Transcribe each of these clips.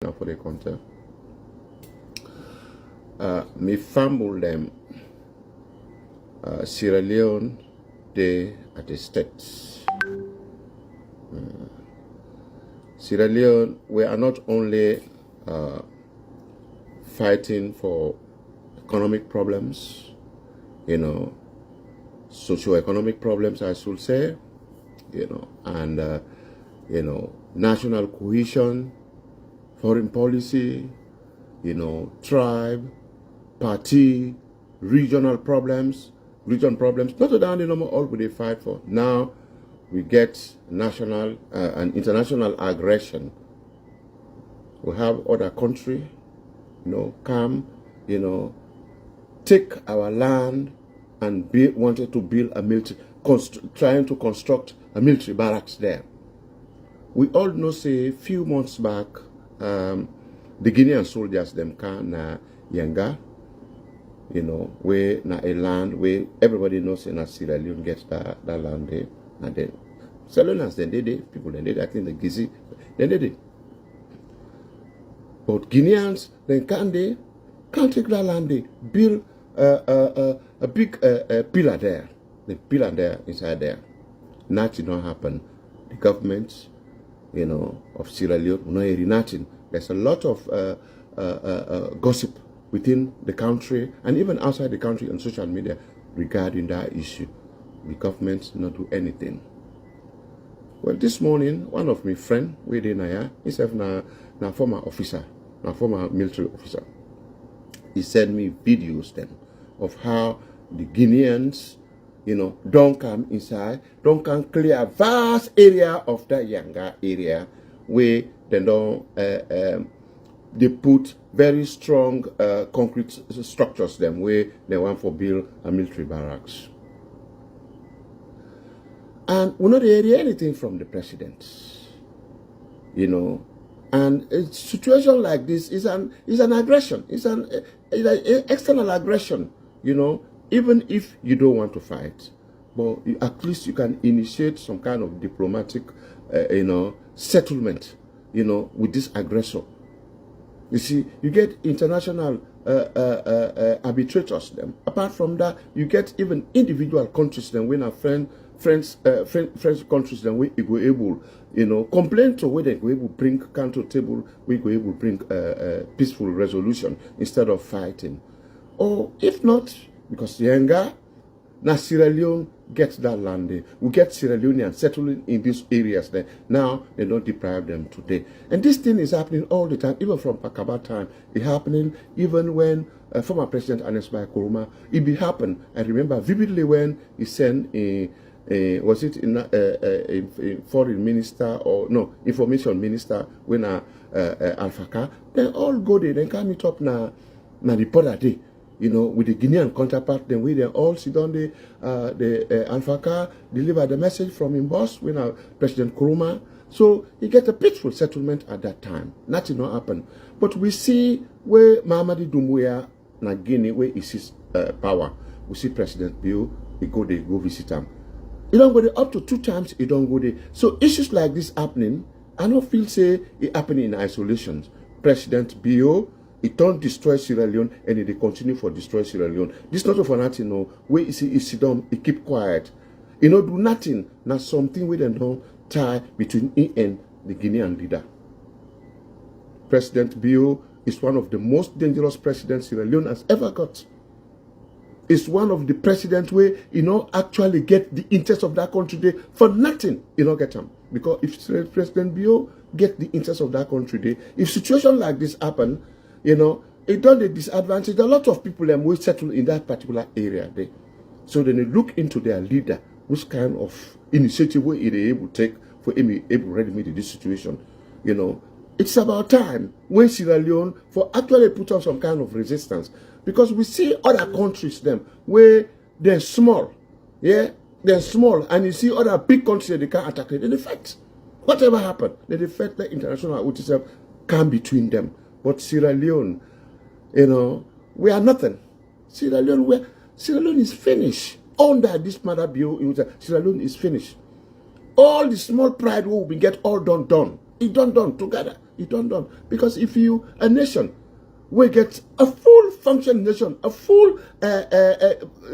for the content. Me fumble them Sierra Leone they at the states. Sierra Leone, we are not only fighting for economic problems, socio-economic problems, I should say, and national cohesion, foreign policy, tribe, party, regional problems, not only all we fight for. Now we get national and international aggression. We have other country, come, take our land and wanted to build a military, trying to construct a military barracks there. We all know, say, a few months back, the Guinean soldiers, them can Yanga, where na a land where everybody knows in Sierra Leone gets that land there. And then, Sierra Leoneans, then they did, people then did, I think the Gizi, then they did. But Guineans, then can't take that land, they build a big pillar there. The pillar there, inside there. That did not happen. The government, of Sierra Leone, not hearing nothing. There's a lot of gossip within the country and even outside the country on social media regarding that issue. The government did not do anything. Well, this morning, one of my friends, he's a former officer, a former military officer. He sent me videos then of how the Guineans, don't come inside, don't come clear a vast area of that Yanga area where they don't, they put very strong concrete structures them where they want to build a military barracks. And we not hear anything from the president, and a situation like this is an aggression, it's an external aggression, even if you don't want to fight, but at least you can initiate some kind of diplomatic, settlement, with this aggressor. You see, you get international arbitrators. Them. Apart from that, you get even individual countries. Then when our French countries, then we go able, complain to where they go able bring counter table, we go able bring peaceful resolution instead of fighting. Or if not, because Yenga, now Sierra Leone gets that land there. We get Sierra Leoneans settling in these areas there. Now they don't deprive them today. And this thing is happening all the time, even from Pakaba time. It's happening even when former President Anesbai Kuruma, it be happen. I remember vividly when he sent was it in foreign minister or no information minister when Alfaka, they all go there, they can meet up na report that day. With the Guinean counterpart, then we all sit down the Alfaka deliver the message from him boss when President Kuruma. So he get a peaceful settlement at that time. Nothing not happen. But we see where Mahamadou Doumbouya na Guinea where he sees power. We see President Bio, he go there, go visit him. He don't go there up to 2 times, he don't go there. So issues like this happening, I don't feel say it happening in isolation. President Bio, it don't destroy Sierra Leone and they continue for destroy Sierra Leone. This not of nothing, where you see he sit down, he keep quiet. Do nothing. Now something we don't tie between he and the Guinean leader. President Bio is one of the most dangerous presidents Sierra Leone has ever got. It's one of the presidents where actually get the interest of that country there for nothing. Get them. Because if President Bio get the interest of that country there, if situation like this happen, it done the disadvantage. A lot of people will settle in that particular area there. So then they look into their leader, which kind of initiative will they able to take for him able to remedy this situation. It's about time when Sierra Leone for actually put on some kind of resistance. Because we see other countries them where they're small. Yeah, they're small. And you see other big countries that they can't attack them. They defect. Whatever happened, they defect the international authorities come between them. But Sierra Leone, we are nothing. Sierra Leone is finished. Under this matter, Sierra Leone is finished. All the small pride will be get all done. It done together. It done. Because if you, a nation, we get a full function nation, a full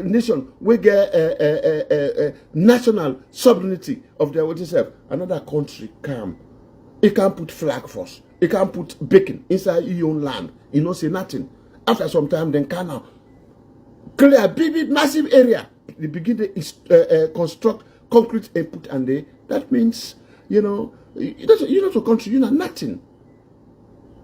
nation, we get national sovereignty of their own self. Another country come. It can't put flag force. It can't put bacon inside your own land. You know, say nothing. After some time, then can now clear a big, massive area. They begin to construct concrete input, and that means, you know, you're not a country. You're not nothing.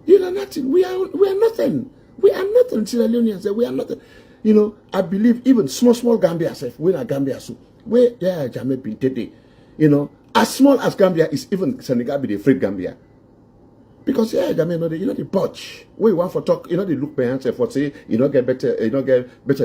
You're not nothing. We are nothing. We are nothing. Sierra Leoneans, we are nothing. You know, I believe even small Gambia, we are Gambia, so where Jamaica been today, you know, as small as Gambia is, even Senegal be the afraid Gambia. Because Jamaica, you know the budge. We want for talk, you know, they look behind for say, you know, get better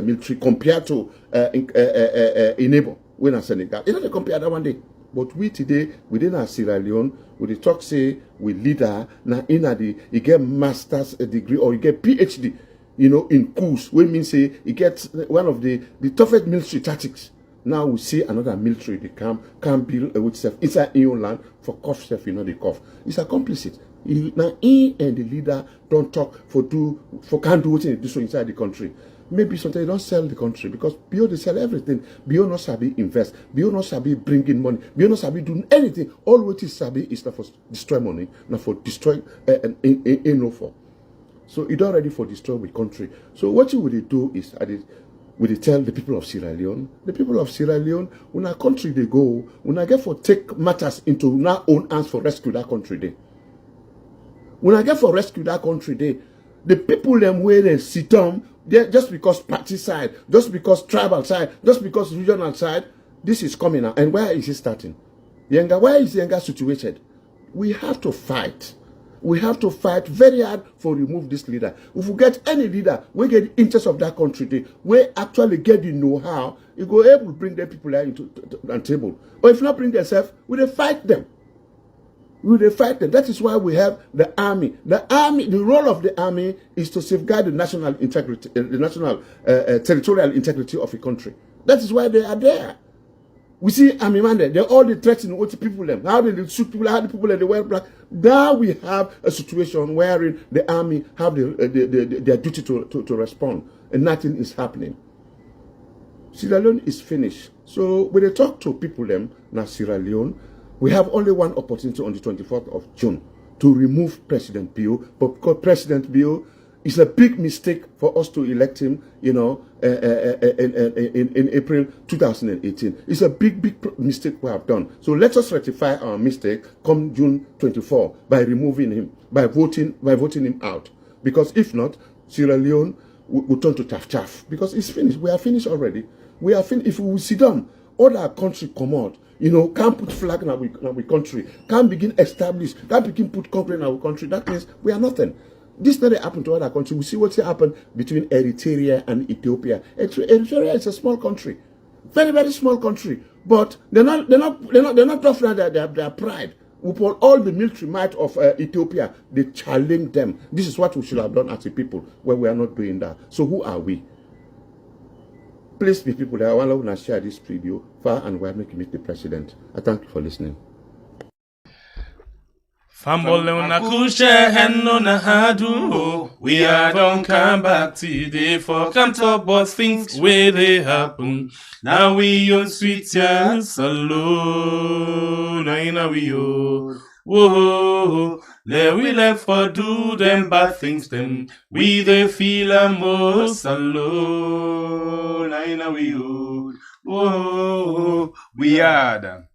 military compared to a neighbor when in Senegal. You know, they compare that one day. But we today, within our Sierra Leone, we talk say we leader now in you get master's degree or you get PhD, you know, in coups. We mean say you get one of the toughest military tactics. Now we see another military they can build with self inside your land for cough self, you know, the cough. It's a complicit. Now he and the leader don't talk for can't do what they do so inside the country. Maybe sometimes they don't sell the country because Bio they sell everything. Bio not sabi invest. Bio not sabi bring in money. Bio not sabi doing anything. All what is sabi is not for destroy money, not for destroy no for. So you don't ready for destroy the country. So what you would do is would they tell the people of Sierra Leone, when a country they go, when I get for take matters into our own hands for rescue that country day. When I get for rescue that country day, the people them where they sit down, just because party side, just because tribal side, just because regional side, this is coming out. And where is it starting? Where is Yenga situated? We have to fight. We have to fight very hard for remove this leader. If we get any leader, we get the interest of that country, we actually get the know-how, you go able to bring them people into the table. Or if not bring themselves, we will fight them. That is why we have the army. The role of the army is to safeguard the national integrity, the national territorial integrity of a country. That is why they are there. We see army man there. They're all the threatening what people them. How they shoot people, how the people that they wear black. Now we have a situation wherein the army have their duty to respond, and nothing is happening. Sierra Leone is finished. So when they talk to people them, now Sierra Leone, we have only one opportunity on the 24th of June to remove President Bio, but because President Bio is a big mistake for us to elect him, you know, in April 2018. It's a big mistake we have done. So let us rectify our mistake come June 24 by removing him, by voting him out. Because if not, Sierra Leone will turn to chaff because it's finished. We are finished already. We are finished. If we sit down, all our country come out. You know, can't put flag in our country, can't begin establish, can't begin put concrete in our country. That means we are nothing. This never happened to other countries. We see what's happened between Eritrea and Ethiopia. Eritrea is a small country, very very small country, but they're not tough now. Their pride. We put all the military might of Ethiopia. They challenge them. This is what we should have done as a people. Where we are not doing that. So who are we? Please be people that I want to share this video far and wide, make you meet the president. I thank you for listening. We are don't come back today for come talk about things where they happen. Now we on sweet yes alone. Now we on. Whoa, there we left for do them bad things then. We they feel most alone. Now we on. Whoa, we are them.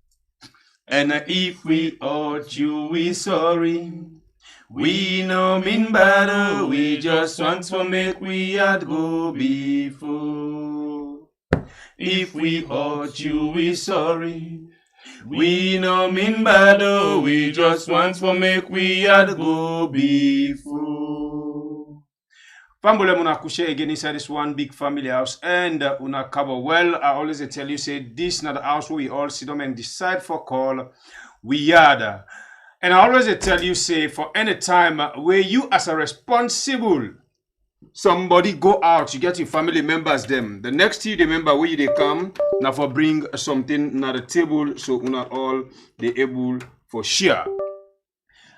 And if we hurt you, we sorry. We no mean bad, we just want to make we had go before. If we hurt you, we sorry. We no mean bad, we just want to make we had go before. Family muna kushe again inside this one big family house and una cover well. I always tell you say this not the house where we all sit down and decide for call we yada. And I always tell you say for any time where you as a responsible somebody go out, you get your family members them. The next year remember where they come now for bring something na the table so una all they able for share.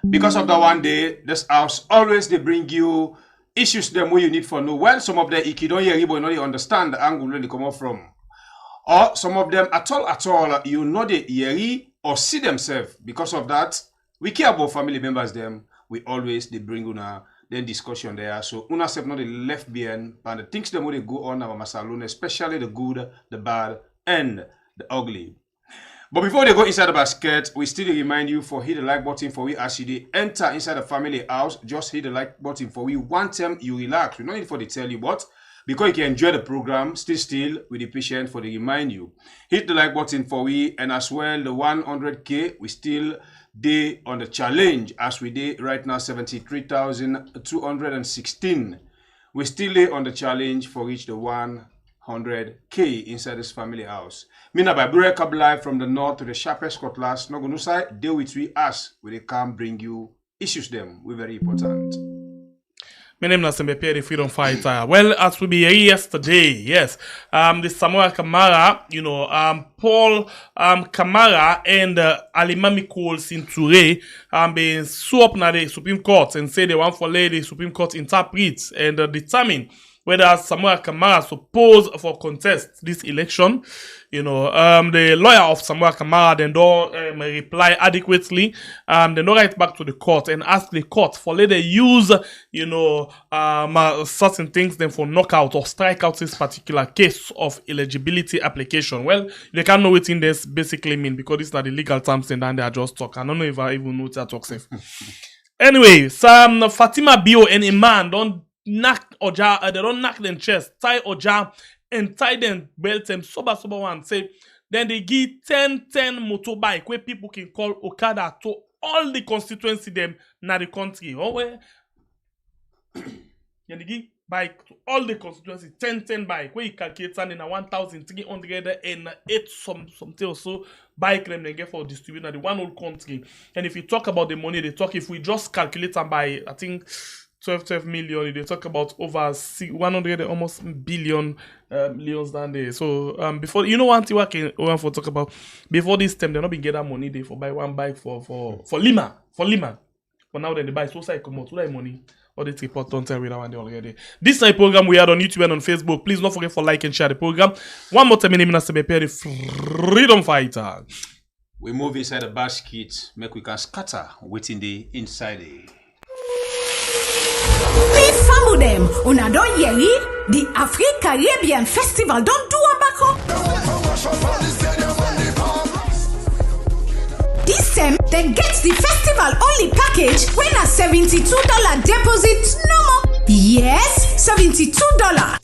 Because of that one day, this house always they bring you issues them where you need for know. Well, some of them if you don't hear but you understand the angle where they come up from. Or some of them at all, you know they hear or see themselves. Because of that, we care about family members them. We always they bring una then discussion there. So una self not the left behind and the things them where they go on about Masalone, especially the good, the bad, and the ugly. But before they go inside the basket, we still remind you for hit the like button for we as you enter inside the family house. Just hit the like button for we. One time you relax. We don't need for to tell you what. Because you can enjoy the program, still with the patient for the remind you. Hit the like button for we, and as well the 100K, we still day on the challenge as we did right now 73,216. We still day on the challenge for reach the 100K inside this family house. Mina by break up live from the north to the sharpest cutlass. No gonna say deal with we us where they can bring you issues them. We're very important. My name is Samura, the freedom fighter. Well, as we be here yesterday, yes, the Samura Kamara, Paul Kamara and Alimami Cole Sinture been sue up na the Supreme Court and say they want for let the Supreme Court interpret and determine whether Samura Kamara supposed for contest this election. The lawyer of Samura Kamara then don't reply adequately. They don't write back to the court and ask the court for let they use, certain things then for knockout or strike out this particular case of eligibility application. Well, they can't know what this basically mean because these are the legal terms and then they are just talk. I don't know if I even know what that talk safe. Anyway, some Fatima Bio and Iman don't knock Oja, they don't knock them chest, tie Oja and tie them belt them sober one say then they give 10 motorbike where people can call Okada to all the constituency them na the country. Oh where they give bike to all the constituency 10 bike where you calculate and in a 1,308 something or so bike them they get for distributing the one whole country. And if you talk about the money they talk, if we just calculate them by I think 12 million, they talk about over 100 almost billion millions down there. So before one thing I can for talk about before this time they not been get that money they for buy one bike for Lima. But now then they buy so say come out to that money. All this report don't tell we that one day already. This is a program we had on YouTube and on Facebook. Please don't forget for like and share the program. One more time, my name is Samura, the freedom fighter. We move inside the basket, make we can scatter within the inside. Please follow them. Una don yeri, the Afri-Caribbean Festival don't do a back home. This time, they get the festival only package when a $72 deposit no more. Yes, $72.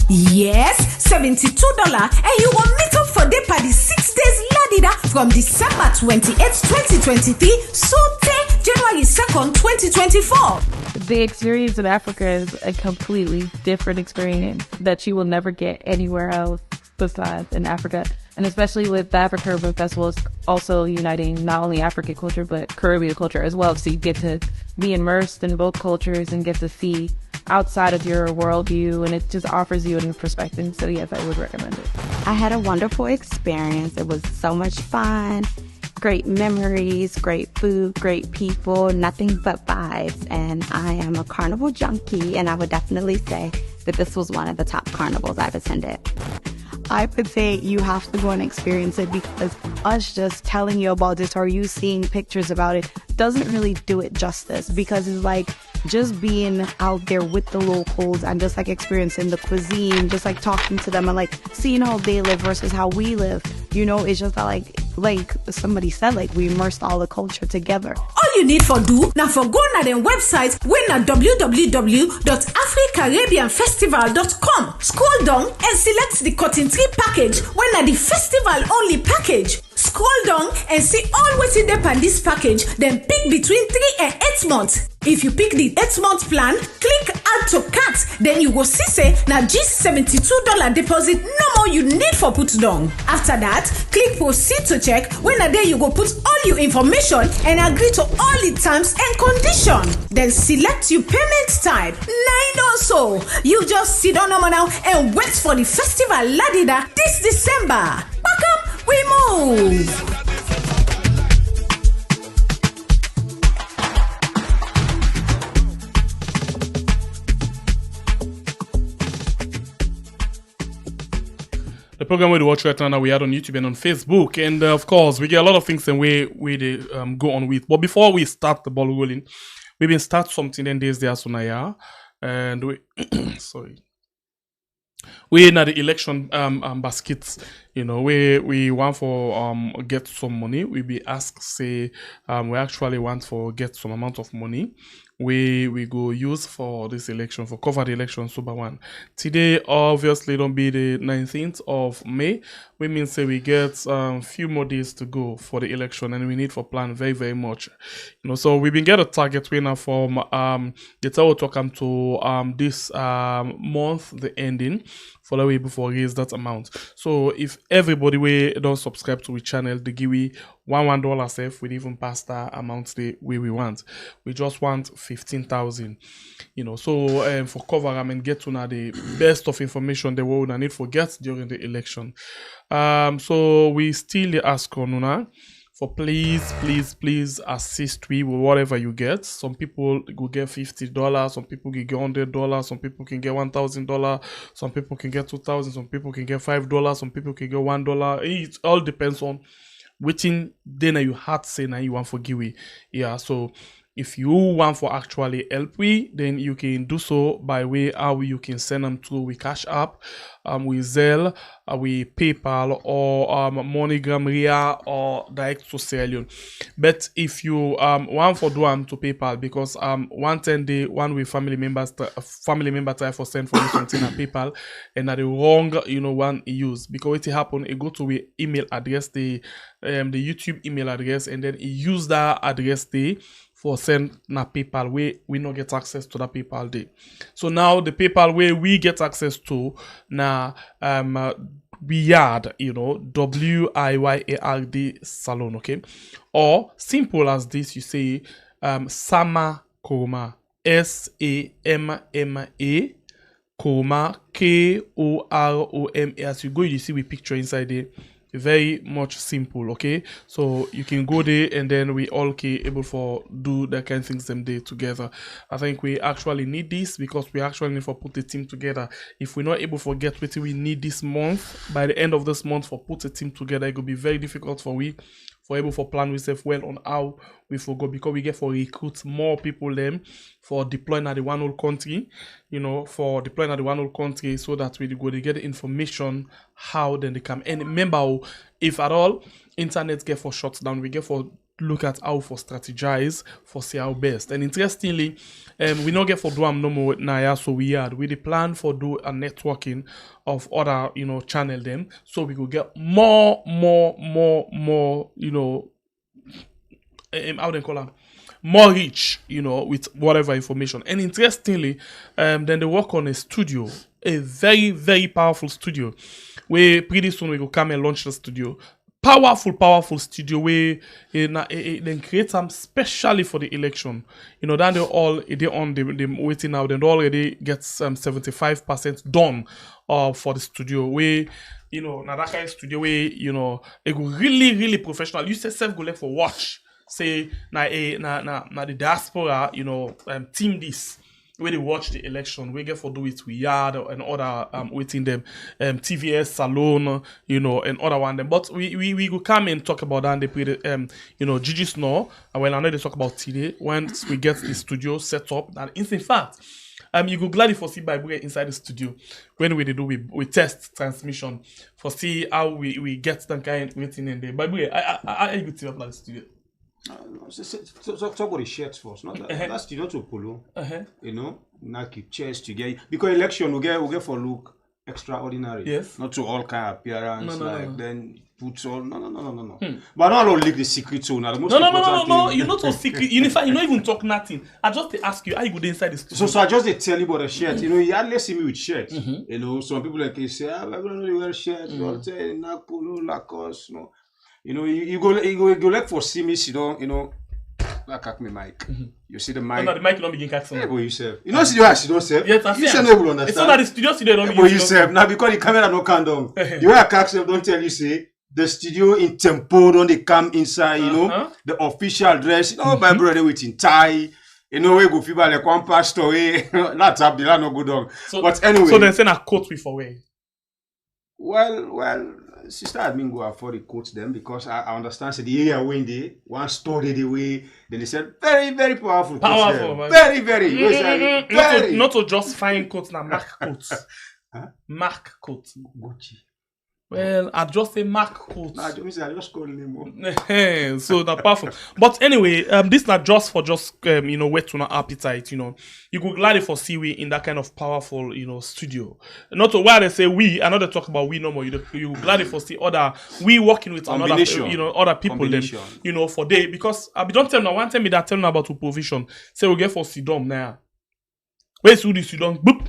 Yes, $72. And you will meet up for day party 6 days ladida from December 28th, 2023 so January 2nd, 2024. The experience in Africa is a completely different experience that you will never get anywhere else besides in Africa. And especially with the Afro-Caribbean Festival, it's also uniting not only African culture, but Caribbean culture as well. So you get to be immersed in both cultures and get to see outside of your worldview, and it just offers you a new perspective. So yes, I would recommend it. I had a wonderful experience. It was so much fun. Great memories, great food, great people, nothing but vibes. And I am a carnival junkie, and I would definitely say that this was one of the top carnivals I've attended. I would say you have to go and experience it because us just telling you about this or you seeing pictures about it doesn't really do it justice, because it's like just being out there with the locals and just like experiencing the cuisine, just like talking to them and like seeing how they live versus how we live. It's just that like somebody said, like we immersed all the culture together. All you need for do now for go na them website when na www.africaribbeanfestival.com. Scroll down and select the cotton tree package when na the festival only package. Scroll down and see all what's in there on this package. Then pick between 3 and 8 months. If you pick the 8-month plan, click add to cart. Then you go see say now just $72 deposit no more you need for put down. After that, click proceed to check. When a day you go put all your information and agree to all the terms and conditions. Then select your payment type. Now also, you just sit down now and wait for the festival ladida this December. Back up, we move. program we watch right now, we are on YouTube and on Facebook, and of course we get a lot of things and we they go on with. But before we start the ball rolling, we been start something and days there Sonaya, and we sorry. We in the election baskets, you know, we want for get some money. We be asked say we actually want for get some amount of money. We go use for this election, for cover the election super one. Today obviously don't be the 19th of May. We mean say we get few more days to go for the election, and we need for plan very, very much. You know, so we been get a target winner from the tower to come to this month, the ending, for the way before raise that amount. So if everybody we don't subscribe to the channel, they give we $1 safe, we even pass that amount the way we want. We just want 15,000, you know. So for cover, I mean, get to know the best of information the world I need for get during the election. So we still ask on for please assist we with whatever you get. Some people will get $50, some people can get $100, some people can get $1,000, some people can get $2,000, some people can get $5, some people can get $1. It all depends on which then you had say now you want for give we. Yeah, so if you want for actually help we, then you can do so by way how you can send them through we Cash App, we Zelle, we PayPal, or MoneyGram Ria, or direct to Sierra. But if you want for do to PayPal, because one we family member try for send for you something at PayPal, and at the wrong one use, because it happen it go to we email address the YouTube email address, and then use that address there for send na PayPal we not get access to that PayPal day. So now the PayPal way we get access to na Wiyard, WIYARD Salon, okay? Or simple as this, you say Sama Koroma, SAMMA Koroma, KOROMA. As you go, you see we picture inside there. Very much simple, okay? So you can go there, and then we all can able for do that kind of things them day together. I think we actually need this, because we actually need for put the team together. If we're not able to get what we need this month, by the end of this month for put the team together, it will be very difficult for we for able for plan ourselves well on how we for go, because we get for recruit more people them for deploying at the one whole country, for deploying at the one whole country, so that we go to get the information how then they come. And remember, if at all internet get for shut down, we get for look at how for strategize for see how best. And interestingly, we not get for do no more now, so we the plan for do a networking of other channel them, so we could get more how they call them, more reach with whatever information. And interestingly, then they work on a studio, a very, very powerful studio, where pretty soon we will come and launch the studio. Powerful studio where then create some specially for the election. Then they on the waiting now. Then they already get 75% done for the studio where now that kind of studio where it go really professional. You say self go left for watch. Say na the diaspora team this. When they watch the election, we get for do it with Yard and other waiting them TVS Salon, and other one them. But we will come and talk about that and they put Gigi Snow, and when I know they talk about today, once we get the studio set up, and in fact, you go gladly for see by inside the studio when we do we test transmission for see how we get that kind of waiting in there. By the way, I you tell about the studio. Talk about the shirts first, not that studio to polo. Now keep chairs together, because election we get for look extraordinary. Yes. Not to all kind of appearance No. then put all no. But I don't leak the secret so now. The most No. You're not so secret. In fact, you don't even talk nothing. I just ask you how you go inside the studio. So I just tell you about the shirt. You hardly see me with shirts. Some people like say, I don't really wear shirts. You say not polo, Lacoste, you go like for see me, like cack me mic. You see the mic. No, the mic don't begin catching. Yeah, but you say. You know, see you don't say. Yes, I see. You say no will understand. It's not that the studio don't begin. But you say now because the camera no come down. The way I catch them don't tell you say the studio in tempo don't they come inside. The official dress. My brother with in tie. We go feel like one pastor. That's up the no go down. But anyway. So then send a coat with away. Well, sister admin go afford the quotes them because I understand say the area when they one story the way then they said very powerful. Powerful, Quotes them. man. Very. We say very. Not to just find quotes now, mark quotes. Mark quotes. Gucci. Well, I just say mark quotes. Nah, I just call him. So that's powerful. But anyway, this not just for whet to not appetite. You could gladly foresee we in that kind of powerful studio. Not to why they say we. Another talk about we no more. You gladly foresee other we working with another other people then for day because I be don't tell now one time me that tell me about to provision. Say we get for Sidom now. Where's the Sidom? Boop.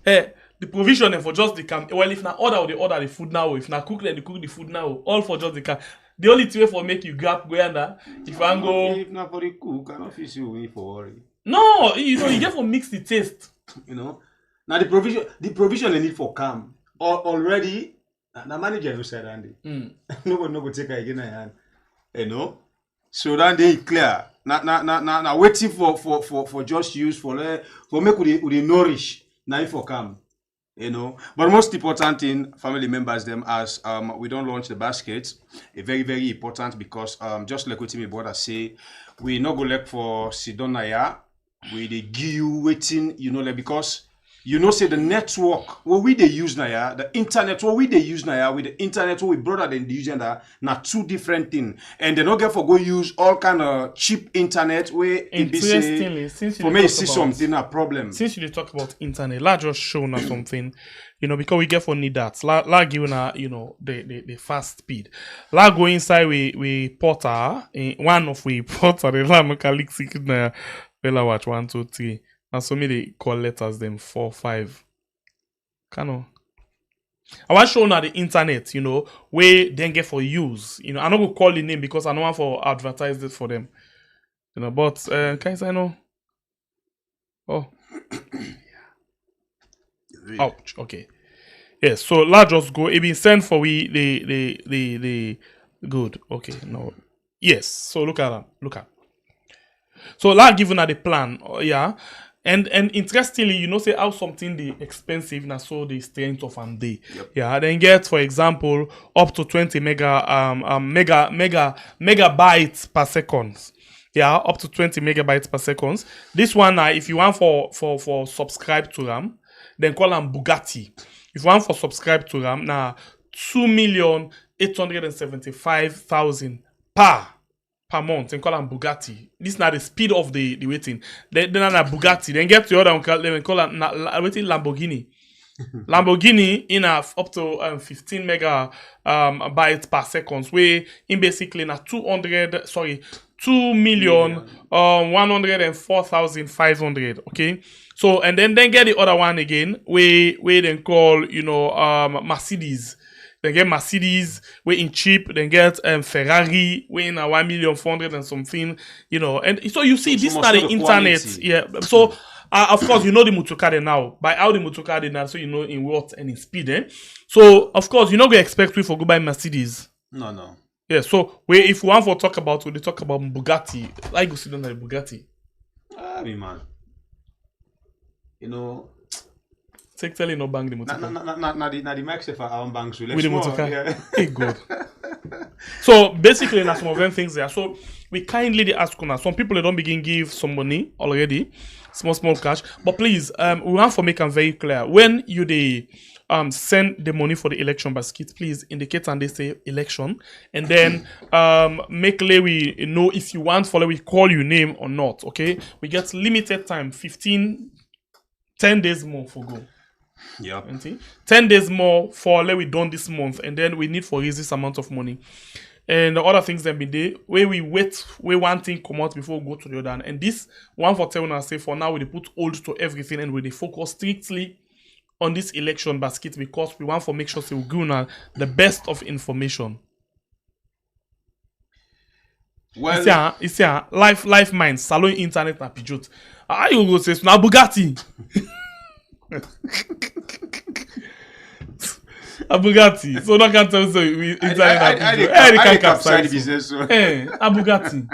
Hey. The provision for just the camp. Well, if na order, they order the food now. If na cook, then they cook the food now. All for just the camp. The only way for make you grab go under. If I go, if not for the cook, I don't feel you wait for worry. No, you get for mix the taste. Now the provision they need for camp already. The manager who said Andy. Nobody no go take her again. So then they clear. Now waiting for just use for make with the nourish. Now for camp. But most important thing, family members, them as we don't launch the baskets, a very important because just like what my brother say, we not go look for Sidonaya, we they give you waiting, because say the network what we they use now, the internet what we they use now with the internet what we brother than the using that now two different things, and they not get for go use all kind of cheap internet where interestingly since for me see something a problem. Since you talk about internet, let's just show now something, because we get for need that. Let's give now the fast speed. Let's go inside we porter one of we porter the lamaka secret na Bella watch 1, 2, 3. And so me they call letters them 4, 5. Kano. I want to show now the internet, where then get for use. I'm not gonna call the name because I don't want for advertise it for them. But can you say no? Oh. Ouch. Okay. Yes, so let's just go. It been sent for we the good. Okay, no. Yes. So look at that. So let's give you the plan. Yeah. And interestingly, say how something the expensive na so the strength of and day. Yep. Yeah, then get for example up to 20 megabytes per second. Yeah, up to 20 megabytes per second. This one if you want for subscribe to them, then call them Bugatti. If you want for subscribe to them, now 2,875,000 per month and call them Bugatti. This is not the speed of the waiting. Then a Bugatti. Then get to the other one call them waiting Lamborghini. Lamborghini in up to 15 megabytes per second. Where in basically na 2,104,500. Okay. So and then get the other one again. Where then call Mercedes. Then get Mercedes, we in cheap. Then get Ferrari, we in 1,400,000 and something, And so you see, this is not the internet. Quality. Yeah. So of course, the Motocard now. By how the Motocard now, so in what and in speed. So of course, you're not gonna expect we for go buy Mercedes. No. Yeah. So if we want to talk about, we talk about Bugatti. I go sit down at Bugatti. I mean, man. Take tell you no bang the Motocard. Na the max if our banks will With the Motocard. yeah. Hey, good. So basically, that's some of them things there. So we kindly they ask now. Some people they don't begin give some money already, small cash. But please, we want to make them very clear when you send the money for the election basket. Please indicate and they say election, and then make we know if you want for we call your name or not. Okay, we get limited time, 10 days more for go. Yeah. 10 days more for we done this month, and then we need for raise this amount of money. And the other things that be there, where we wait, where one thing come out before we go to the other. And this one for telling us say for now we put hold to everything and we focus strictly on this election basket because we want to make sure we give now the best of information. Well, it's life minds, salon internet na pijot. How you go say na Bugatti? A Bugatti. So no can tell so we internet na pijot. I capture the business. So. A Bugatti.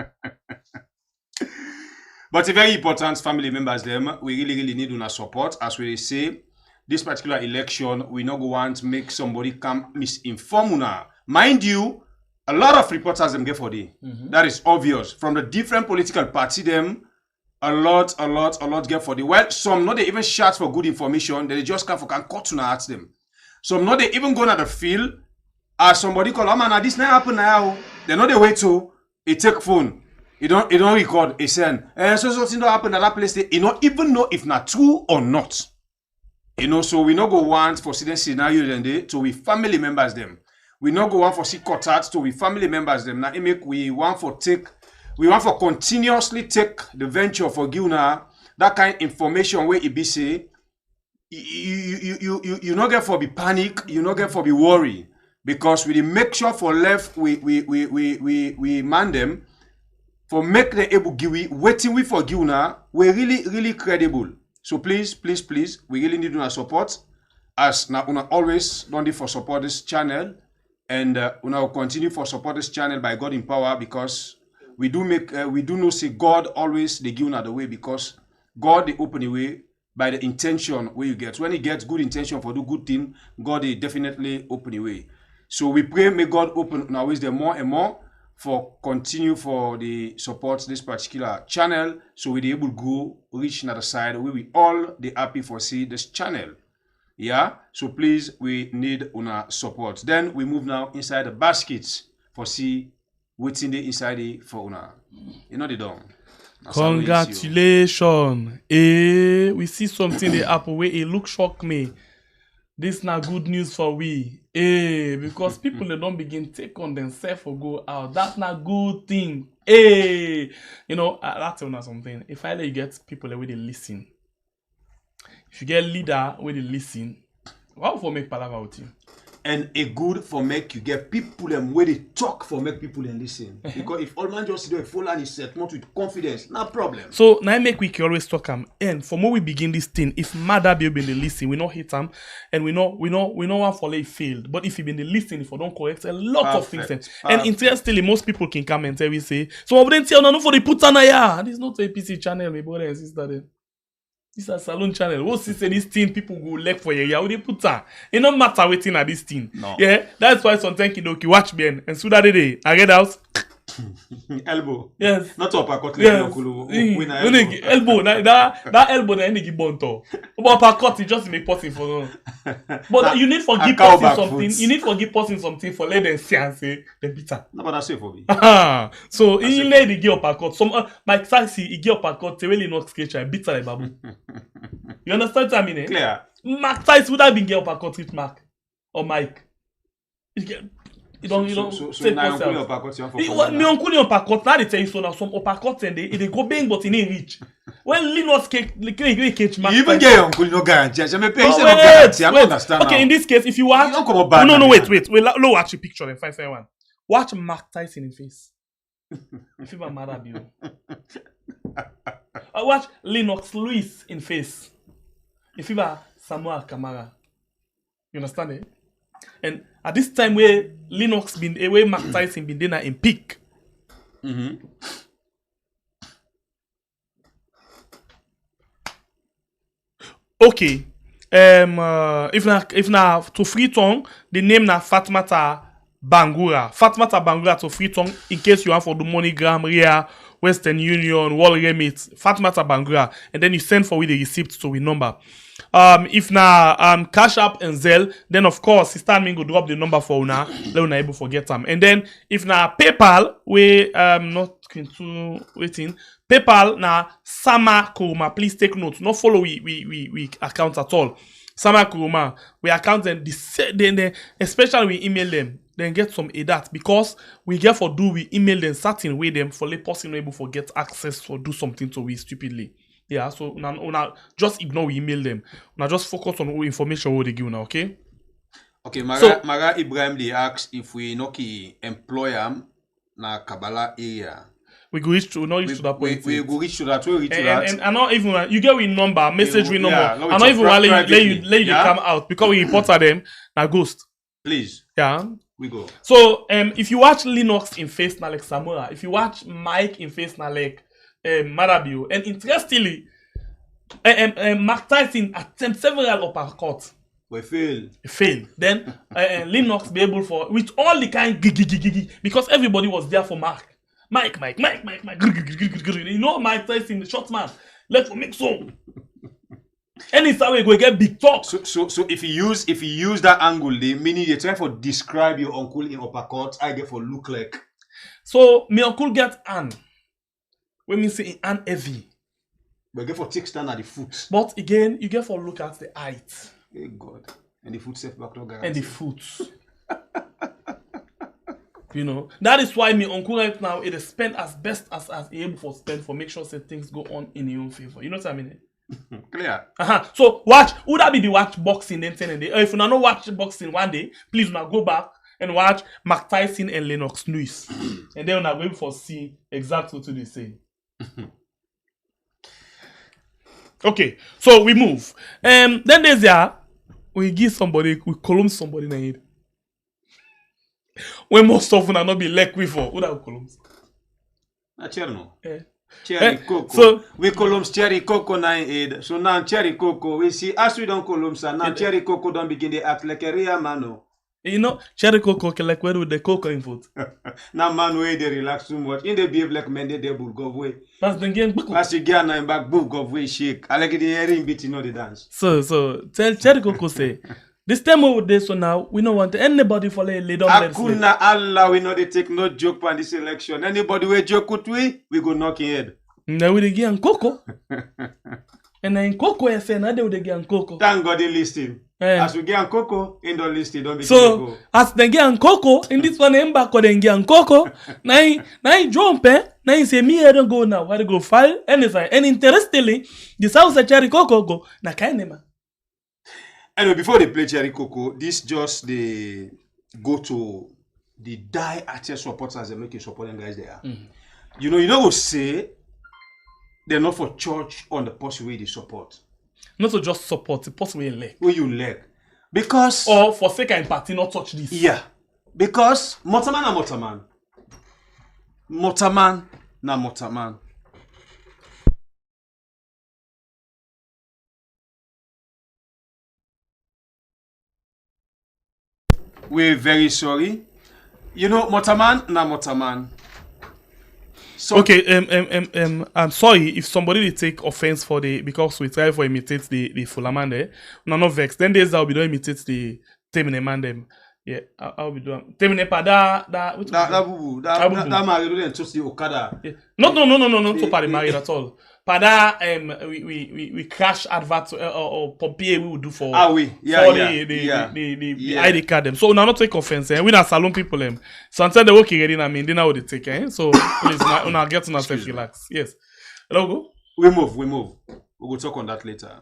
But a very important family members them, we really need una support as we say. this particular election, we not go want to make somebody come misinform una. Mind you, a lot of reporters them get for the. That is obvious. From the different political party them, a lot get for the. Well, some not they even shout for good information. They just come for can cut to at them. Some not they even go to the field. As somebody call, oh man, this not happen now. They know they wait to it take phone. It don't record. It send. And so something don't happen at that place. They don't even know if not true or not. So we not go want for certain scenario then they to we family members them. We not go want for see contact to we family members them. Now we want for continuously take the venture for Guna that kind of information where it be say you not get for be panic, you not get for be worry. Because we make sure for left we man them for make them able give we waiting we for Guna we really credible. So please, we really need your support. As now una always don't need for support this channel. And una will continue for support this channel by God in power, because we do know say God always they give the way, because God they open the way by the intention where you get. When you get good intention for do good thing, God they definitely open the way. So we pray may God open now ways there more and more for continue for the support this particular channel, so we be able to go reach another side where we all the happy for see this channel. Yeah, so please we need una support. Then we move now inside the baskets for see what's in the inside the for una. They done. Congratulations. We see something they happen where it look shock me. This not good news for we. Because people they don't begin take on themselves or go out. That's not good thing. That's something. If I let you get people the way they listen. If you get leader where they listen, how for make palaver with you? And a good for make you get people them where they talk for make people and listen. Because if all man just do a full and is set not with confidence, no problem. So now make we can always talk and from when we begin this thing, if mother be in the listen, we not hate them, and we know one for lay failed. But if you been the listen, if we don't correct a lot of things, and interestingly, most people can come and tell we say, so I wouldn't tell no for the put on a this is not a PC channel, my brother and sister. This is a salon channel. What say this thing people go left for you? How they put that? It don't matter waiting at this thing. No. Yeah, that's why sometimes you watch me and so that day I get out. Elbow. Yes. Not uppercut. Yes. Elbow. That elbow na any bonto. But uppercut it just make person for no. But you need to give person something. You need to give person something for let them see and say the bitter. No, but that's safe for me. So in let the give uppercut. Some Mike Saxy he give uppercut. They really not sketch and bitter like babu. You understand what I mean? Clear. Mark Tice would have been give uppercut with Mark or Mike. You don't so now you uppercut you for me uncle uppercut now they tell you so now some uppercut and they go bang but it ain't reach. When Linus catch Mark. You even get your uncle no guarantee. I may pay no guarantee. I don't understand. Okay, in this case, if you watch, wait. Look, watch the picture and 551. Watch Mark Tyson in face. If you are mad at you. Watch Lennox Lewis in face. If you are Samura Kamara. You understand it? And at this time where Lennox been away, Mark Tyson been there in peak. Okay. If na to free tongue, the name na Fatmata Bangura. Fatmata Bangura to free tongue in case you want for the MoneyGram, RIA, Western Union, World Remit, Fatmata Bangura, and then you send for with the receipt to we number. If na Cash App and Zelle, then of course Sister Mingo drop the number for una, let una able forget them. And then if na PayPal, we not into waiting. PayPal na Sama Kuruma. Please take note. Not follow we account at all. Sama Kuruma. We account and then especially we email them. Then get some that because we get for do we email them certain way them for the person able for get access or do something to we stupidly. Yeah, so now just ignore we email them. Now just focus on what information what they give now, okay? Okay, Maga Ibrahim they ask if we no ki employ am na Kabbalah area. We go reach to that point. We go reach to that. And not even you get with number, message with number. I'm not even let you come out because we reported them na ghost. Please. Yeah. We go. So if you watch Linux in face na like Samura, if you watch Mike in face na like Marabio, and interestingly, Mark Tyson attempt several uppercuts. We fail. Fail. Then Lennox be able for with all the kind because everybody was there for Mark. Mike. You know Mike Tyson, the short man. Let's make so. Anytime we go get big talk. So if you use that angle, meaning you try for describe your uncle in uppercut, I get for look like. So my uncle get hand. When me say hand heavy. We get for take stand at the foot. But again, you get for look at the height. Hey God. And the foot safe back to and the foot. You know, that is why my uncle right now it is spent as best as he able for spend for make sure that things go on in your own favor. You know what I mean? Clear. So watch. Would that be the watch boxing then 10 day? If you not watch boxing one day, please now go back and watch Mark Tyson and Lennox Lewis, and then we're going for see exactly what they say. Okay, so we move. Then there's we give somebody, we column somebody in the head. When most often I not be like we for who that columns? Na cherno. Yeah. Cherry cocoa. So we columns cherry cocoa na head. So now cherry cocoa we see as we don't columns now cherry cocoa don't begin to act like a real man. You know, cherry cocoa like where with the cocoa in foot. Now man way they relax too much. In the behave like men they bulgov way. That's the game. As you get now in back bulgov way shake. I like the hearing beat you know the dance. So tell cherry cocoa say this time with this so now we don't want anybody for lay down. Akuna Allah we know they take no joke on this election. Anybody we joke with we go knock in head. Now we dey give cocoa. And then cocoa I say now they would give cocoa. Thank God they listen. As we get cocoa, in the list, don't be so as they get cocoa, in this one em back they get cocoa. Now jump now say me I don't go now. I go file anything. And interestingly, this house a cherry cocoa go na kind man. Anyway, before they play cherry cocoa, this just they go to the die artist supporters and making supporting guys there. You know what say they're not for church on the person way they support. Not to just support the person way leg. Where you leg. Because or for sake and party not touch this. Yeah. Because Motaman na Motaman. Motaman na Motaman. We're very sorry. You know, Motaman na Motaman. So, okay, I'm sorry if somebody will take offense for because we try for imitate the Fulaman there. No, not vex. Then days I'll be doing imitate the Temine man them. Yeah, I'll be doing Temine pa that bubu that married and just the Okada. No, so pa the married at all. Pada we crash advert or Pompey we would do for the ID card them. So now not take offense. We not salon people them. So until they work already, I mean they now would take. So please now get to self relax. Yes. Hello go. We move. We'll talk on that later.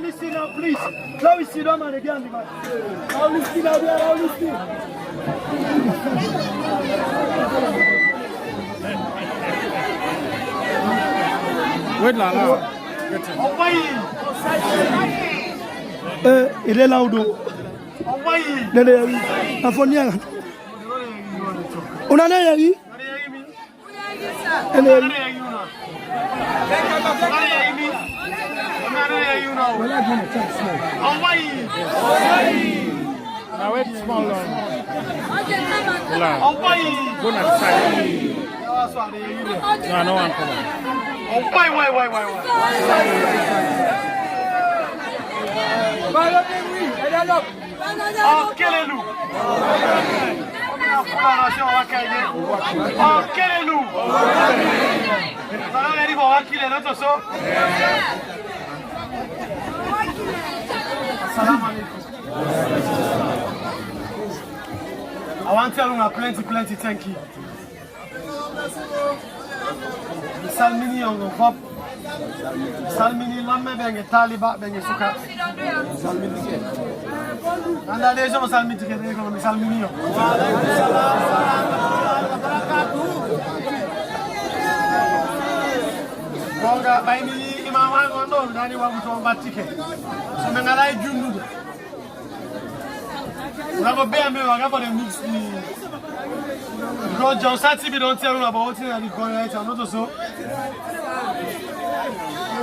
Listen now, please. Let me sit down and again, man. I'll listen now, I'll listen. Wait, Lala. Il est là où donc? On a eu Now wait small long. Go na side. No, no one come. Why? Quel I want to tell you plenty, thank you. Salmini on the pop. Salmini lamme benge taliba benge suka. Salmini. Anda dejo salmini tikete ko salmini yo. Bonga baini imama ngondo ndani wa mtomba tike. So mengala jundu. Unako be ame wanga for the mix ni. Because Johnson TV don't tell you about what's in the going right and not so.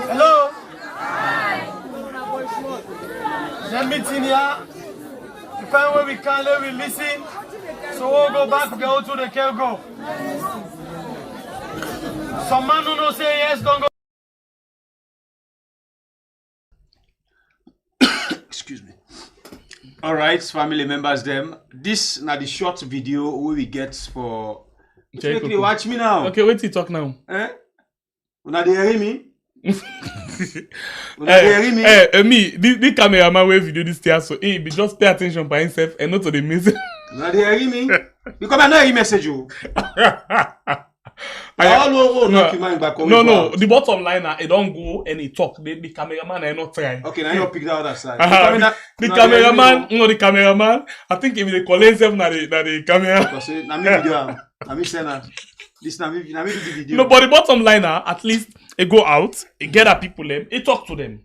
Hello. The meeting here. The time where we can let we listen. So we'll go back, go to the care go. Some man who no say yes, don't go. Excuse me. All right, family members, them. This now the short video we get for. Okay, watch me now. Okay, wait till talk now. Eh? Una dey hear me? Una dey hear me? Me, the cameraman where video this here, so be just pay attention by himself and not to the music. Una dey hear me? Because I know he message you. No, the bottom line now, it don't go and it talk. The cameraman I not try. Okay, now you pick the other side. The cameraman, I think if they call himself na the camera. Because na me video, na me send this na me do the video. No, but the bottom line now, at least it go out, it gather people them, it talk to them,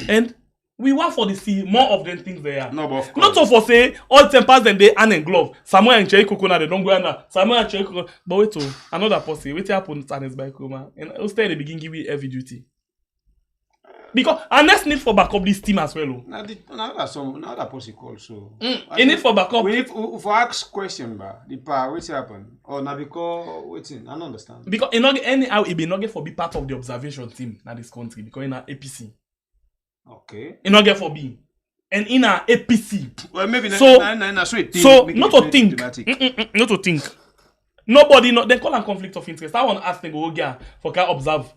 and we want for the see more of them things there. No, but of course. Not so for say all tempers and they hand and glove. Samuel and Cherry Coconut they don't go under. Samuel and Cherry Coconut. But wait to another person. Wait happen to Anes by Kuma. And I'll stay at the beginning give you heavy duty. Because Anes need for backup this team as well. Now that person call so. You need for backup. We need for ask question ba. The power what's happen? Or na because waiting. I don't understand. Because in not anyhow it be not get for be part of the observation team in this country because in a APC. Okay. You not get for B. And in a APC. Well, maybe so not to think. Not to think. Nobody they call a conflict of interest. I want to ask them go for can observe.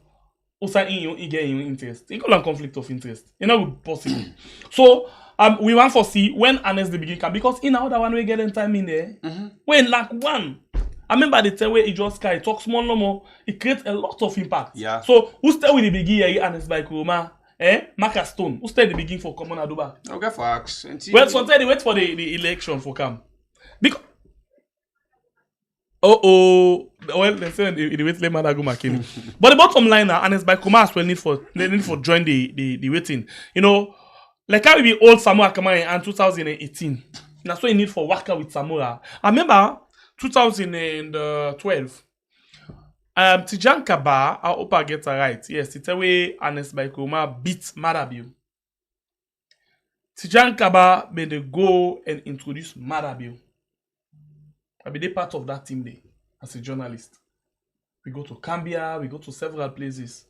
Also in get in interest. They call a conflict of interest. It's not possible. So we want to see when Anes the begin can because in other one we get in time in there. When like one. I remember the time where it just sky talk small no more. It creates a lot of impact. Yeah. So who stay with the begin here Anes by Kuruma? Marcus Stone. Who stay the beginning for common Aduba? Okay, for ask. Well, sometimes they wait for the election for come. Because well, they say they wait let Madago Makini. But the bottom line now, and it's by Kumas will need for join the waiting. You know, like how we be old Samura Kamara in 2018. That's why you need for worker with Samura. I remember 2012. Tijan Kaba, I hope I get it right. Yes, it's a way Anes by Kuma beat Madabiu. Tijan Kaba made the go and introduce Madabiu. I be part of that team there as a journalist. We go to Cambia, we go to several places.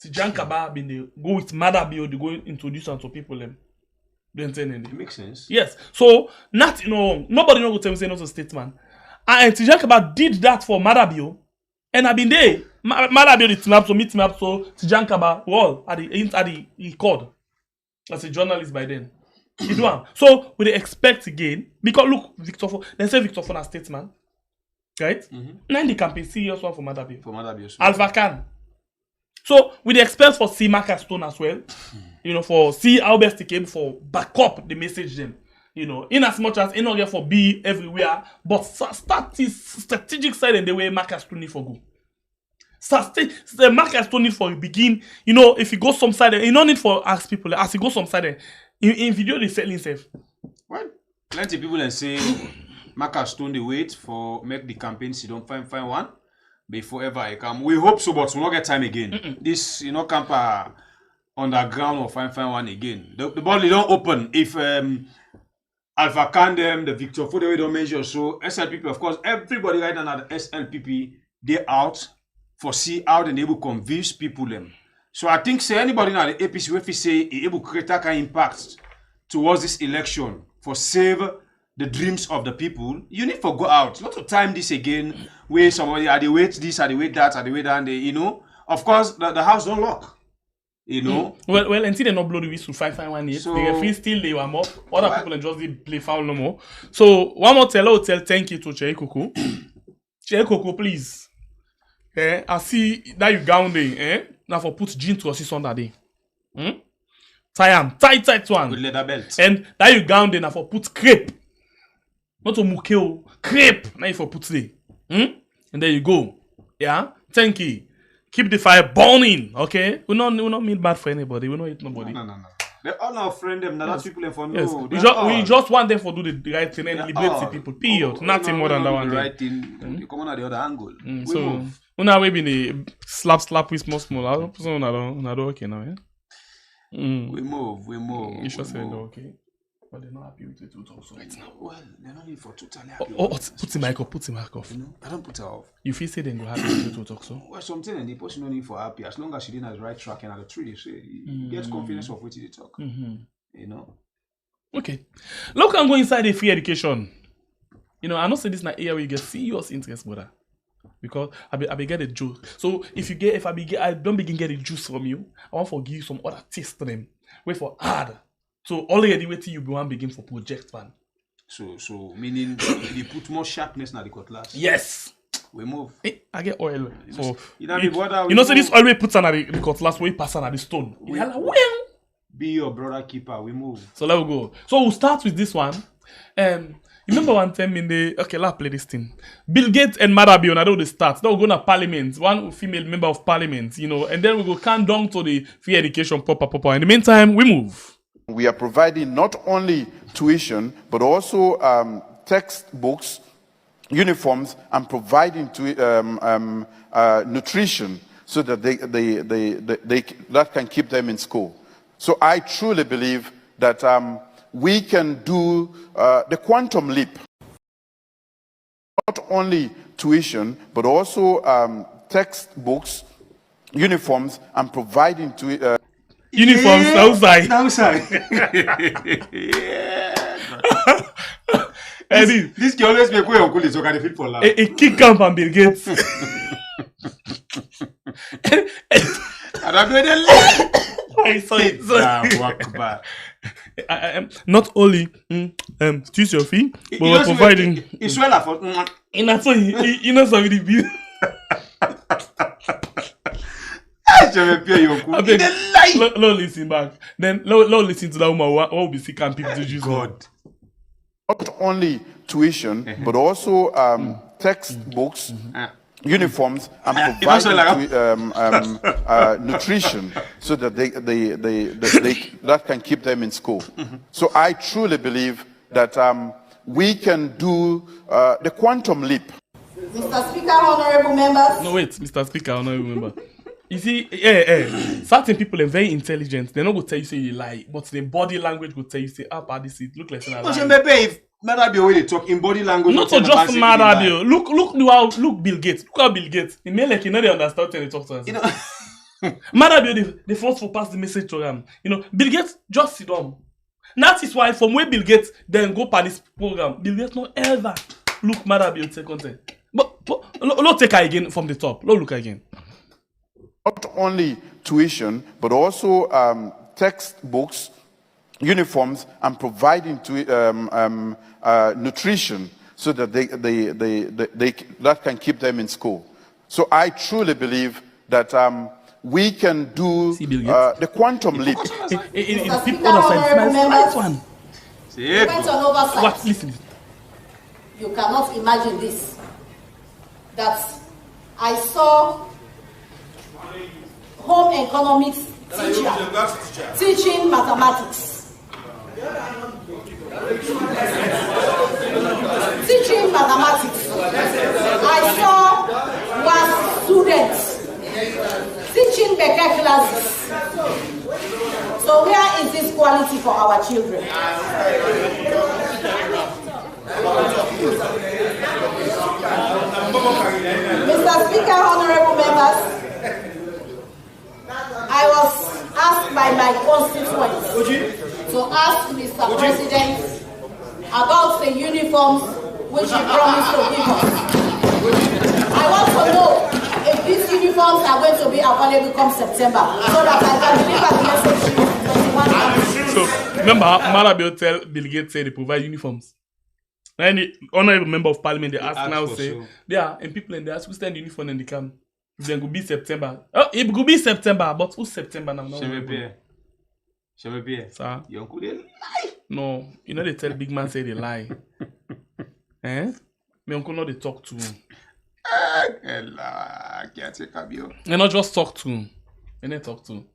Tijan Kaba been the go with Madabiu, they go introduce them to people them. Don't tell anything. It makes sense. Yes. So not nobody know go tell me say no to statement. And Tijan Kaba did that for Madabiu. And I've been there. Madabiu the team up, so meet me up, so Tijan Kaba all at the record as a journalist by then. You do am. So we dey expect again because look, they say Victor Fon a statesman, right? Now the campaign serious one for Madabio. Alpha Khan. So we dey expect for see Marcus Stone as well. You know, for see how best he came for back up the message them. You know, in as much as in order for be everywhere, but strategic side and the way Marcus Stone need for go. The Marcus Stone need for begin. You know, if you go some side, you don't need for ask people as you go some side. In video they sell himself. Well, plenty people then say Marcus Stone they wait for make the campaign so don't find one before ever I come. We hope so, but we'll not get time again. This camp underground or find one again. The body don't open if Alpha Kandem, the Victor for the way don't measure. So SLPP, of course, everybody right now at the SLPP they out for see how they able convince people them. So I think say anybody now the APC if say able create that kind of impact towards this election for save the dreams of the people, you need to go out. Not to time this again where somebody are they wait this, are they wait that, are they wait that, and they, of course the house don't lock. Well, until they not blow the whistle 5-1-8, so, the referee still they warm up. Other people just did play foul no more. So one more tell thank you to Cherry Coco. Cherry Coco, please. I see that you gown there, now for put jean trusses on that day. Tight one. With leather belt. And that you gown there now for put crepe. Not to mukeo, crepe. Now you for put there. And there you go. Yeah? Thank you. Keep the fire burning, okay? We not mean bad for anybody. We not hate nobody. No. They're all our friend them. Now that's people for no. Yes. We just want them for do the right thing and liberate the people. Period. Nothing more than that one. The right thing. You come on at the other angle. So, we been a slap with small. I don't okay now, yeah? We move. You should say no, okay? But they're not happy with the two talks right now. Well, they're not even for totally happy. Put the mic off. I don't put her off. You feel say they go happy with the two talks, so? Well, something and the person no need for happy. As long as she didn't have the right track and at the tree, they say, you get confidence of what they talk. Okay. Look, I'm going inside the free education. I know say this na area where you get serious interest, brother. Because I be get a juice. So if I don't begin get a juice from you, I want to give you some other taste to them. Wait for hard. So already waiting you be one begin for project man. So meaning you put more sharpness na the cutlass. Yes. We move. I get oil. So so this oil we put on the cutlass we pass on the stone. Be your brother keeper. We move. So let we go. So we'll start with this one. Remember one time let's play this thing. Bill Gates and Madabio, I know the start. Now we're going to parliament, one female member of parliament, and then we go count down to the free education proper. In the meantime, we move. We are providing not only tuition, but also textbooks, uniforms, and providing nutrition so that that can keep them in school. So I truly believe that we can do the quantum leap. Not only tuition, but also textbooks, uniforms, and providing uniforms outside. This can always make way uncle is okay fit for life. A kick camp and Bill Gates. Not only choose your fee, but we're providing. It's well for. Somebody bill. Low listen back. Then low listen to that woman. What will be sick and people to use God. Not only tuition, but also textbooks, uniforms, and providing nutrition so that that can keep them in school. So I truly believe that we can do the quantum leap. Mr. Speaker, honorable members. No, wait, Mr. Speaker, honorable member. You see, certain people are very intelligent. They're not going to tell you say you lie, but the body language will tell you say, this it look like if Madabio when they talk in body language. Not just Madabio. Look Bill Gates. Look how Bill Gates. He may like they understand when they talk to us. Madabio they force for pass the message to them. Bill Gates just sit down. That is why from where Bill Gates then go for this program, Bill Gates not ever look Madabio say content. But let's take her again from the top. Let's look again. Not only tuition, but also textbooks, uniforms and providing nutrition so that that can keep them in school. So I truly believe that we can do the quantum leap. What? Listen. You cannot imagine this. That I saw home economics teacher teaching mathematics. Teaching mathematics. I saw one student teaching better classes. So where is this quality for our children? Mr. Speaker, honorable members, I was asked by my constituents to ask Mr. President about the uniforms which he promised to give us. I want to know if these uniforms are going to be available come September so that I can deliver the message. So, remember, Marabio tell Bill Gates say they provide uniforms. And the honorable member of parliament, they ask now, say, yeah, and people in the ask who stand uniform and they come. Then go be September. Oh, it could be September, but who's September now? Sir? Your uncle they lie. No, you know they tell big man say they lie. Eh? My uncle know they talk to him. They not just talk to him. They talk to him.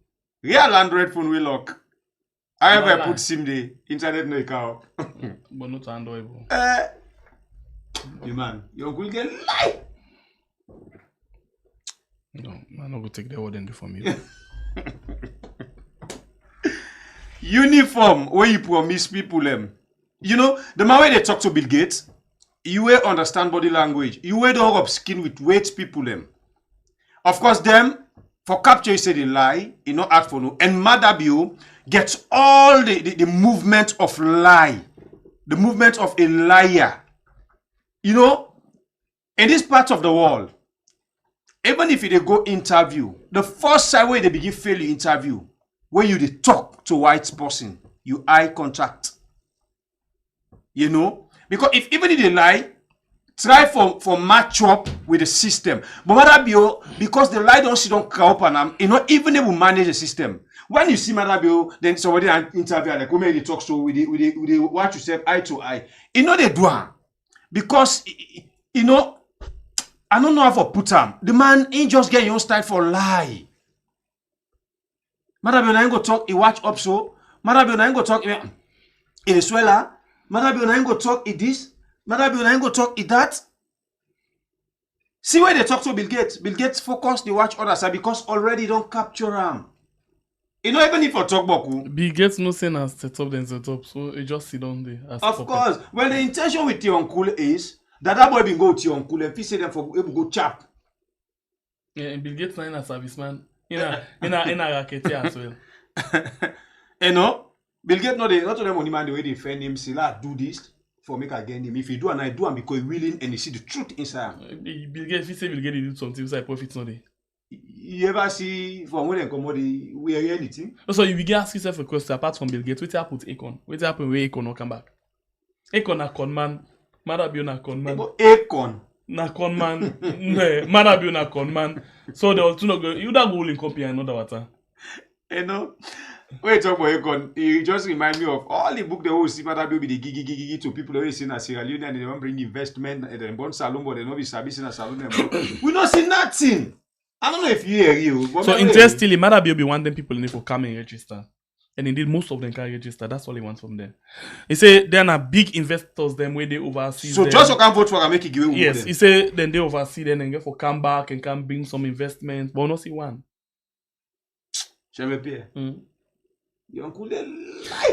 Real Android phone will lock. I ever put SIM the internet no account. But not Android. The man, your uncle get lie. No, I'm not going to take the word and do for me. Uniform, where you promise people them. You know, the man where they talk to Bill Gates, you will understand body language. You will don't rub skin with weight people them. Of course, them, for capture, you say they lie, you know, act for no. And Madabio gets all the movement of lie. The movement of a liar. You know, in this part of the world, even if they go interview, the first side where they begin fail you interview, when you talk to white person, you eye contact. You know? Because even if they lie, try for match up with the system. But Madabio, because the lie don't sit on crowd and you know, even they will manage the system. When you see Madabio, then somebody interview like come they talk so with the what you say eye to eye. You know they do. Because you know, I don't know how to put him. The man, he just get your style for lie. Madabio na go talk, he watch up so. Madabio na go talk, in Venezuela. Madabio na go talk, it this. Madabio na go talk, it that. See why they talk to Bill Gates. Bill Gates focus, they watch others because already don't capture him. You know, even if I talk Boku. Bill Gates no saying as set up, then set up. So it just sit down there. Of course. Well, the intention with your uncle is that boy been go to your uncle and he say them for go chap. Yeah, and Bill Gates not in a serviceman. In a racketeer as well. You know, Bill Gates not to them only man the way they defend him, say, "La, do this for make again him. If he do and I do and because he willing and he see the truth inside him." Bill Gates, if he say Bill Gates do something, so profit not there. You ever see from when they come out we hear anything? So you begin ask yourself a question apart from Bill Gates, what happened with Akon? What happened when Akon not come back? Akon na con man. Madabio na con man. Akon. Na con man. Madabio na con man. So they will two not go. You don't go in copy and another water. You know, when you talk about Akon, it just remind me of all the book they will see Madabio be the gigi to people always in a Sierra Leone and they don't bring investment and then born salon, but they don't be servicing a salon. We don't see nothing. I don't know if you hear you. So interestingly, Madabio be wanting people in for come and register. And indeed, most of them can register. That's all he wants from them. He say there are big investors them where they oversee. So them. just you can vote for and make it give away. Yes, he say then they oversee them and get for come back and can bring some investment. But not see one.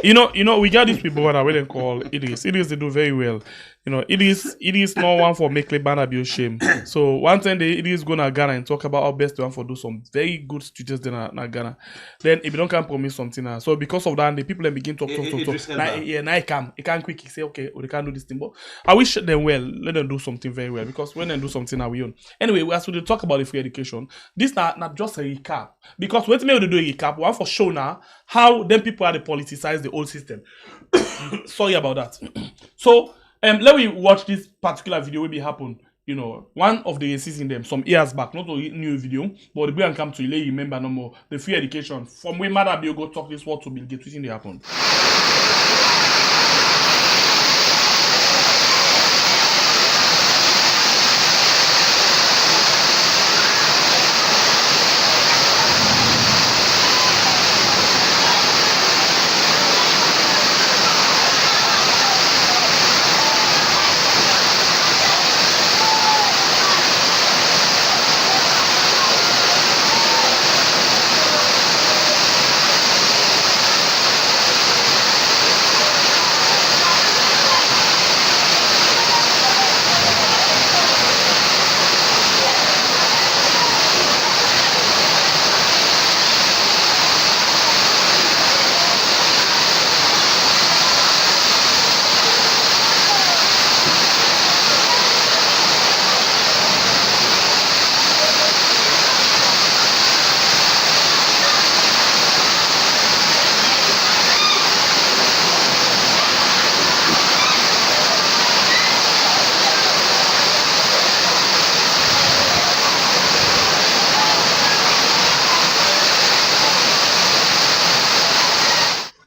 You know, we got these people that are well called Idris. Idris they do very well. You know, it is not one for make Lebana be shame. So one time it is gonna Ghana and talk about how best they want for do some very good students in Ghana. Then if you don't can promise something now. So because of that, the people then begin talk. Now I can't quickly say okay, or they can't do this thing. But I wish them well, let them do something very well because when they do something now we own. Anyway, as we talk about the free education, this not just a recap. Because what me to do a recap, one for show now how them people are the politicize the old system. Sorry about that. So let me watch this particular video will be happen. You know, one of the races in them some years back, not a new video, but the way and come to you remember no more the free education from where Mother Bill go talk this word to Bill Gates, which they happen.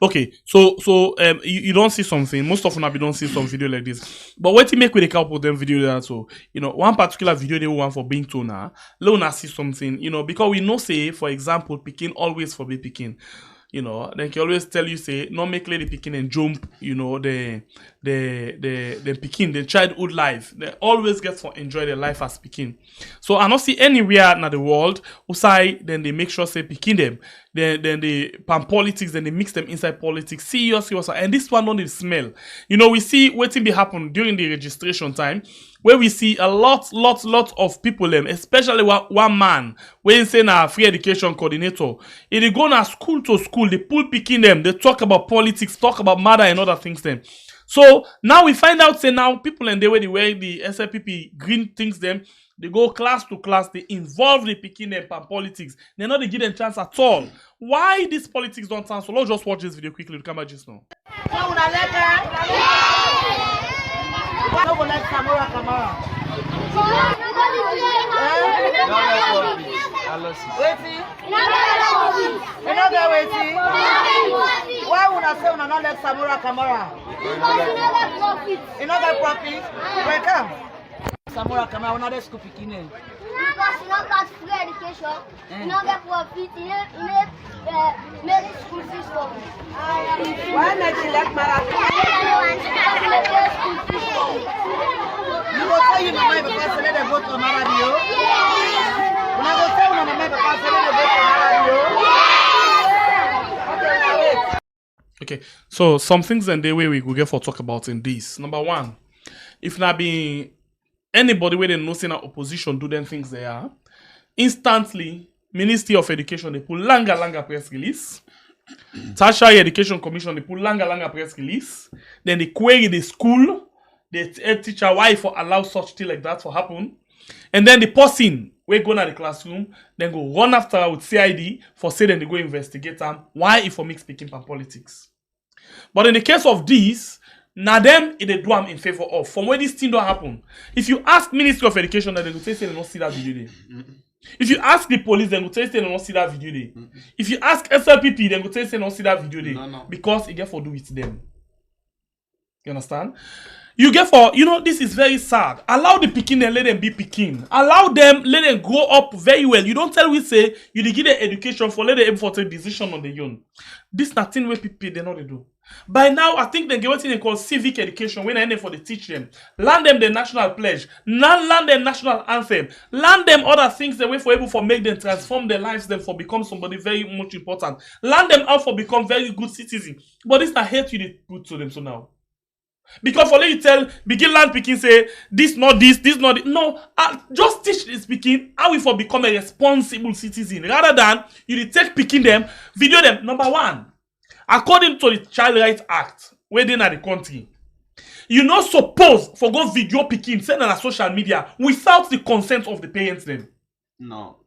Okay, so you don't see something. Most often you don't see some video like this. But what you make with a couple of them video there, so you know one particular video they want for being toner, Lona see something, you know, because we know say for example, Pekin always for be Pekin. You know, they can always tell you say no make lady Pekin and jump, you know, the Pekin, the childhood life. They always get to enjoy their life as Pekin. So I don't see anywhere in the world usai then they make sure say Pekin them. Then they pan politics, then they mix them inside politics. Seriously, and this one don't smell. You know, we see waiting be happen during the registration time, where we see a lot of people, especially one man, when saying a free education coordinator, they go na school to school, they pull picking them, they talk about politics, talk about murder and other things them. So now we find out say now people and the way the SLPP green things them. They go class to class, they involve the picking them and politics. They not they give them chance at all. Why these politics don't sound so? Let's just watch this video quickly to come back just now. Samura Kamara. Why would I say when I not let Samura Kamara? You know that profit? Welcome. Samura Kamara, when I let school picking in. Because you don't get free education, you don't get profit, you make school system. Why not you let Mara? You go tell you mama because they let go to Maradio. When I go tell mama because they let go to Maradio. Okay, so some things and the way we go get for talk about in this. Number one, if not being anybody where they know saying opposition do them things they are, instantly Ministry of Education they pull langa press release. Tertiary Education Commission they pull langa press release. Then they query the school, the head teacher why for allow such thing like that to happen. And then the person we go to the classroom, then go run after with CID for say then they go investigate them why if for mix speaking and politics. But in the case of this, now them it they do them in favor of. From where this thing don't happen. If you ask Ministry of Education, that they will say they don't see that video there. If you ask the police, they will say they don't see that video there. If you ask SLPP, they will say they don't see that video there. No. Because it get for do with them. You understand? You get for, you know, this is very sad. Allow the Pekin and let them be Pekin. Allow them, let them grow up very well. You don't tell we say, you give them education for let them able to take decision on their own. This nothing where people, they know they do. By now, I think they get what they call civic education when they for the teach them. Learn them the national pledge. Learn them national anthem. Learn them other things the way for able for make them transform their lives, them for become somebody very much important. Learn them how for become very good citizens. But this not hate you they put to them so now. Because for you tell begin land picking say this not this not it. No, just teach this picking how we for become a responsible citizen rather than you dey take picking them, video them. Number one, according to the Child Rights Act, within the country, you not supposed for go video picking send on a social media without the consent of the parents them. No.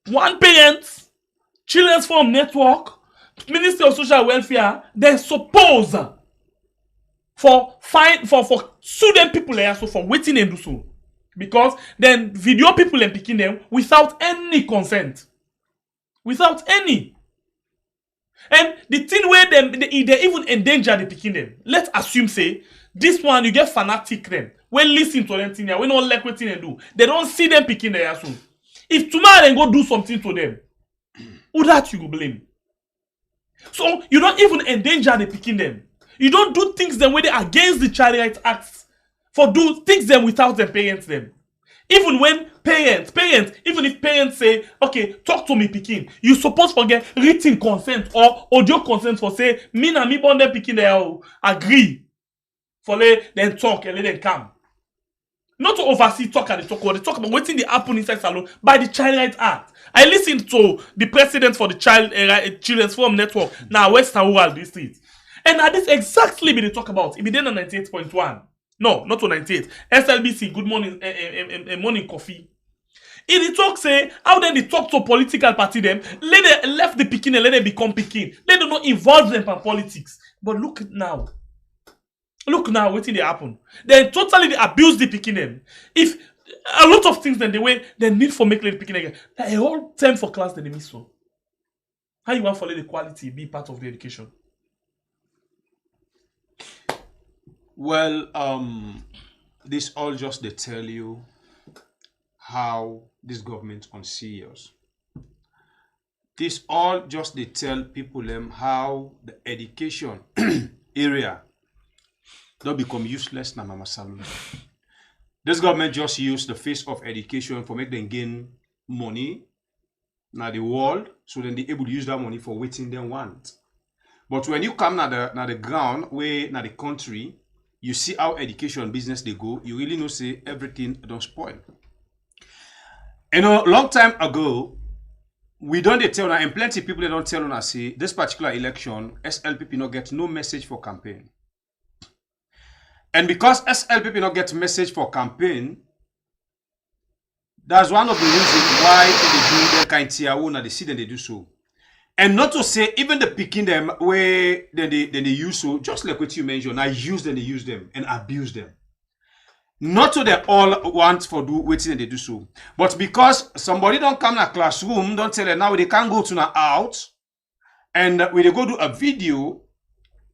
One parent, Children's Forum Network, Ministry of Social Welfare, they suppose for sue them people there so for waiting and do so. Because then video people and picking them without any consent. Without any. And the thing where they even endanger the picking them. Let's assume say this one you get fanatic them. When listen to them thing here, we don't like what they do. They don't see them picking there soon. If tomorrow they go do something to them, who that you go blame? So you don't even endanger the picking them. You don't do things them where they against the Child Rights Act for do things them without them parents them. Even when parents, even if parents say, okay, talk to me picking, you supposed to get written consent or audio consent for say, me and me born them picking they agree for let them talk and let them come. Not to oversee talk and they talk about waiting the happen inside salon by the Child Rights Act. I listened to the president for the Children's Forum Network, now Western Rural District. And now this exactly be they talk about. It be then on 98.1. No, not on 98. SLBC, good morning, morning coffee. If they talk say, how then they talk to political party them, let them left the picking and let them become picking. Let them not involve them in politics. But look now, what did they happen? They totally abuse the picking them. If a lot of things then the way they need for make the picking again, that a whole term for class then they miss so. How you want to follow the quality, be part of the education? Well, this all just they tell you how this government unserious. This all just they tell people them how the education area don't become useless na mama salon. This government just use the face of education for make them gain money na the world, so then they able to use that money for waiting they want. But when you come na the ground where na the country, you see how education business they go, you really know say everything don't spoil. You know, long time ago, we don't tell now, and plenty of people they don't tell us say this particular election, SLPP not get no message for campaign. And because SLPP not get message for campaign, that's one of the reasons why they do their kind of and they see that they do so. And not to say even the picking them where then they use so, just like what you mentioned, I use them, they use them and abuse them. Not to they all want for do waiting and they do so. But because somebody don't come in a classroom, don't tell them now they can't go to now out, and when they go do a video,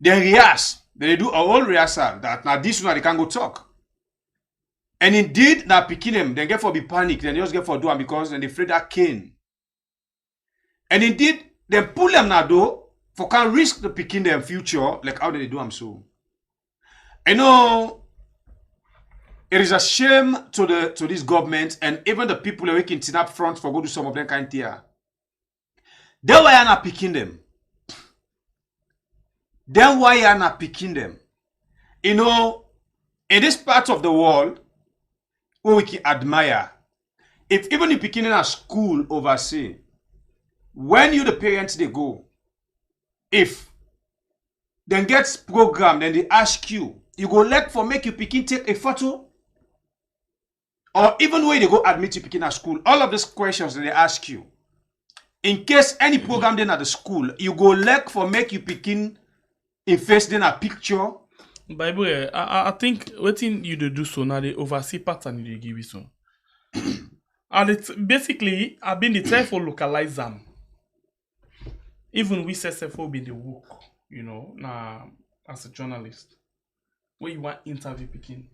they rehearse. They do a whole rehearsal that now this one they can go talk. And indeed, now picking them, they get for be panic, then they just get for do them because then they afraid that cane. And indeed, they pull them now though, for can risk the picking them future, like how do they do them so. I know it is a shame to this government and even the people that we can sit up front for go do some of them kind here. Then why are not picking them? Then why are not picking them? You know, in this part of the world, where we can admire, if even if picking in a school overseas, when you the parents they go, if then gets program, then they ask you, you go let for make you picking take a photo, or even when they go admit you picking at school, all of these questions that they ask you, in case any program then at the school, you go let for make you picking in face then a picture. Bible, I think what you do so now the oversee pattern you give you so. And it's basically I've been the try for localize them. Even we SFO be the work, you know, now as a journalist, where you want interview picking.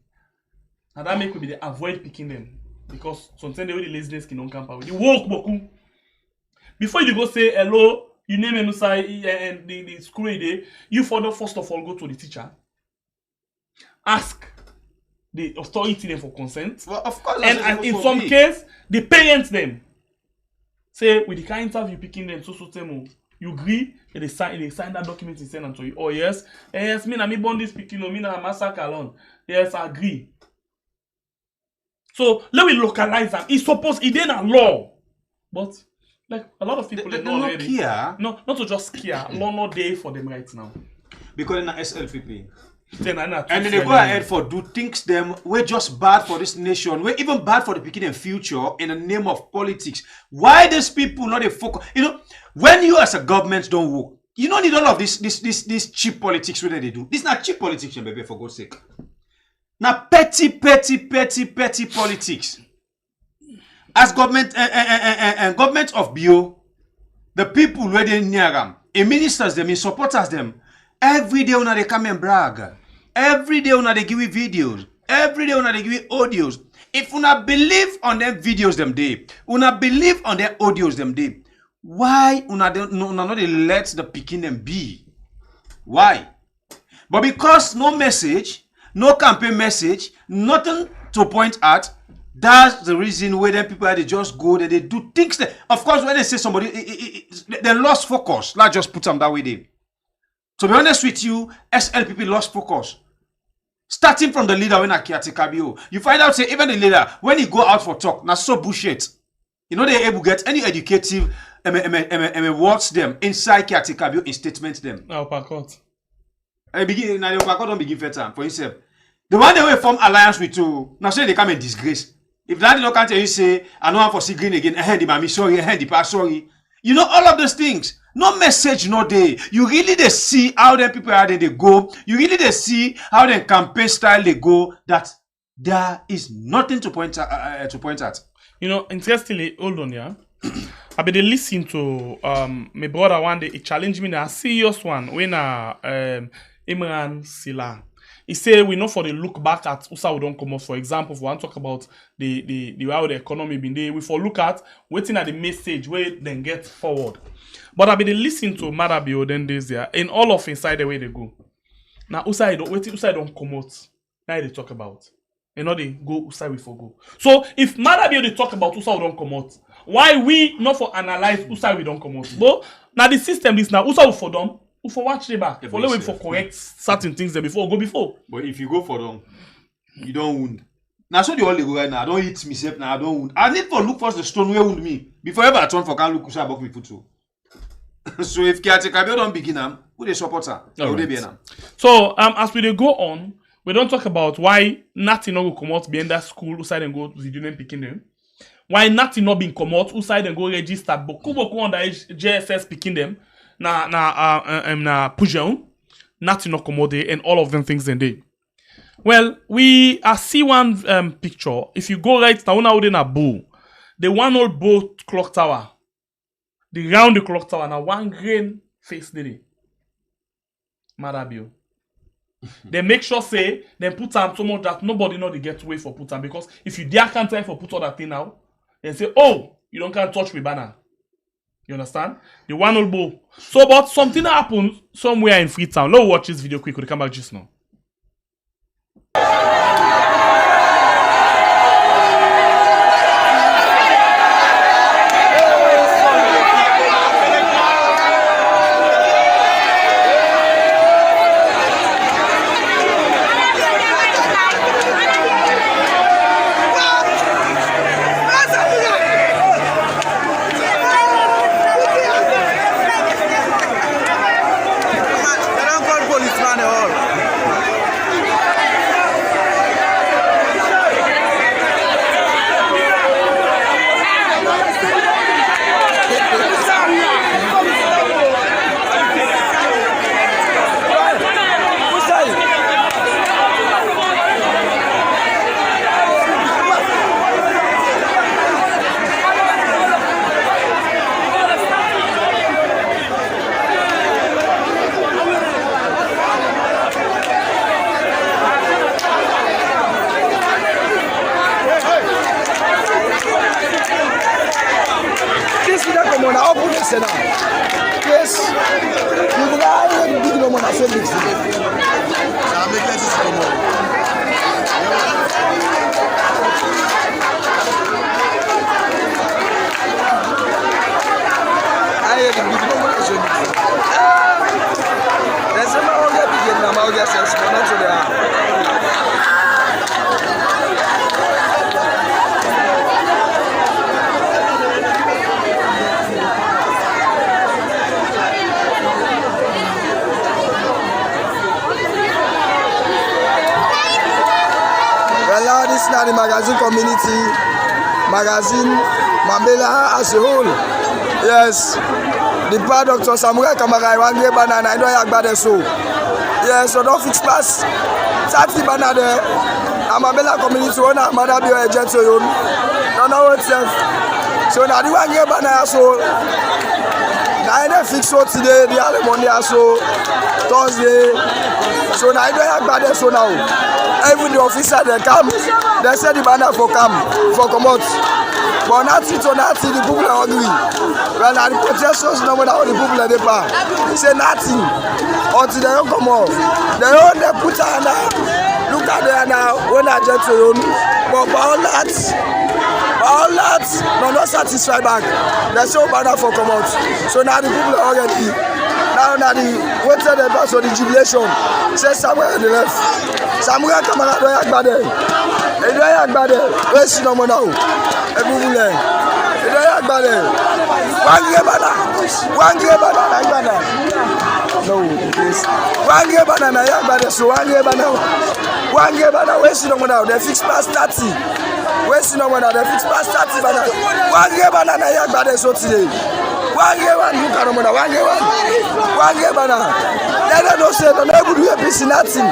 And that make we be avoid picking them. Because sometimes the way the laziness can come out. You work beaucoup. Before you go say hello, you name and the school day, you first of all go to the teacher. Ask the authority them for consent. Well, of course, and in some case, the parents them say, we can't interview picking them so temo. You agree, and they sign that document and send them to you. Oh yes, me na me born this pikin, me na massacre alone. Yes, I agree. So let me localize that. It's supposed it ain't a law, but like a lot of people They know not already. care. No, not to just care. Law not there for them right now. Because in the SLPP. Then And then they go ahead for do things them we're just bad for this nation. We're even bad for the beginning future in the name of politics. Why these people not a focus? You know, when you as a government don't work, you don't need all of this cheap politics where they do. This is not cheap politics, baby, for God's sake. Now petty politics. As government government of Bio, the people where they near them, ministers them, supporters them, every day when they come and brag. Every day when they give you videos. Every day when they give you audios. If una believe on them videos them day, una believe on their audios them day, why una not let the picking them be? Why? But because no message, no campaign message, nothing to point at, that's the reason where them people they just go, they do things. Of course, when they say somebody, they lost focus. Let's just put them that way there. To be honest with you, SLPP lost focus. Starting from the leader when I Kabio, you find out say even the leader when he go out for talk, na so bullshit. You know they able get any educative words them inside Kabio in statements them. Now Pakot. Begin now the Pakot don't begin better for himself. The one they will form alliance with you, now say they come in disgrace. If that don't can't tell you say I know I'm for see green again, the mommy sorry, the past sorry. You know all of those things. No message, no day. You really they see how them people are they go. You really they see how them campaign style they go. That there is nothing to point at. You know, interestingly, hold on, yeah. I been listen to my brother one day. He challenged me a serious one when Imran Sila. He say we know for the look back at USA we don't come up. For example, if we want to talk about the how the economy been there, we for look at waiting at the message where then get forward. But I been listening to Marabio then days there in all of inside the way they go. Now USA don't come out. Now they talk about. You know they go USA we for go. So if Marabio they talk about USA we don't come out, why we not for analyze USA we don't come out? But now the system is now USA we for them. We for watch the back. For let for correct certain things there before go before. But if you go for them, you don't wound. Now so the only go right now. I don't hit myself now. I don't wound. I need for look first the stone where wound me before ever I turn for can look USA above me put to. So if Kabio don't begin them, who they support her? So as we go on, we don't talk about why nothing not go come out behind that school outside and go to the union picking them. Why nothing not being come out outside and go register but Kuboku on the JSS picking them na pujon, nothing not come out there and all of them things then they. Well, we see one picture. If you go right now in a bull, the one old boat clock tower. The round the clock tower now one grain face daily. Marabio. They make sure say they put them so much that nobody know they get away for put them because if you dare can't try for put all that thing now, they say, oh, you don't can't touch me banner. You understand? The one old bow. So but something happened somewhere in Freetown. Let's watch this video quick. We'll come back just now. this now the magazine community, magazine Mambela as a whole. Yes, the part Dr. Samura Kamara, one great banana, I know I got it so. Yes, so don't fix class. 30 banana there. Mambela community owner, Mother Bio agent to you. No, no, what's that? So now the one great banana so. I don't fix so today, the other Monday so Thursday. So now I don't have bad so now. Every the officer they come, they say the banner for come, for come out. But not it or not, the people are hungry. Well, the protesters know what the people are there. Say nothing until they don't come out. They don't put on look at them now, when I get to you. But all that, no, not satisfied back. There's no banner for come out. So now the people are already, now the waited the bus for the jubilation. Say somewhere on the left. Samura Kamara don't yak bad. They don't yak bad. Where's no more now? Everyone. They don't yak bad. One year banner. No, please. One year banner yak bad. So one year banner. Where's no more now? They fix past 30. Where's no more now? They fix past 30 banner. One year banner yak bad. So today. One year one. Look at no more. One year banner. They don't say don't able to do a piece nothing.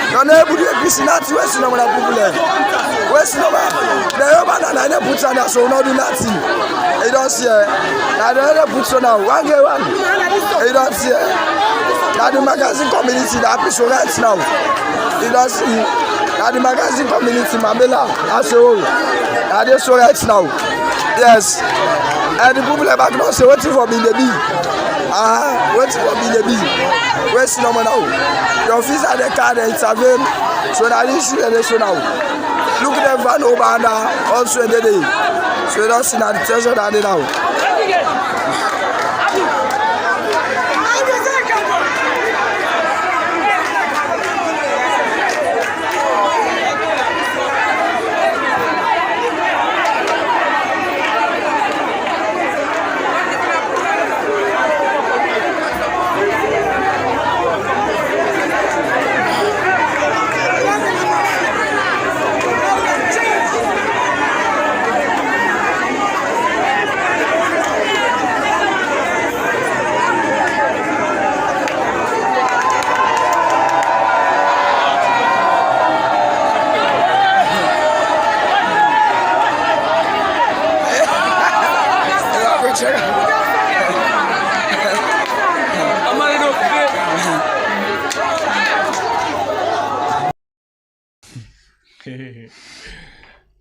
Don't able to do a piece nothing. Where's no more people? Where's no more? They banana they put on so not do nothing. They don't see. Now they put so now. One year one. They don't see. Now the magazine community that is so right now. They don't see. Now the magazine community Mambela as a whole. Now they so right now. Yes. And the people are back now say waiting for me the bee. Waiting for me the bee. Where's no more now? The officer the car they intervene. So now this is the so now. Look at them van over and also in the day. So you don't see that the treasure that they now.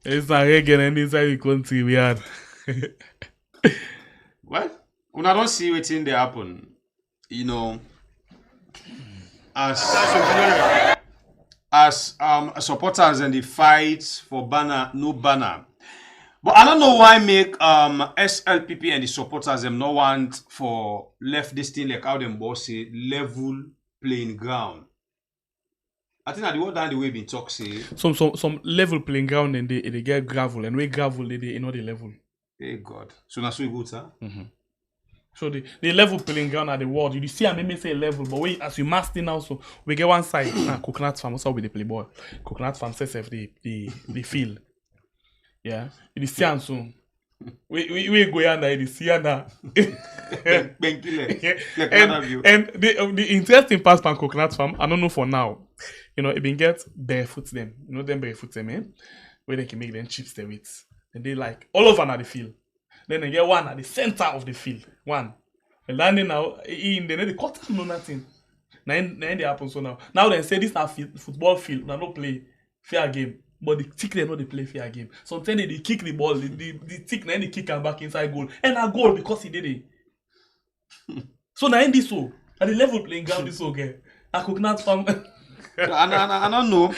It's not again inside the country we are. Well, when I don't see what's in there happen, you know, as supporters in the fight for banner, no banner. But I don't know why make SLPP and the supporters them no want for left this thing like how them boss say level playing ground. I think that the word down the way been talk say some level playing ground and they get gravel and we gravel they you know the level. Hey God. So that's so good, sir. So the level playing ground at the world. You see I may say level, but we as we master now, so we get one side coconut farm, also with the play ball. Coconut farm says the field. Yeah. You see and so we go under the see under. And the interesting part from coconut farm, I don't know for now. You know, it been get barefoot them. You know them barefoot them, eh? Where they can make them chips there with. And they like all over at the field. Then they get one at the center of the field. One. And landing now in the quarter no nothing. Now they happen so now. Now they say this is football field. Now no play fair game. But the tick they know they play fair game. Sometimes they kick the ball, the tick then they kick and back inside goal. And a goal because he did it. So now in this so at the level playing ground this okay. I could not farm. I don't know.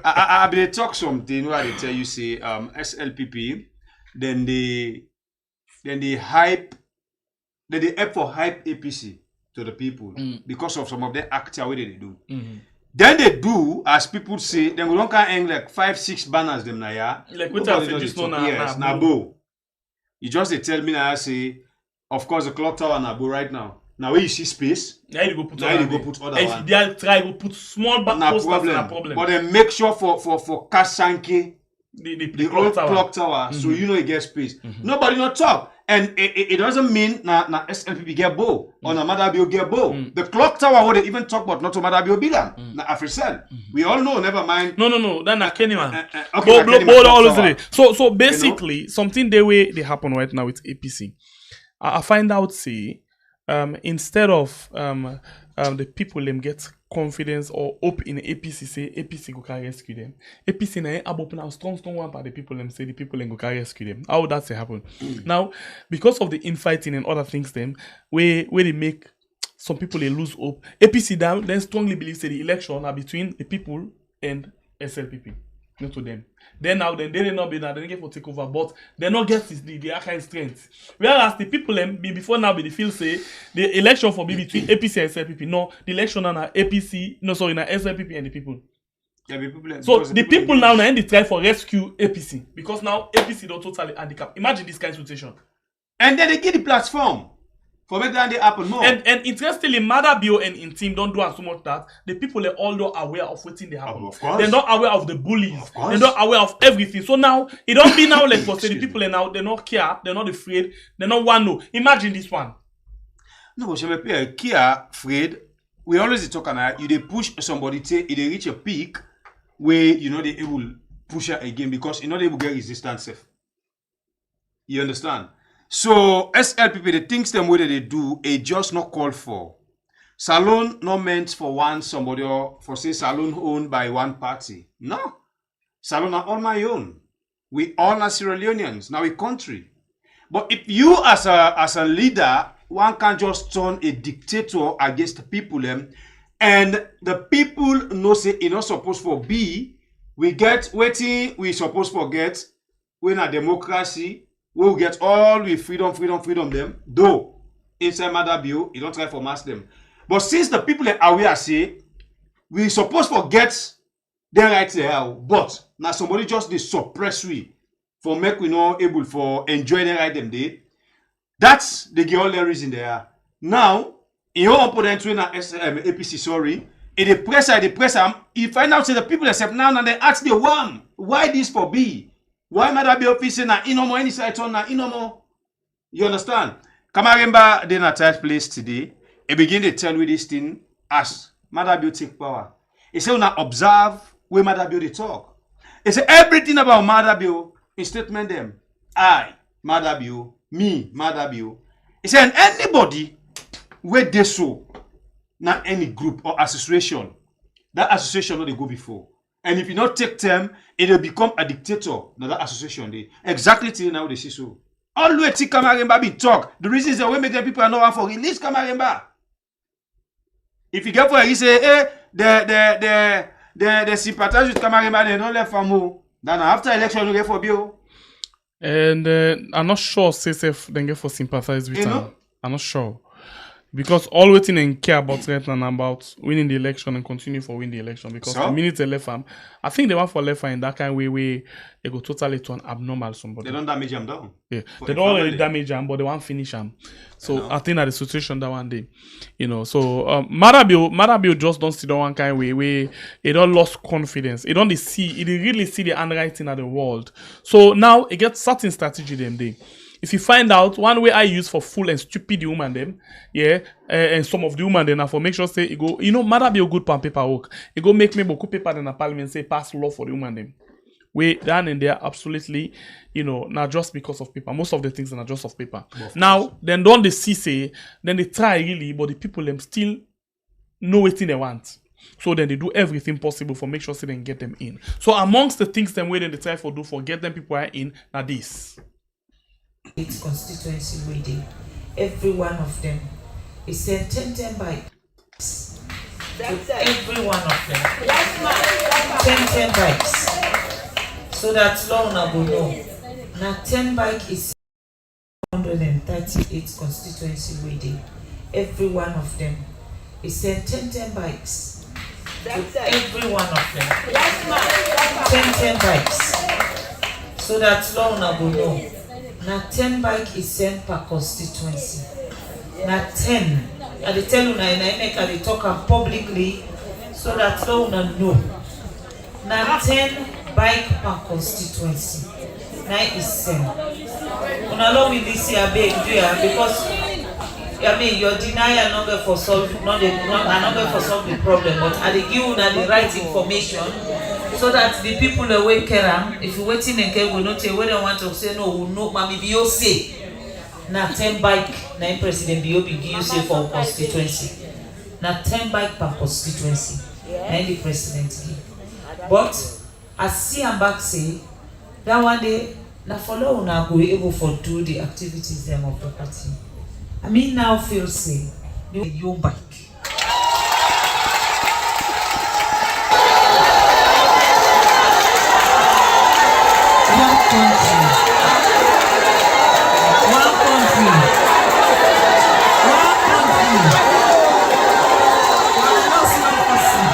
I be talk something where they tell you say SLPP, then they hype for hype APC to the people because of some of the acts way they do. Then they do, as people say, then we don't can hang like 5-6 banners them na ya. Like what I say just yes, na bo. You just they tell me now I say, of course the clock tower na bo right now. Now where you see space, now you go put now other you go day. put other If one. they try to put small back Na posters, problem. na problem. But then make sure for Kasanke, the old clock tower. clock tower, so you know it gets space. Nobody not talk. And it doesn't mean na SLPP get bow or na Madabio get bow. The clock tower would even talk about not to Madabio Bilan, na Africell. We all know, never mind. No. Then na Kennyman. Okay, na Kennyman clock tower. So basically, something they happen right now with APC. I find out say instead of the people them get confidence or hope in APC, say APC go carry rescue them. APC na able now strong one by the people them say the people them go carry rescue them. How would that say happen? Now, because of the infighting and other things them, where they make some people they lose hope. APC then strongly believe say the election are between the people and SLPP, not to them. Then now they did not be now they get for take over, but they not get the kind strength. Whereas the people them before now they feel say the election for be between APC and SLPP. No, the election are na APC, no sorry, na SLPP and the people. Yeah, people, so the people now they try for rescue APC because now APC don't totally handicap. Imagine this kind of situation. And then they get the platform for make that they happen more. And interestingly, Madabio and in team don't do so much that the people are all aware of what they happen. Of course. They're not aware of the bullies. They're not aware of everything. So now it don't be now like for say the people are now they not care, they're not afraid, they're not one no. Imagine this one. No, but je care, afraid. We always talk about you they push somebody till they reach a peak where you know they will push her again because you know they will get resistance safe. You understand? So SLPP, the things them way that they do, it just not called for. Salon not meant for one somebody or for say salon owned by one party. No. Salon are all my own. We all are Sierra Leoneans, now a country. But if you as a leader, one can just turn a dictator against the people them, and the people know say it not supposed for be, we get waiting, we supposed for get, when a democracy, we will get all with freedom them. Though inside Madabio, you don't try for mass them. But since the people are aware say, we supposed forget their rights there, but now somebody just they suppress we for make we not able for enjoy their right them day. That's the only reason there. Now, in your opponent when APC sorry, in the press, you find out say the people accept now and they ask the one why this for be. Why Madabio office na inomo any side on na inomo? You understand? Kamaremba they na tight place today. He begin to tell you this thing as Madabio take power. He say una observe where Madabio they talk. He say everything about Madabio in statement them. I, Madabio, me, Madabio. He say and anybody where they so not any group or association, that association not they go before. And if you not take them, it will become a dictator. Now that association, they exactly till now they see so. Always see Kamaremba be talk. The reason is that we make the people are not for release Kamaremba. If you get for it, you say, hey, the sympathize with Kamaremba, they don't let for more. Then after election, you get for bill. And I'm not sure CSF then get for sympathize with them. I'm not sure. Because all waiting and care about right now about winning the election and continue for win the election. Because the minute they left farm, I think they want for left farm in that kind of way they go totally turn abnormal somebody. They don't damage them down. Yeah, they don't already damage them, but they want finish them. So I think that the situation that one day, you know. So Madabio just don't see that one kind of way where it don't lost confidence. It don't see, it really see the handwriting of the world. So now it gets certain strategy them day. If you find out one way I use for full and stupid woman them, yeah, and some of the woman then for make sure say it go, you know, Madabio good pan paperwork. It go make me beaucoup paper in the parliament say pass law for the woman them. We down and there absolutely, you know, not just because of paper. Most of the things are not just of paper. Now, then don't they see say, then they try really, but the people them still know what they want. So then they do everything possible for make sure say they can get them in. So amongst the things them way then they try for do for get them people are in, now this. Its constituency waiting. Every one of them is sent 10 bikes. Every one of them. 10 bikes. So that's long now go know. Now 10 bike is 138 constituency waiting. Every one of them is sent 10 bikes. Every one of them. 10 bikes. So that's long now go know. Now 10 bike is sent per constituency. Now 10 I dey tell una and I make I dey talk am publicly so that so una know. Na 10 bike per constituency. Na is same. Una no will this year beg do ya because I mean your denial not going for solve not going for solve the problem, but I dey give una the right information so that the people away care if you waiting and care will not tell whether they want to say no will know mami bio say na 10 bike na president bio be give say for constituency. Na 10 bike per constituency. Na the president give. But I see am back say that one day na follow una go able for do the activities them of the party. I mean now feel say your bike. One country. One country. One country. I'm not smart person.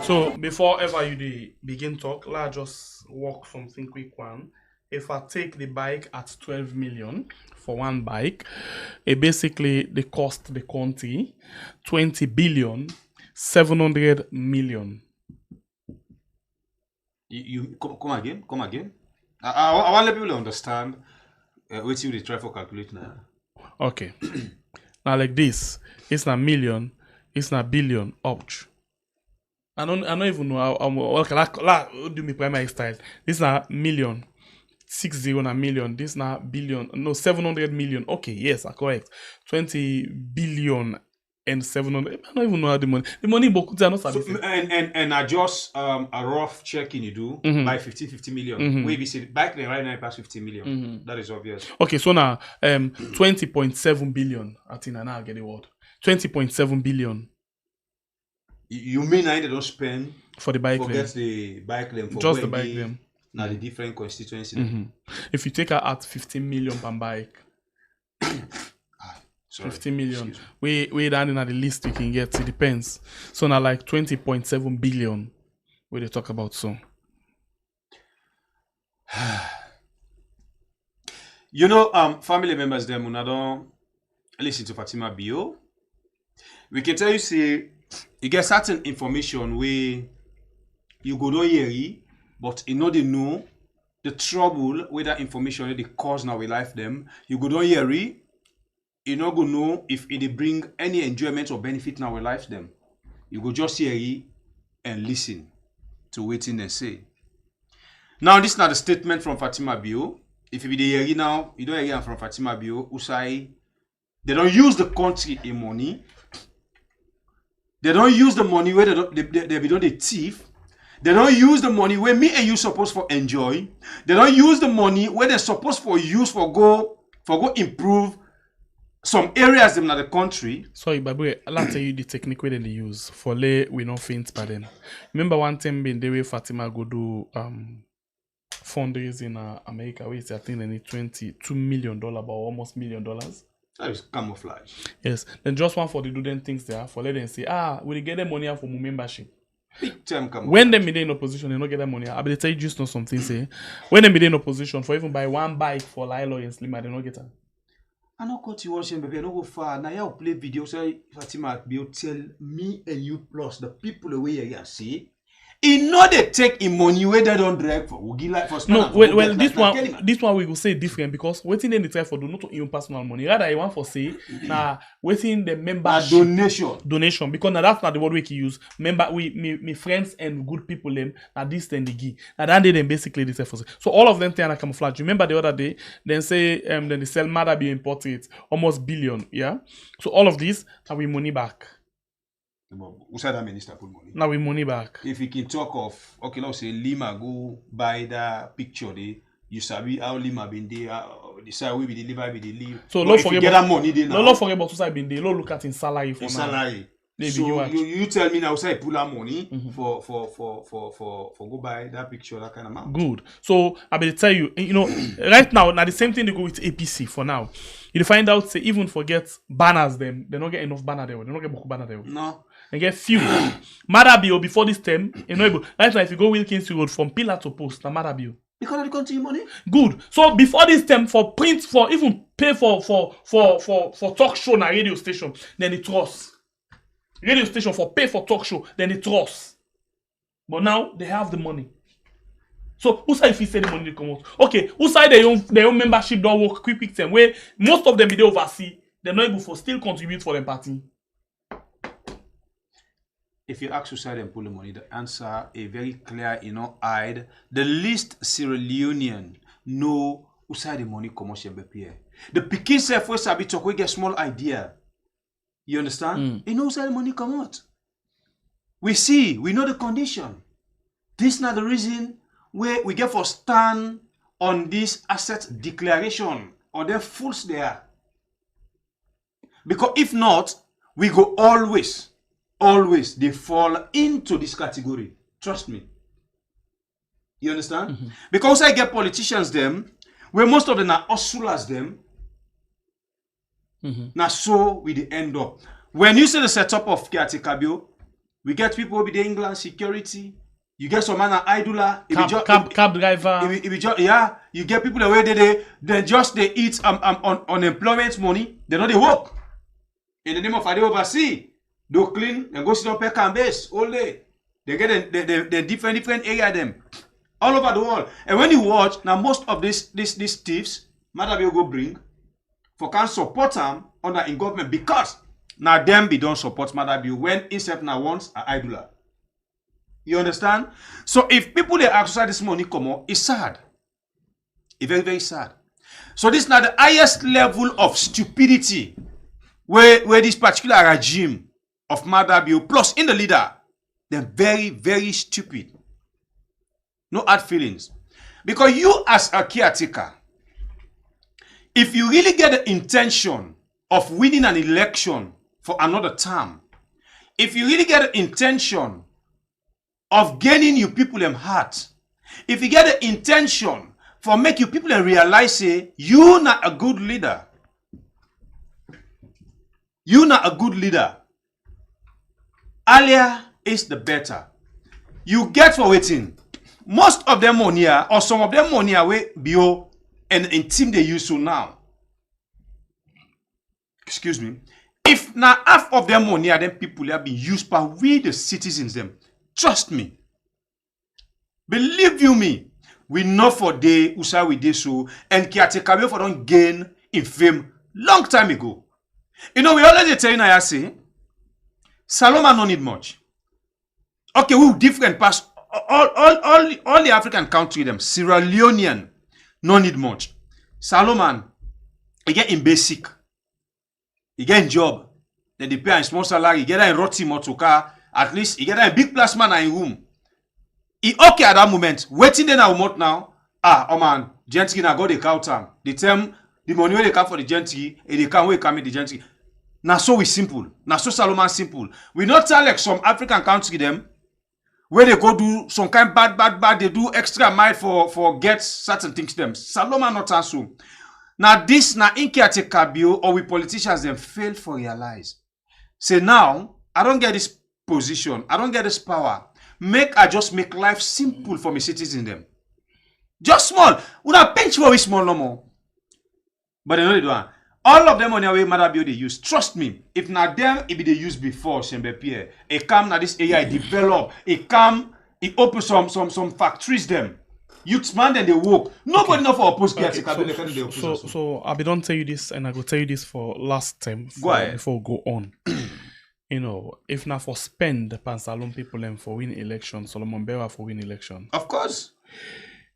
So before ever you begin talk, let's just walk something quick one. If I take the bike at 12 million for one bike, it basically the cost the country 20 billion 700 million. You come again. I want people to understand what you try for calculate now. Okay. Now like this, it's not million, it's not billion, ouch. I don't even know how do me primary style. This is not million. 60 na million. This na billion. No, 700 million. Okay, yes, I correct. 20 billion and 700. I don't even know how the money book are not so, and I just a rough checking you do by 50 million. We say back then right now it past 50 million. That is obvious. Okay, so now 20.7 billion. I think I now get the word. 20.7 billion. You mean I don't spend for the bike lane? Forget the bike lane. For just the bike lane. Now the different constituencies. If you take her at 15 million per bike, 15 million. We down at the least we can get. It depends. So now like 20.7 billion. Where they talk about so. You know, family members them when I don't listen to Fatima Bio. We can tell you say. You get certain information where you go don't hear it, but you know they know the trouble with that information they cause now we life them. You go don't hear it, you not go know if it bring any enjoyment or benefit now we life them. You go just hear it and listen to what they say. Now this is not a statement from Fatima Bio. If you hear it now, you don't hear it from Fatima Bio. Usai, they don't use the country in money. They don't use the money where they don't the thief. They don't use the money where me and you supposed for enjoy. They don't use the money where they're supposed for use for go improve some areas in the country. Sorry, Babu, I'll tell you the technique where they use for lay we not faint by then. Remember one time being the way Fatima go do fundraising in America where I think they need $22 million, about almost $1 million. That is camouflage. Yes. Then just one for the do them things there for let them say, we get them money for my membership. Big time camouflage. When them be in opposition, they not get that money. I will tell you just know something say. When them be in opposition for even buy one bike for Lilo and Slimmer, they not get that. I know cut you watching, baby. I don't go far. Now you play video. So Fatima will tell me and you plus the people away here see, In order to take in money where they don't drag for, we give like for No, well, this one we will say different because waiting they try for do not even personal money. Rather, I want for say now waiting the membership donation because now that's not the word we can use. Member me friends and good people them now this then they give. Now that they then basically they say for say. So all of them they are camouflage. Remember the other day then say then they sell Mother be imported almost billion, yeah. So all of this now we money back. Who said that minister put money? Now we money back. If we can talk of, okay, let's say Lima go buy that picture there, you sabi how Lima been there, decide we be deliver, be deliver. So don't forget get that money there now. Don't forget about who been there. Don't look at in salary for in now. salary. Maybe So you tell me now, say pull that money for go buy that picture, that kind of amount. Good. So I will tell you, you know, right now the same thing they go with APC for now. You find out say even forget banners them, they don't get enough banner there. They don't get beaucoup banner there. No. They get few. Madabio before this term, you know, right now if you go Wilkins Road from pillar to post, na Madabio. Because of the country money. Good. So before this term for print for even pay for talk show na radio station, then it trust. Radio station for pay for talk show, then it trust. But now they have the money. So who side if you say the money they come out? Okay, who side their own membership don't work quick term where most of them be they oversee, they're not able to still contribute for them party. If you ask who side and pull the money, the answer a very clear, eyed. The least Sierra Leonean know who side the money come out BPA. The Pekin self was a bit we get small idea. You understand? You know who side the money come out. We know the condition. This is not the reason where we get for stand on this asset declaration or the fools there. Because if not, we go always they fall into this category. Trust me. You understand? Because I get politicians them, where most of them are hustlers them. Now so we the end up. When you see the setup of Kiatikabio, we get people who be the England security. You get some man idler, cab driver. You get people the way they eat unemployment money. They know they work. In the name of Ade oversee. They clean and go sit on pack and base all day. They get the different area them all over the world. And when you watch now, most of these thieves, Madabio go bring for can support them under in government because now them be don't support Madabio when instead now wants an idler. You understand? So if people they exercise this money come on, it's sad. It's very very sad. So this is now the highest level of stupidity where this particular regime of Madabio plus in the leader, they're very, very stupid. No hard feelings. Because you as a caretaker, if you really get the intention of winning an election for another term, if you really get the intention of gaining you people them heart, if you get the intention for make you people them realize say, you're not a good leader. You're not a good leader. Earlier is the better. You get for waiting. Most of them money or some of them money away bio and in team they use to now. Excuse me. If now half of them money them people have been used by we the citizens them. Trust me. Believe you me. We know for day usa we day so and Kiatekabe for don't gain in fame long time ago. You know we already tell you I say Saloma no need much. Okay, we different past all the African country them. Sierra Leonean no need much. Salomon, he get in basic. He get in job. Then they pay a small salary. He get in roti motoka. At least he get a big plasma in room. He okay at that moment. Waiting then a month now. Oh man, gentry na go the cow time. The term the money where they come for the gentry, and they can't wait come in the gentry. Now so we simple. Now so Salomon simple. We not tell like some African country them where they go do some kind bad. They do extra mile for get certain things them. Salomon not answer. Now this na inkiate kabio or we politicians them fail for realize. Say now I don't get this position. I don't get this power. I just make life simple for me citizens them. Just small. We not pinch for we small no more. But they know they do. All of them on their way Madabio they use. Trust me, if not them, it be they use before Shembe Pierre. It come now this AI develop. It come He opened some factories them. Youth man and they work. Nobody know for oppose okay. So I be don't tell you this, and I go tell you this for last time before we go on. You know, if not for spend Pansalon people and for win election, Solomon Bewa for win election. Of course.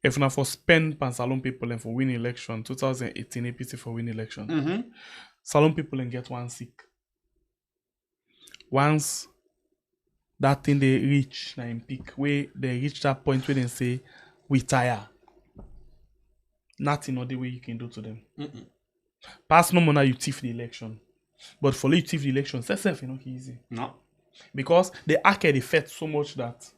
If not for spend Pansalon people and for win election, 2018 APC for win election. Salon people and get one sick. Once that thing they reach in peak, where they reach that point where they say we tire. Nothing other way you can do to them. Pass no money, you thief the election. But for you thief the election, it's self you know easy. No. Because they arcade effect so much that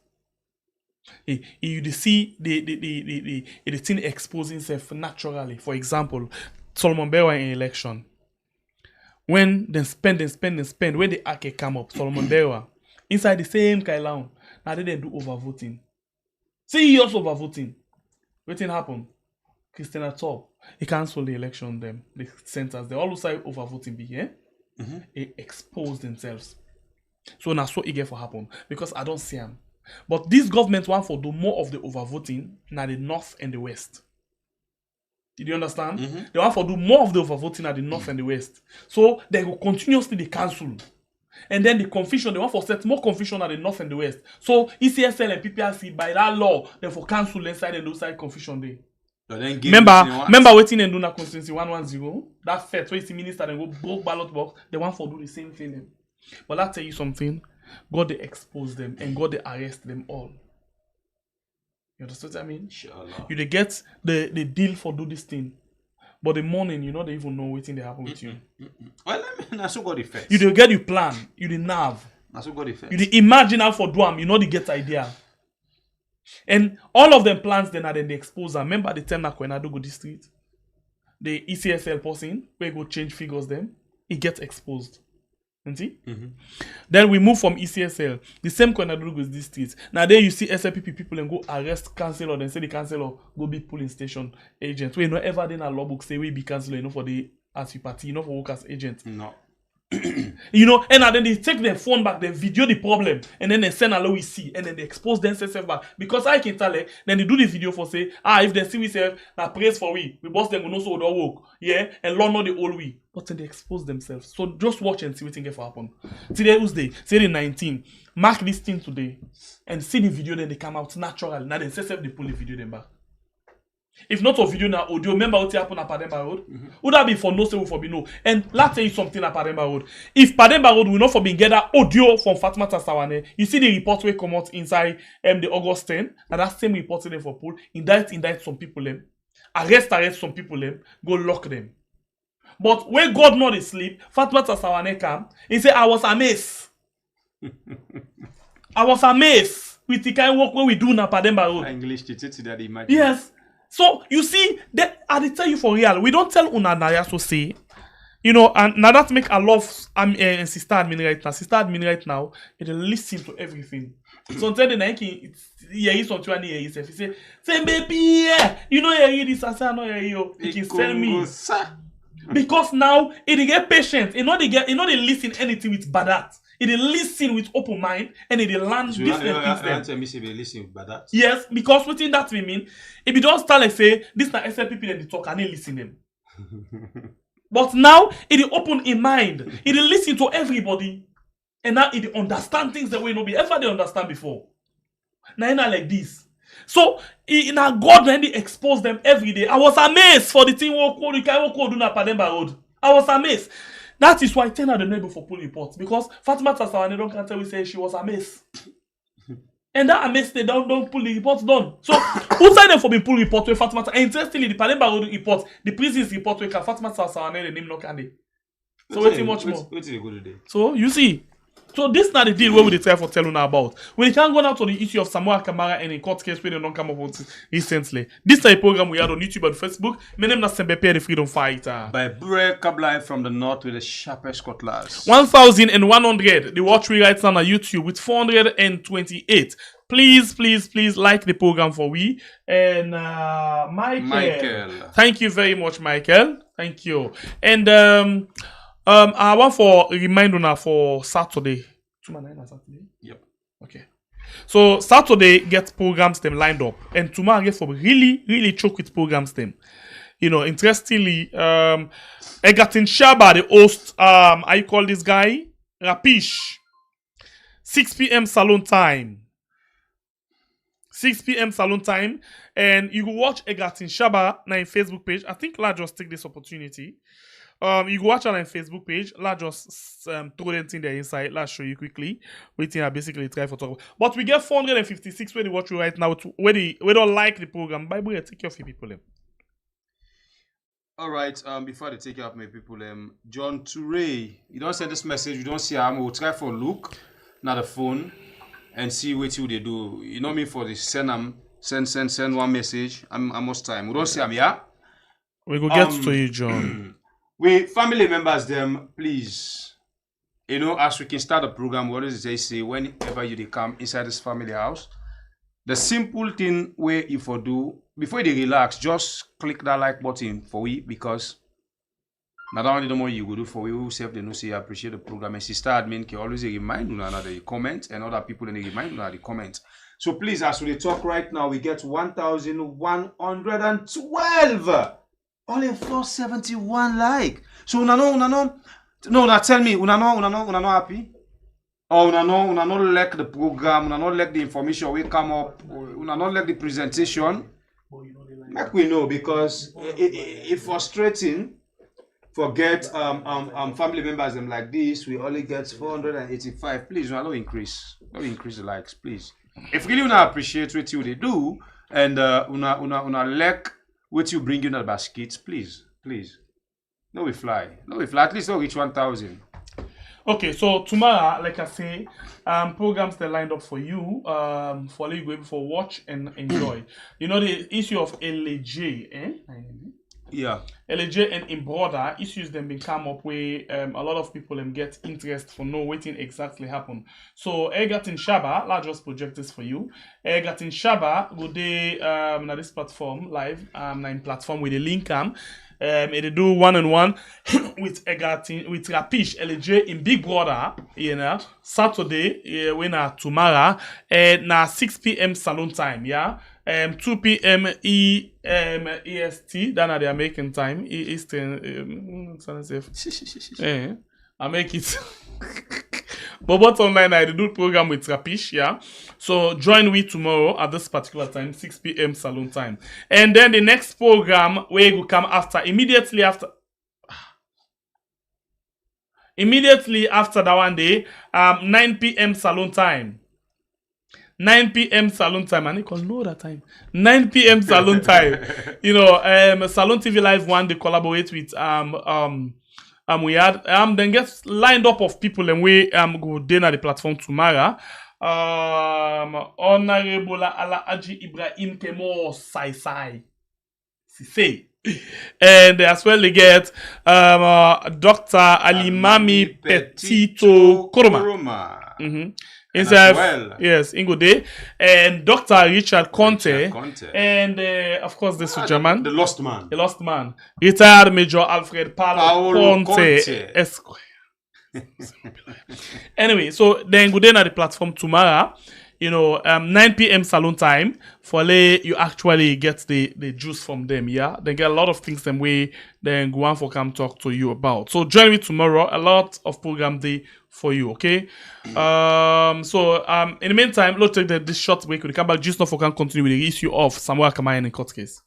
you see the thing exposing itself naturally. For example, Solomon Bewa in election. When they spend, when the arcade come up, Solomon Bewa, inside the same Kailaun, now they do overvoting. Serious overvoting. What thing happen? Christian at all. He cancel the election them, the centers. They all say overvoting be here. They expose themselves. So now so eager for happen. Because I don't see them. But this government want for do more of the overvoting now the north and the west. Did you understand? They want for do more of the overvoting at the north and the west. So they will continuously the cancel. And then the confusion, they want for set more confusion at the north and the west. So ECSL and PPRC by that law, they for cancel inside and outside confusion day. Remember waiting and do na constituency 110. That fact where you see minister and go broke ballot box, they want for do the same thing. But I'll tell you something. God they expose them and God they arrest them all. You understand what I mean? Inshallah. You they get the deal for do this thing. But the morning, you know, they even know what thing they happen with you. Well, that's so good effect. You they get you plan, you the nerve. That's so good effect. You the imagine how for do am, you know the get idea. And all of them plans then are then they expose them. Remember the time that when I do go district, the ECSL person, where go change figures them, it gets exposed. See? Then we move from ECSL. The same kind of with this streets. Now there you see SLPP people and go arrest councillor, then say the councillor go be polling station agent. We no ever then a law book say we be councillor, you know, for the as you party, you know, for work as agent. No. You know, and then they take their phone back, they video the problem, and then they send a we see, and then they expose themselves back. Because I can tell it, then they do the video for say, if they see we say, now praise for we boss them will know so don't work, yeah, and learn not the old way. But then they expose themselves. So just watch and see what thing for happen. Today Tuesday, say the 19. Mark this thing today, and see the video, then they come out natural. Now they say they pull the video them back. If not a video now audio, remember what happened at Pademba Road? Would that be for no say for be no? And let's tell you something at Pademba Road. If Pademba Road will not for being gather audio from Fatima Tasawane, you see the report will come out inside the August 10, and that same report them for pool, indict some people them, arrest some people them, go lock them. But when God not asleep, Fatima Tasawane come, he say I was amazed. I was amazed with the kind of work we do na Pademba Road. English teacher that imagine. Yes. So, you see, I tell you for real, we don't tell Unanaya so say, you know, and now that make a love sister admin right now. Sister admin right now, it listen to everything. So, until the night, he's on 20 years, he say, baby, you know, you this, I say, I know, you can tell me. Because now, it get patient, they listen anything with bad. It listen with open mind and it learn different things. Yes, because within that we mean, if you don't start like say this na SLPP then they talk and they listen them. But now it open in mind, it listen to everybody, and now it understand things that we no be ever they understand before. Now like this. So now God then they expose them every day. I was amazed for the thing we can do na Pademba Road. I was amazed. That is why I tell her the neighbor for pull reports. Because Fatima Tasawane don't can tell we say she was amazed. And that amazed they don't pull the reports done. So who signed them for being pull report with Fatima Tasawane? Interestingly, the Pademba Road report, the prison's report with Fatima Tasawane, the name no candy. So waiting much more. So you see. So this is not the deal where we try for telling about. We can't go now to the issue of Samura Kamara and in court case where they don't come up with recently. This is a program we had on YouTube and Facebook. My name is Sembepe, the freedom fighter. By Break Kabla from the north with the sharpest cutlass. 1,100. The watch we right now on YouTube with 428. Please like the program for we. And Michael. Thank you very much, Michael. Thank you. And I want for reminder now for Saturday. Saturday? Yep. Okay. So Saturday get programs them lined up, and tomorrow get for really choke with programs them. You know, interestingly, Egatin Shaba, the host, I call this guy Rapish. 6 p.m. salon time. 6 p.m. salon time. And you can watch Egatin Shaba on Facebook page. I think let's just take this opportunity. You can watch her on Facebook page. Let's just throw them in there inside. Let's show you quickly. Waiting, I basically try for talk. But we get 456 where they watch you right now. Where they don't like the program. Bible, take care of your people. All right, before they take care of my people, John Toure, you don't send this message, you don't see him. We'll try for look, not the phone, and see what they do. You know me for the send one message. I'm almost time. We don't see him, yeah? We go get to you, John. We family members, them, please. You know, as we can start the program, what does they say? Whenever you come inside this family house, the simple thing where you for do before they relax, just click that like button for we, because not only the more you go do for we, who self they know say appreciate the program, and sister admin can always remind you another comment, and other people they remind you the comment. So please, as we talk right now, we get 1,112. Only 471 like. So no, tell me, una no happy? Or una no like the program, una no like the information we come up, una no like the presentation. Like we know, because it's frustrating. Forget family members them like this. We only get 485. Please, una don't increase the likes, please. If really una appreciate what you they do, and una like what you bring in the basket, please. No we fly. At least no reach 1,000. Okay, so tomorrow, like I say, programs that lined up for you, for you able for watch and enjoy. You know the issue of LJ, Yeah. LJ and in broader issues them been come up where a lot of people get interest for know waiting exactly happen. So Egatin Shaba, let's just project this for you. Egatin Shaba go they na this platform live nine platform with the link they do one-on-one with Egatin with Rapish LJ in Big Brother, you know, Saturday when tomorrow na 6 p.m. salon time, yeah. 2 p.m. EST, that's the American time. Eastern, I make it. But what's online, I do program with Rapish, yeah. So join me tomorrow at this particular time, 6 p.m. salon time. And then the next program where will come immediately after that one day, 9 p.m. salon time. 9 p.m. salon time. I need to know that time. 9 p.m. salon time. You know, Salon TV Live 1, they collaborate with we had then get lined up of people and we go then at the platform tomorrow. Honorable Ala Aji Ibrahim Kemo Sai. And as well they get Dr. Alimami Petito Koroma. Inside, yes, Ingo Day, and Dr. Richard Conte, and of course the Sujaman, the lost man, retired Major Alfred Paolo Conte. Anyway, so then go then at the platform tomorrow, you know, 9 p.m. salon time for you actually get the juice from them, yeah. They get a lot of things them way then go on for come talk to you about. So join me tomorrow, a lot of program day for you, okay? In the meantime, let's take this short break. When we come back, just not for can continue with the issue of Samura Kamara in the court case.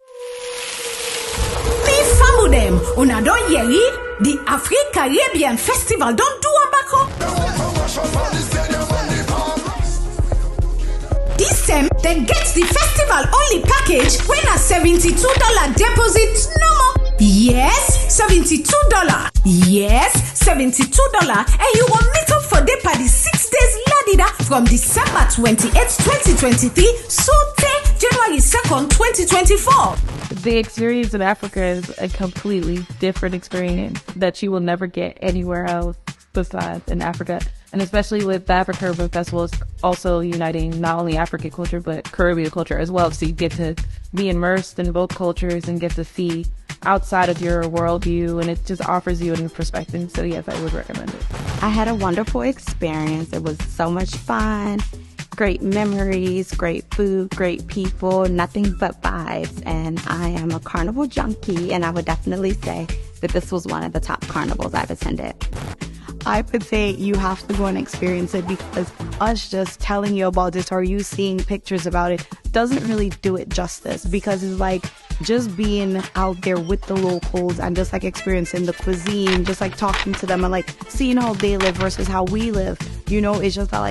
Me famu them, una don yeri, the Africa Caribbean Festival don't do a bako. This time, then get the festival only package when a $72 deposit no more. Yes, $72. Yes, $72. And you will meet up for day party 6 days ladida from December 28th, 2023 so January 2nd, 2024. The experience in Africa is a completely different experience that you will never get anywhere else besides in Africa. And especially with the Africa Urban Festival, it's also uniting not only African culture, but Caribbean culture as well. So you get to be immersed in both cultures and get to see outside of your worldview, and it just offers you a new perspective. So yes, I would recommend it. I had a wonderful experience. It was so much fun. great memories, great food, great people, nothing but vibes. And I am a carnival junkie, and I would definitely say that this was one of the top carnivals I've attended. I would say you have to go and experience it, because us just telling you about it or you seeing pictures about it doesn't really do it justice, because it's like just being out there with the locals and just like experiencing the cuisine, just like talking to them and like seeing how they live versus how we live. You know, it's just that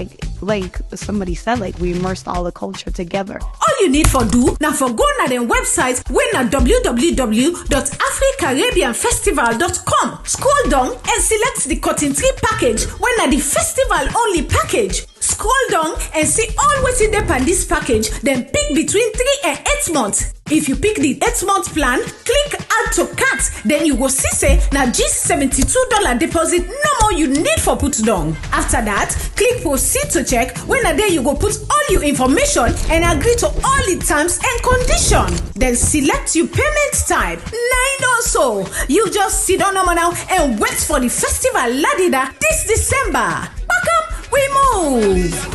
like somebody said, like we immersed all the culture together. All you need for do now for go na dem website when na www.africaribbeanfestival.com. Scroll down and select the cotton tree package when na the festival only package. Scroll down and see all wetin dey on this package, then pick between 3 and 8 months. If you pick the 8-month plan, click add to cart, then you go see say na just $72 deposit no more you need for put down. After that, click proceed to check when a day you go put all your information and agree to all the terms and conditions. Then select your payment type. Nine also, you just sit down now and wait for the festival Ladida this December. Back up, we move.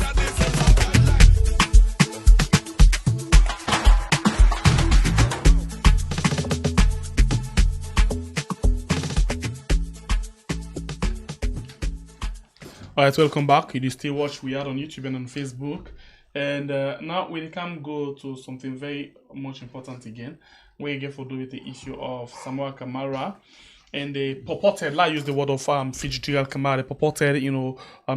Alright, welcome back. It is still watch we are on YouTube and on Facebook. And now we can go to something very much important again. We get for do with the issue of Samura Kamara. And they purported, like use the word of Fitzgerald Kamara, they purported,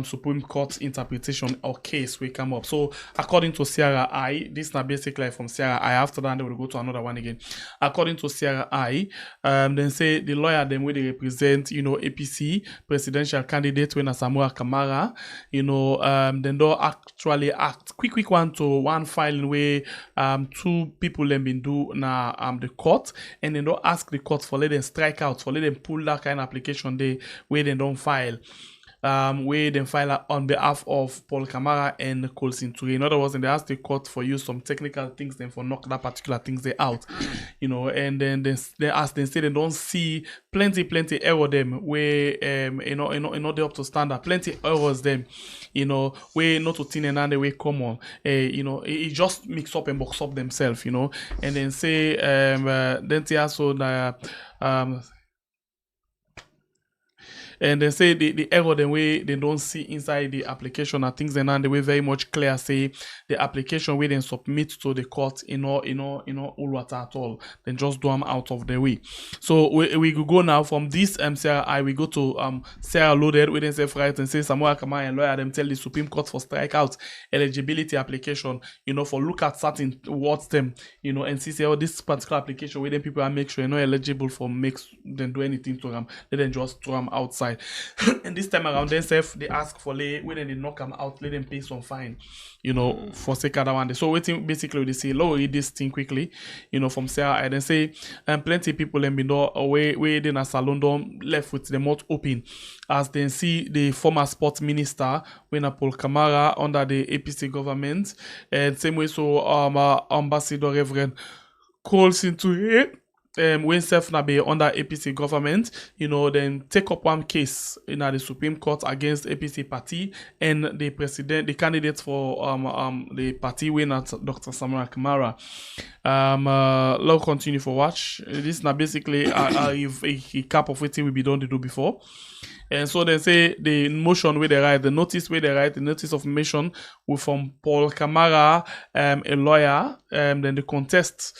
Supreme Court interpretation or case will come up. So according to Sierra I, this is not basically from Sierra I. After that, they will go to another one again. According to Sierra I, then say the lawyer them where they represent, APC presidential candidate when Samura Kamara, then they actually act quick one to one filing where 2 people them been do na the court, and then don't ask the court for let them strike out, for let them pull that kind of application they where they don't file. Where they file on behalf of Paul Kamara and Colson Toure. In other words, they ask the court for use some technical things, then for knock that particular things they out, and then they ask, they say they don't see plenty error them where they up to standard, plenty errors them, where not to thin and the way common, it just mix up and box up themselves, and then say then they also and they say the error the way they don't see inside the application and things and the way very much clear say the application we then submit to the court all water at all, then just do them out of the way. So we go now from this Sarah I we go to Sarah Loaded, we then say right and say Samura Kamara and lawyer them tell the Supreme Court for strike out eligibility application, for look at certain words them, and see say this particular application where then people are make sure you're not eligible for makes then do anything to them, let them just throw them outside. And this time around themselves they ask for when they knock them out, let them pay some fine, for sake of that one. So waiting basically they say read this thing quickly, from Sarah I then say plenty people them been away in a salon door left with the mouth open as they see the former sports minister when Paul Kamara under the APC government, and same way so Ambassador Reverend Colson Toure when self na be under APC government, then take up one case in the Supreme Court against APC party and the candidate for the party when at Dr. Samura Kamara. Let's continue for watch. This is now basically a cap of what we be done to do before. And so they say the motion where they write, the notice where they write, the notice of motion will from Paul Kamara, a lawyer, then the contest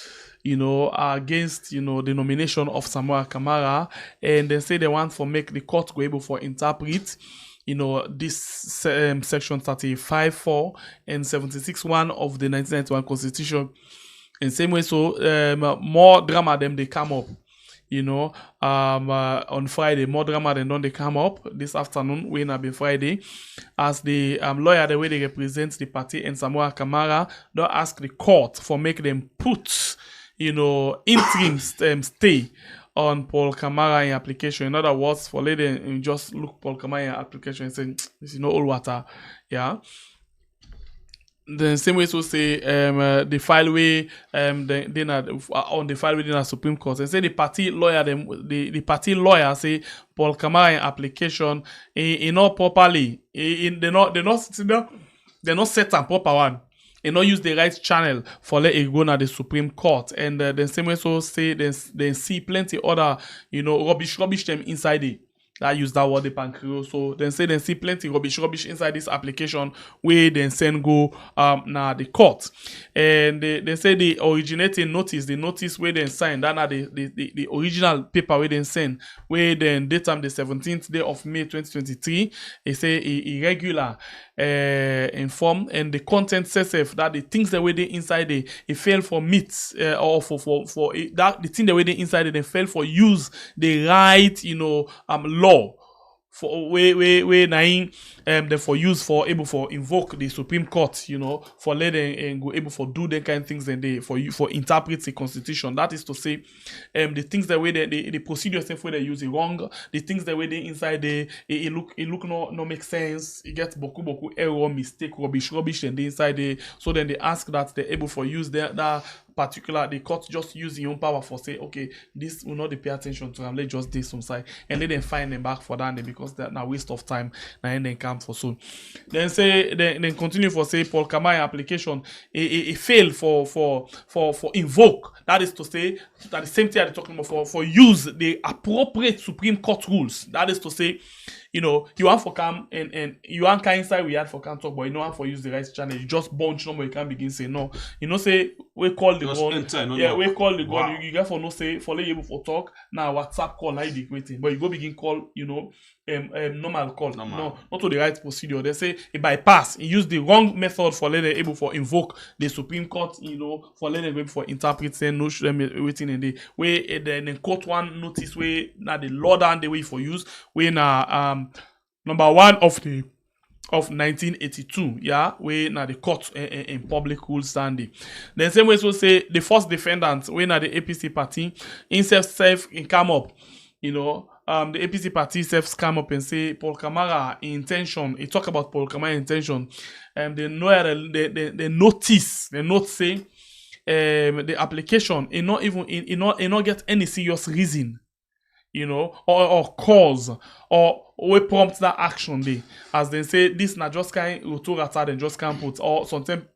against the nomination of Samura Kamara, and they say they want for make the court go able for interpret this section 35.4 and 76.1 of the 1991 Constitution. In same way, so more drama them they come up. On Friday, more drama than done they come up this afternoon when have been Friday, as the lawyer the way they represent the party and Samura Kamara don't ask the court for make them put interim stay on Paul Kamara in application. In other words, for lady just look Paul Kamara in application and say this is all water, yeah. The same way to say the file way on the file within a Supreme Court and say the party lawyer the party lawyer say Paul Kamara in application in not properly they not sitting down they not set a proper one. They not use the right channel for let it go na the Supreme Court. And the same way so say they see plenty other, rubbish them inside it. I use that word the pancreas. So then say they see plenty rubbish inside this application where then send go na the court. And they say the originating notice, the notice where they sign, that na the original paper where they send, where then date the 17th day of May 2023. They say irregular inform, and the content says that the things that were there inside it fail for meets or for that the thing that were there inside it they fail for use the right law for way nine they for use for able for invoke the Supreme Court for let them and go able for do the kind of things and they for interpret the Constitution. That is to say the things that way the procedures where they use it wrong, the things that way they inside it look no make sense, it gets boku error, mistake, rubbish and they inside they, so then they ask that they're able for use that particular, the court just use your own power for say, okay, this will not pay attention to them, let's just do some side and let them find them back for that because they're now waste of time and then come for soon. Then say then continue for say Paul Kamara application it fail for invoke. That is to say that the same thing I'm talking about for use the appropriate Supreme Court rules. That is to say, you want for come and you want kind inside we had for come talk, but you know how for use the right channel. You just bunch number you can't begin say no. Say we call the gun. We call the gun. Wow. You get for no say for let you for talk now WhatsApp call like the waiting, but you go begin call normal call. No, not to the right procedure. They say it bypass. He use the wrong method for let them able for invoke the Supreme Court. For let them able for interpret say no should them waiting in the way then court one notice way now the law down the way for use way now number 1 of 1982, where now the court in public rule standing. The same way so say the first defendant when now the APC party in self come up, the APC party self come up and say Paul Kamara intention. He talk about Paul Kamara intention. They know the notice, they not say the application. It not get any serious reason. Or cause or we prompt that action day. As they say, this not just kind of rata and just can't put or something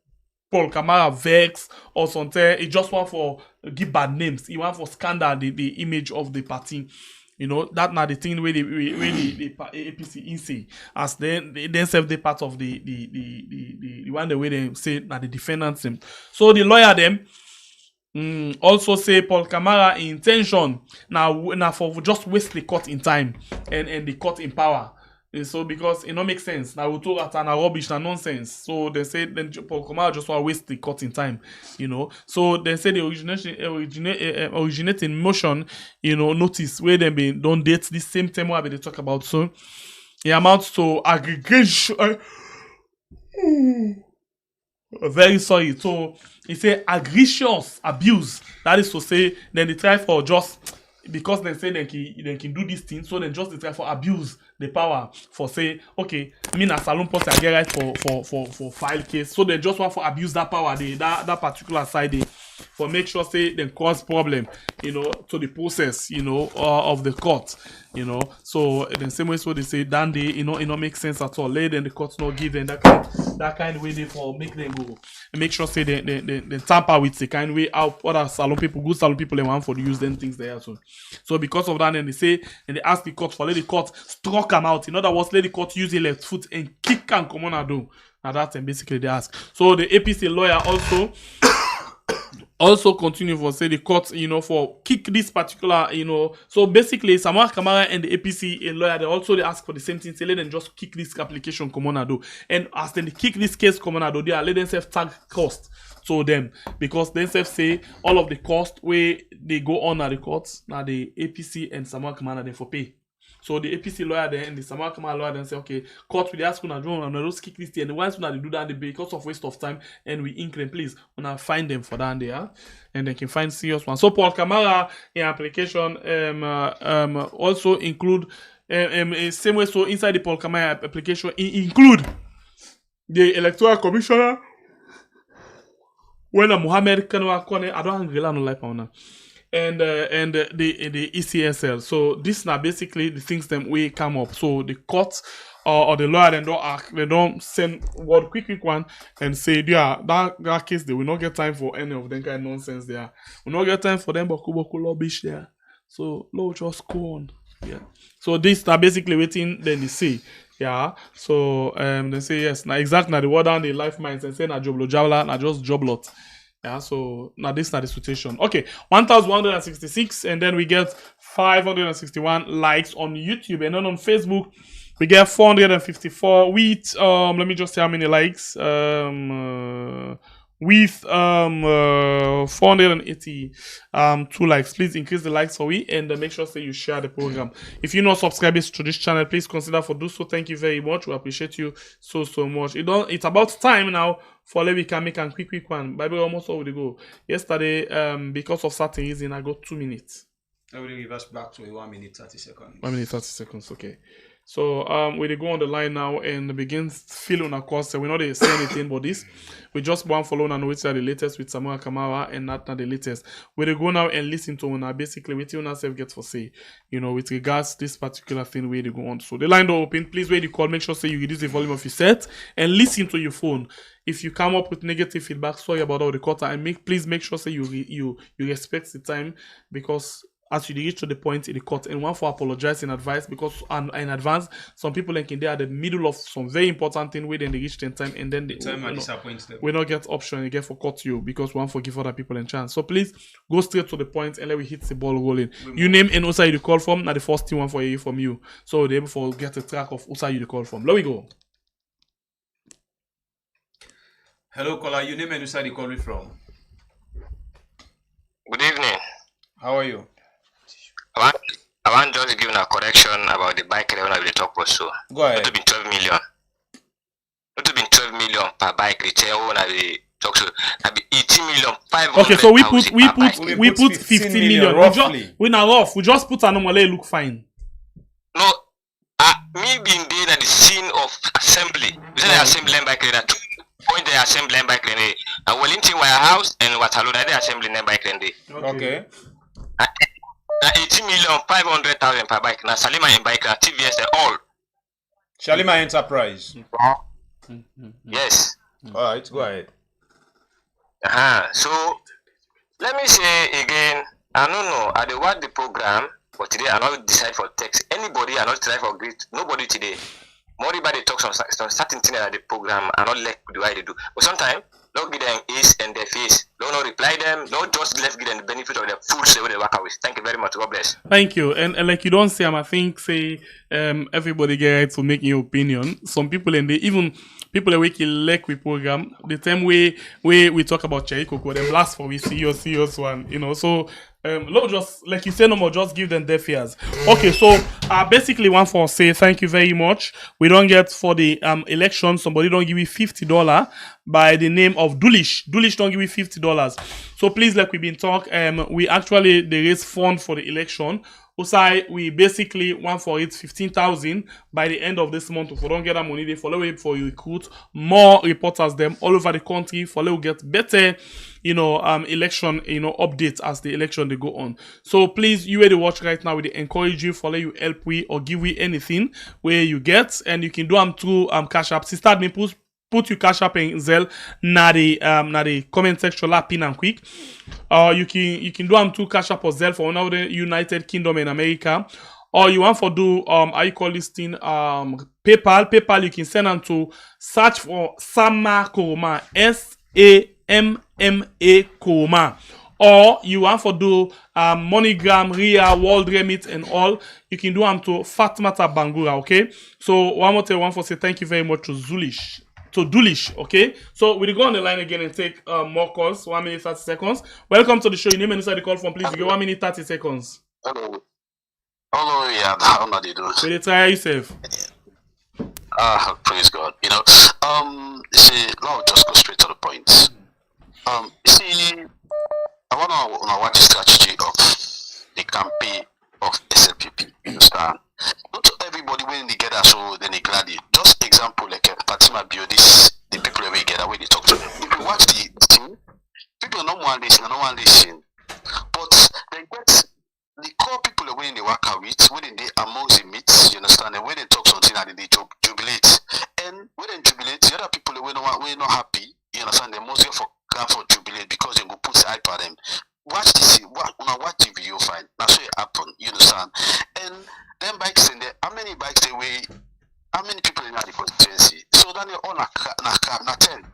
Paul Kamara vex or something he just want for give bad names. He want for scandal the image of the party. That not the thing where the APC in say as then serve the part of the one the way they say that the defendants them. So the lawyer them also say Paul Kamara intention now for just waste the court in time and the court in power. And so because it don't make sense. Now we talk at an rubbish and nonsense. So they say then Paul Kamara just want to waste the court in time. So they say the originating motion, notice where they don't date this same time where they talk about. So it amounts to aggregation. Very sorry. So he say egregious abuse. That is to say, then they try for just because they say they can do this thing. So then just they try for abuse the power for say, okay, me na salon post I get right for file case. So they just want for abuse that power, that particular side for make sure say they cause problem, to the process, of the court, So the same way so they say then they, it not make sense at all. Later then the court not give them that kind of way they for make them go and make sure say they tamper with the kind of way out other salon people, good salon people they want for to use them things there. So because of that then they say and they ask the court for let the court struck them out. In other words, let the court use the left foot and kick and come on and do. Now that's basically they ask. So the APC lawyer also continue for say the court, for kick this particular, So basically, Samura Kamara and the APC lawyer, they ask for the same thing. Say let them just kick this application come on and do. And as then they kick this case come on and do, they are let themselves tag cost. So them because themselves say all of the cost where they go on at the courts, now the APC and Samura Kamara they for pay. So the APC lawyer then and the Samura Kamara lawyer then say, okay, court we ask una do and just kick this thing. And once they do that, because of waste of time and we ink them, please, una find them for that there, and they can find serious one. So Paul Kamara in application also include same way. So inside the Paul Kamara application, include the electoral commissioner. When Muhammad Kanwa Kone, I don't have no life on and the ECSL. So this now basically the things them we come up. So the court or the lawyer they don't send word quick one and say yeah that case they will not get time for any of them kind of nonsense there. We not get time for them boku lobbish there. So law just go on. Yeah. So this now basically waiting then they say. Yeah, so they say yes. Now exactly now the word down the life minds and say na joblo jawla na just joblot. Yeah, so now this is not the situation. Okay, 1,166, and then we get 561 likes on YouTube, and then on Facebook we get 454 with let me just see how many likes. With 482 likes. Please increase the likes for we and make sure that you share the program. If you're not subscribed to this channel, please consider for do so. Thank you very much. We appreciate you so much. It's about time now for we can make a quick one. Bible almost all we go. Yesterday, because of certain reason, I got 2 minutes. I will reverse back to 1 minute 30 seconds. 1 minute 30 seconds, okay. So we go on the line now and begin feeling of course we're not say anything about this. We just want follow and which are the latest with Samura Kamara and not the latest. We go now and listen to una basically what you yourself get for say, with regards to this particular thing where they go on. So the line door open, please wait the call, make sure say you reduce the volume of your set and listen to your phone. If you come up with negative feedback, sorry about all the quarter and please make sure say you respect the time because as you reach to the point in the court and one for apologize in advance because in advance some people like in there at the middle of some very important thing where then they reach 10 time and then the time disappoints them. We not get option again for court you because one for give other people a chance. So please go straight to the point and let we hit the ball rolling. You name and also you call from now the first thing one for you from you. So they able for get a track of also you the call from. Let we go. Hello caller, you name and also you call me from. Good evening. How are you? I want just to give a correction about the bike revenue we talk about. So go ahead. It would be 12 million. It would be 12 million per bike retail when I talk so. It be 18 million 500. Okay, so we put 15 million. Roughly. We not rough. We just put an anomaly look fine. No, me being there at the scene of assembly. We say the assembly line bike retail. Point the assembly line bike retail. And Wellington Warehouse and Waterloo the assembly line bike retail. Okay. 18 million 500,000 per bike. Now Salima and bike and TVS they all. Shalima Enterprise. Yes. All right, go ahead. So let me say again. I don't know. I don't watch the program, but today I not decide for text. Anybody I not try for greet. Nobody today. More everybody talks on certain things at the program. I not like the way they do. But sometimes don't give them ace and their face. Don't reply them. Don't just left give them the benefit of their full say what they work with. Thank you very much. God bless. Thank you. And like you don't say, I think say everybody get right to make your opinion. Some people and they even people that we like we program the time we talk about Cherry Coco, they blast for we serious one. So Lord, just like you say no more, just give them their fears. Okay, so basically one for say thank you very much. We don't get for the election, somebody don't give you $50 by the name of Dulish. Dulish don't give you $50. So please, like we've been talk, we actually they raise fund for the election. Usai, we basically want for it 15,000 by the end of this month. If we don't get that money, they follow it for you recruit more reporters them all over the country. Follow get better, election, updates as the election they go on. So please, you ready to watch right now. We encourage you, follow you, help we or give we anything where you get, and you can do them through Cash App. Sister me put your Cash App in Zelle na the comment section la pin and quick. You can do them through Cash App or Zelle for one of the United Kingdom in America. Or you want for do I call this thing PayPal you can send them to search for Samma Koroma SAMMA Koroma. Or you want for do MoneyGram, Ria, World Remit and all, you can do them to Fatmata Bangura, okay? So one more time, one for say thank you very much to Zulish. To Dulish, okay? So we'll go on the line again and take more calls. 1 minute 30 seconds. Welcome to the show. Your name and inside the call from please. You get 1 minute 30 seconds. Hello, yeah, how are you doing? Will you try yourself? Praise God. See, now just go straight to the point. See, I want to watch the strategy of the campaign of SLPP. You understand? Not everybody when they get so then they glad it. Just example like Fatima Bio, the people we get away they talk to them. If you watch the team, people don't want to listen, But they get the core people when they work out with, when they amongst the meets, you understand, and when they talk something and they jubilate. And when they jubilate, the other people when not happy, you understand, they mostly for jubilate because they go put the hype on them. Watch this, watch the video fine. That's what happen, you understand. And then bikes in there, how many bikes they weigh, how many people in the constituency? So then you're all na 10.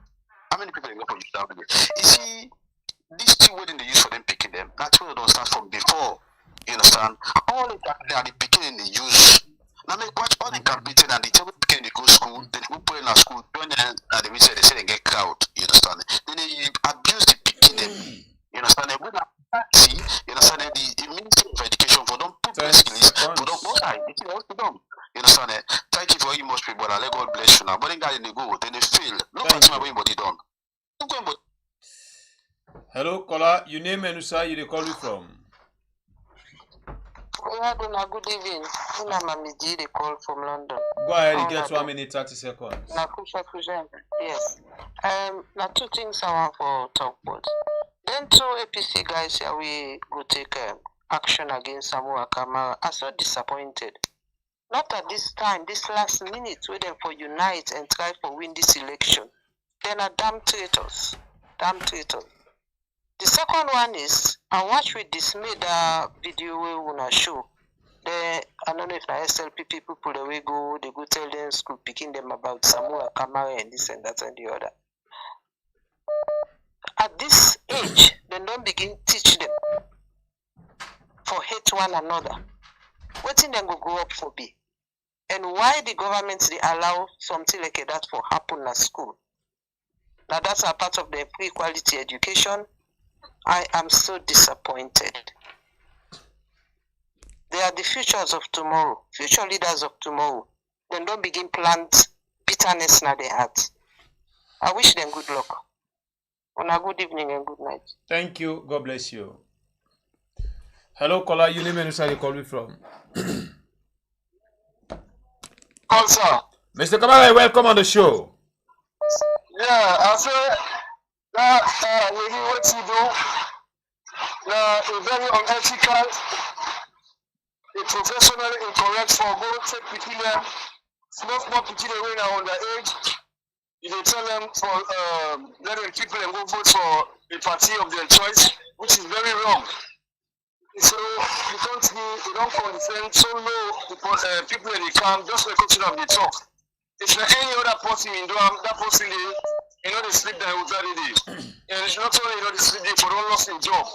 How many people they go for you down there? You see, these two wedding they use for them picking them, that's where they don't start from before. You understand? All the campaign at the beginning they use. Now make watch all the campaign and the table beginning they go school, then they go put in a school, join them at the they say they get crowd, you understand? Then they abuse the picking them. You understand? They would see, you understand the Ministry of Education for them put basically for them you understand? Thank you for you most people, let God bless you now. But then guys they go, then they fail. Look at my body done. Hello, caller. Your name and where you call you from? Good evening. They call from London. Go ahead, you get 1 minute 30 seconds. Yes. Now 2 things I want for talk about. Then 2 APC guys here we go take action against Samura Kamara. I'm so disappointed. Not at this time, this last minute, where them for unite and try for win this election. Then are damn traitors. Damn traitors. The second one is, I watch with dismay the video we wanna show. I don't know if the SLP people the way go, they go tell them school picking them about Samura Kamara and this and that and the other. At this age, they don't begin teach them for hate one another. What in them go grow up for be? And why the government they allow something like that for happen at school? Now that's a part of the free quality education. I am so disappointed. They are the futures of tomorrow, future leaders of tomorrow. Then don't begin plant bitterness in their hearts. I wish them good luck. On a good evening and good night. Thank you. God bless you. Hello, caller. Your name and where you call me from? Call, sir. Mr. Kamara, welcome on the show. Yeah, I say that maybe what you do, a very unethical, a professionally incorrect for both take peculiar, small peculiar when are underage. You dey tell them for let them people and go vote for a party of their choice, which is very wrong. So the country they don't consent so low people in the camp just like coaching of the talk. If any other person in Durham, that person they they sleep there without it. And it's not only they sleep there for don't lost their job.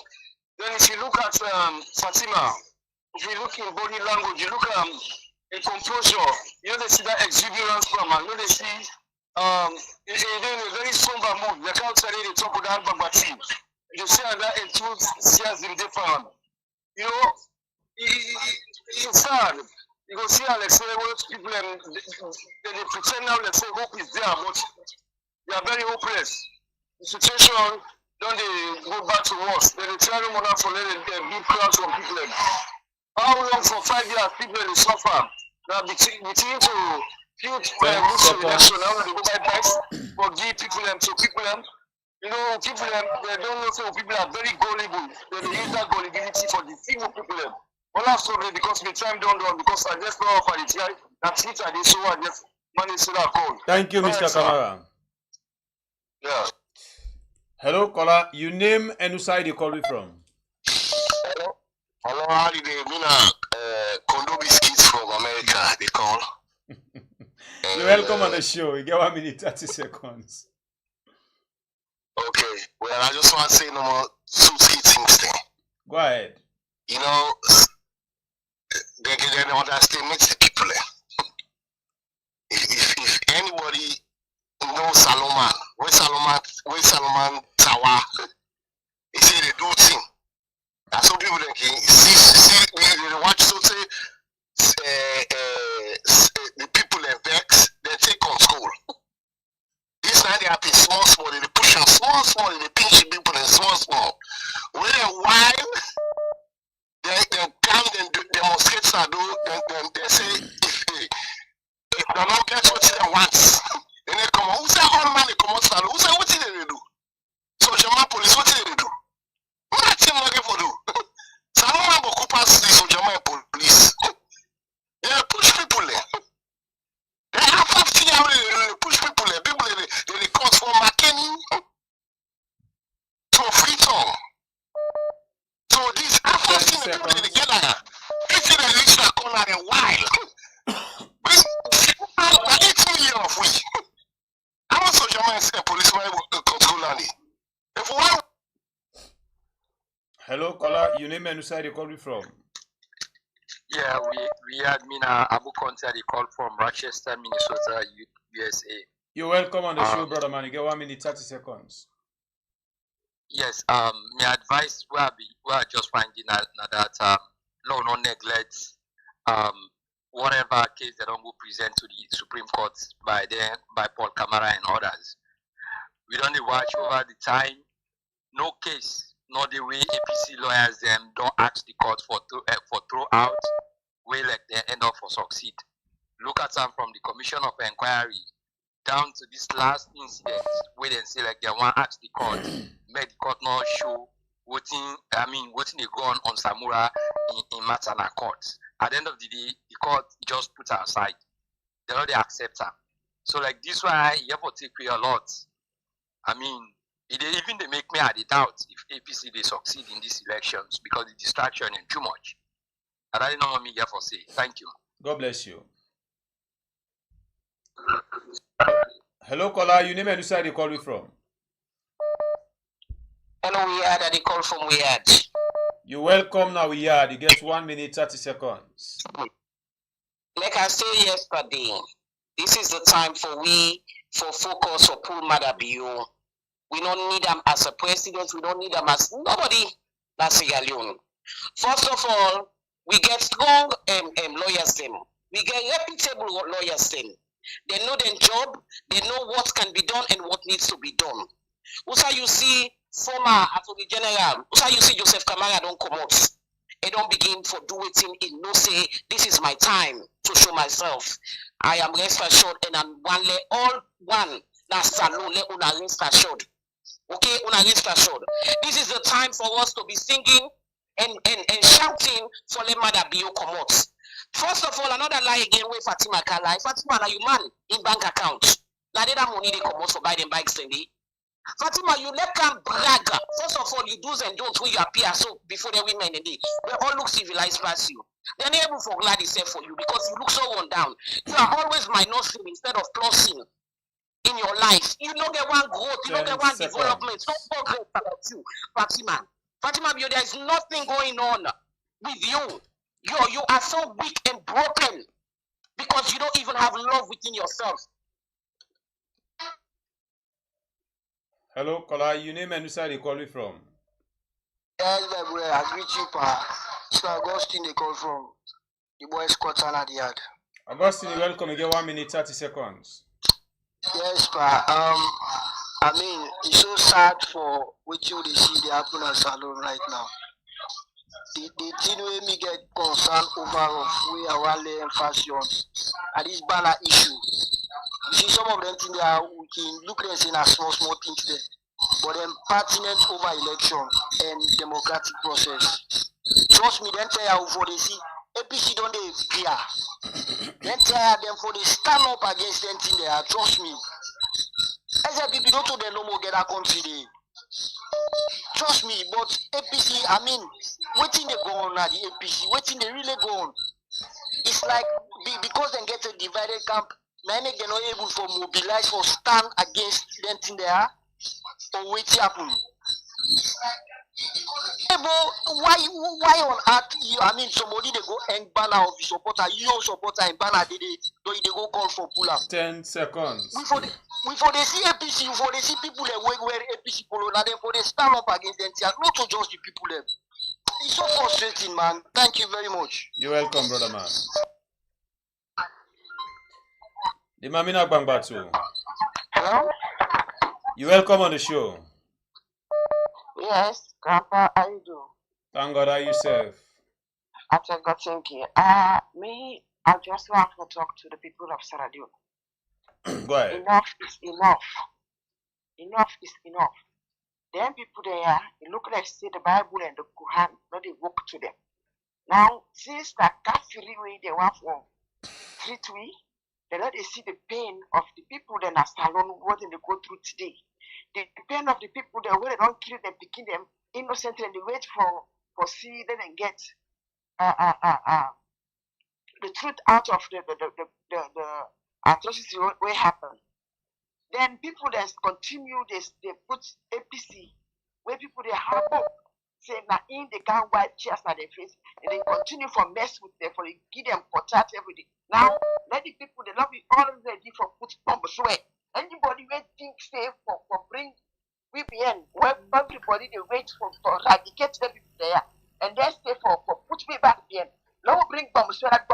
Then if you look at Fatima, if you look in body language, you look in composure, they see that exuberance from her, they see in a very somber mood. They can't tell you they talk with that Babati. You see that enthusiasm different. It's sad. You go see Alex say people they pretend now let's say hope is there, but they are very hopeless. The situation don't they go back to worse. Then they try to monitor for letting big crowds from people. How long for 5 years people they suffer? Now between to huge election now they go by bikes for give people them to people them. People them they don't know so people are very gullible. They use that gullibility for the few people them. Well, I'm sorry because the time don't run because I just know for it. That's it. I did so I just managed to that call. Thank you, Mr. Kamara. Yeah. Hello, caller. Your name and where you call me from? Hello, how do you Condo biscuits from America, they call. You're welcome on the show. You get 1 minute 30 seconds. Okay. Well, I just want to say no more 2 things there. Go ahead. They underestimate the people there. If anybody knows Salomon, where Salomon Tower, he say they do thing. That's what people can see they watch so say the people they vex, they take on school. This night they happen small, they push them small, they pinch people in small. When they're wild, they come and demonstrate they say if they don't get what they want, then they come out. Who say all man they come out? Who say what did they do? So Shama police, what did they do? What team looking for do? Your name and where you call from? Yeah, we had Mina Abu Conte, they call from Rochester, Minnesota, USA. You're welcome on the show, brother man. You get 1 minute 30 seconds. Yes, my advice we are just finding out that law no neglect whatever case they don't go present to the Supreme Court by Paul Kamara and others. We don't watch over the time, no case, not the way APC lawyers them don't ask the court for throw out, way like they end up for succeed. Look at some from the Commission of Inquiry down to this last incident where they say like they want to ask the court, make the court not show what they go on Samura in Matana court. At the end of the day, the court just put her aside. They don't accept her. So like this why you have to take away a lot. I mean, they make me at the doubt if APC they succeed in these elections because the distraction is too much. I don't know what me here for say. Thank you. God bless you. Hello, caller. Your name and where you call you from? Hello, Wiyad. I call from Wiyad. You're welcome now, Wiyad. You get 1 minute 30 seconds. Like I said yesterday, this is the time for focus for Paul Madabio. We don't need them as a president. We don't need them as nobody. That's Sierra Leone. First of all, we get strong lawyers then. We get reputable lawyers then. They know their job. They know what can be done and what needs to be done. Also, you see former Attorney General. Also, you see Joseph Kamara don't come out. They don't begin for do it in no say. This is my time to show myself. I am rest assured and I'm one. That's salon. Let una rest assured. Okay, una rest assured. This is the time for us to be singing and shouting for let Madabio come out. First of all, another lie again where Fatima can lie. Fatima, now you man in bank account. Now that money they come out for buying bikes in the Fatima, you let them brag. First of all, you do's and don'ts when you appear so before the women in the we all look civilized past you. They're able for glad itself for you because you look so worn down. You are always minusing instead of plusing in your life. You don't get one growth, you don't get one development. Stop progress about you, Fatima. Fatima, there is nothing going on with you. You are so weak and broken because you don't even have love within yourself. Hello, caller. Your name and where you call you from? Yes, my brother. I greet you, pa. So Augustine, they call from the boys' quarter at the yard. Augustine, you're welcome. You get 1 minute 30 seconds. Yes, pa. I mean, it's so sad for what you see the happen at Salon right now. The thing where me get concerned over of where I want to emphasis on and this banner issue. You see some of them things there we can look at them as small things there. But them pertinent over election and democratic process. Trust me, then tell you for they see APC don't they fear. Then tell them for they stand up against them thing there. Trust me. As a people don't they no more get a country there. Trust me, but APC, I mean, waiting they go on at the APC, waiting they really go on. It's like because they get a divided camp, now they're not able to mobilize or stand against them thing there. Or wait happen. Hey, why on earth you I mean somebody they go and banner of the supporter, you supporter and banner they go call for pull up. 10 seconds. We for they see APC, we for they see people that wear APC polo, now then for they stand up against them, not to just the people there. It's so frustrating, man. Thank you very much. You're welcome, brother man. The Mamina Bangbatu. Hello? You're welcome on the show. Yes, Grandpa, how you do? Thank God, how yourself? I thank you. I just want to talk to the people of Sierra Leone. Go ahead. Enough is enough. Enough is enough. Them people there, they look like say the Bible and the Quran, not they walk to them. Now, since that kafiri way they want for treat we, they let they see the pain of the people that are salon what they go through today. The pain of the people that where they don't kill them, picking them innocent and they wait for see them and get the truth out of the atrocity what happened. Then people that continue they put APC where people they harbor say na in they can't wipe chairs na their face, and they continue for mess with them, for they give them contact every day. Now let the people they love you already for put bomb swear. Anybody will think say for bring VPN where everybody they wait for to eradicate the people there, and then stay for put me back again. Now bring bomb swear and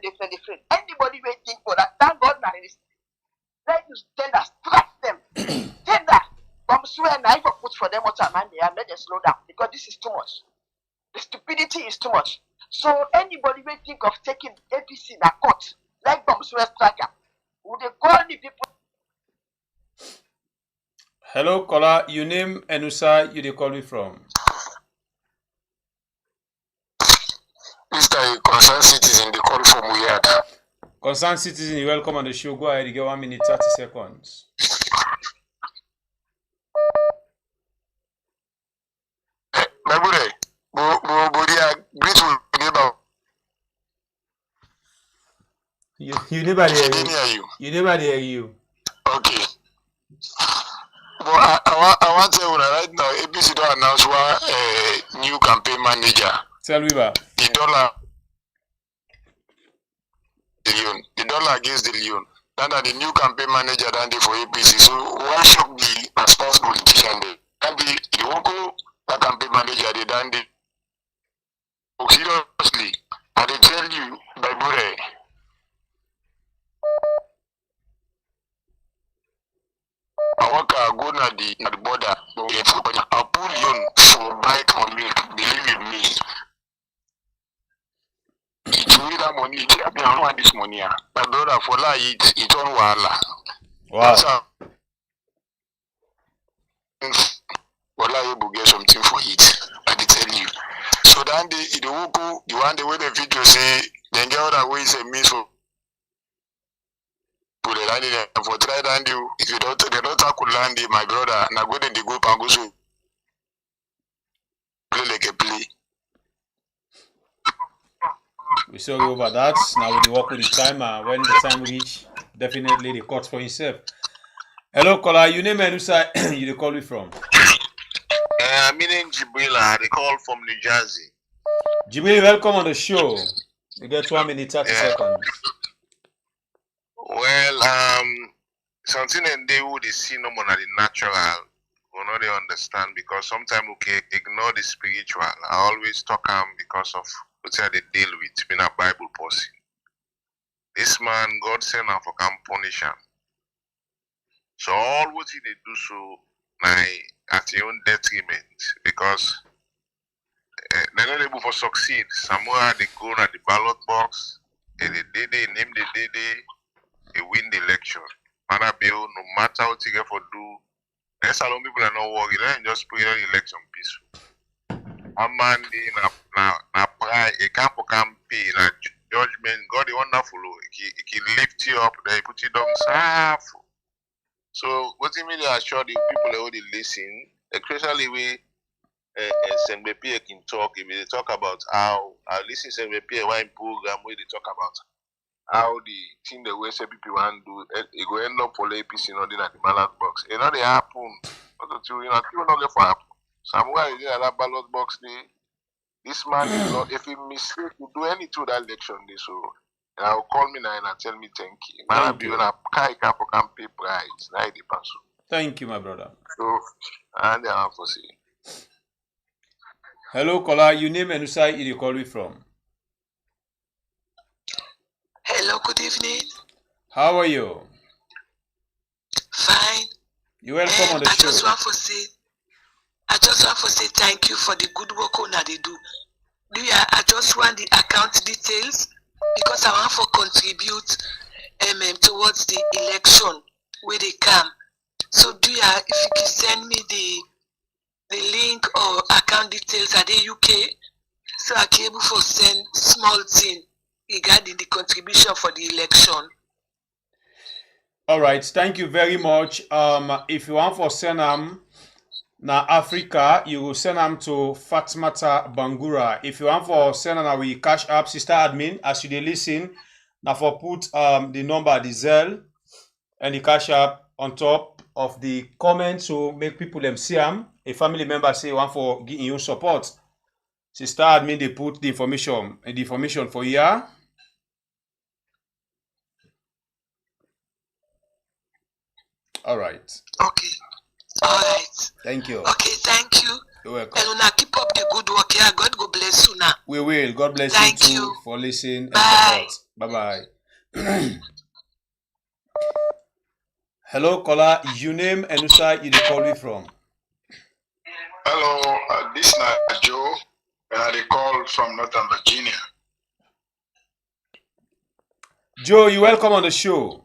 defend. Anybody will think for that. Thank God now this. Let you tender strike them. Tender. Bomb swear now if I put for them what time and they are let them slow down because this is too much. The stupidity is too much. So anybody will think of taking APC in a court like bomb swear striker. Would they call the people? Hello, caller. You name Enusa, you they call me from. Mr. Concerned Citizen, they call from Uyad. Concerned Citizen, you welcome on the show. Go ahead, you get 1 minute 30 seconds. Mabure, You never hear you. You never hear you. Okay. But I want to tell you right now, ABC don't announce one new campaign manager. Tell me about the dollar against the leon. That are the new campaign manager than they for APC. So why should be responsible politician they? Can be the local campaign manager they done they. Seriously, and they tell you by Bure. I work go na the border. I pull you for bike on me. Believe in me. It's with that money. I don't want this money. My brother for lie it on wala. Wow. Wala you will get something for it. I tell you. So then the one the way the video say then get other ways a means for put the land in for try land you. If you don't they don't tackle land my brother now go then they go pangusu play like a play. We saw you over that. Now we work with the timer. When the time reach, definitely the court for himself. Hello, caller. You name Enusa, you they call me from? Meaning Jibrila, they call from New Jersey. Jibril, welcome on the show. You get 1 minute 30 seconds. Well, something and they would see no more than the natural. We not they understand because sometimes we can ignore the spiritual. I always talk because of what they deal with being a Bible person. This man, God sent him for come punish him. So all what he did do so at your own detriment because they're not able to succeed. Somewhere they go at the ballot box, and they name the day they win the election. Bill, no matter what you get for do, there's a lot of people are not worried. They ain't just pray the election peaceful. A man na pray, a camp campaign, na judgment. God is wonderful. He lift you up, they put you down safe. So what you mean to assure the people that already listen, especially we SMBP can talk, if they talk about how I listen to SMBP one program where they talk about how the thing the way people want to do it go end up for the APC not in the ballot box. It not they happen. You know, people not get for happen. Somewhere is there that ballot box there. This man is not if he mistake to do any to that election this so and I'll call me now and tell me thank you. Man, I'll be on a kai cap can pay price. Now the person. Thank you, my brother. So and I have to say. Hello, caller. You name Enusa, you call me from? Hello, good evening. How are you? Fine. You welcome on the show. I just want to say thank you for the good work on they do. I just want the account details because I want to contribute towards the election where they come. So if you can send me the link or account details at the UK so I can able to send small thing regarding the contribution for the election. All right, thank you very much. If you want for send them na Africa, you will send them to Fatmata Bangura. If you want for send them we cash app sister admin as you dey listen. Now for put the number the Zelle and the cash app on top of the comments to make people them see them a family member say one for giving you support. Sister admin they put the information for you. All right. Okay. All right. Thank you. Okay, thank you. You're welcome. And una keep up the good work here. God go bless you now. We will. God bless Thank you too you. for listening and Bye. support. Bye-bye. Hello, caller. Your name and who side you dey call me from? Hello, this is Joe, and I call from Northern Virginia. Joe, you're welcome on the show.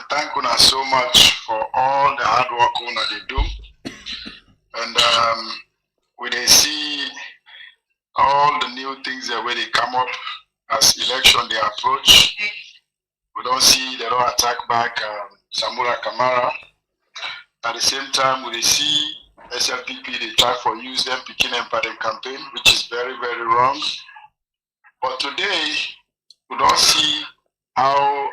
Thank you so much for all the hard work they do. And we they see all the new things that where they come up as election they approach. We don't see they don't attack back Samura Kamara. At the same time, we see SLPP they try for use them picking them for the campaign, which is very, very wrong. But today we don't see how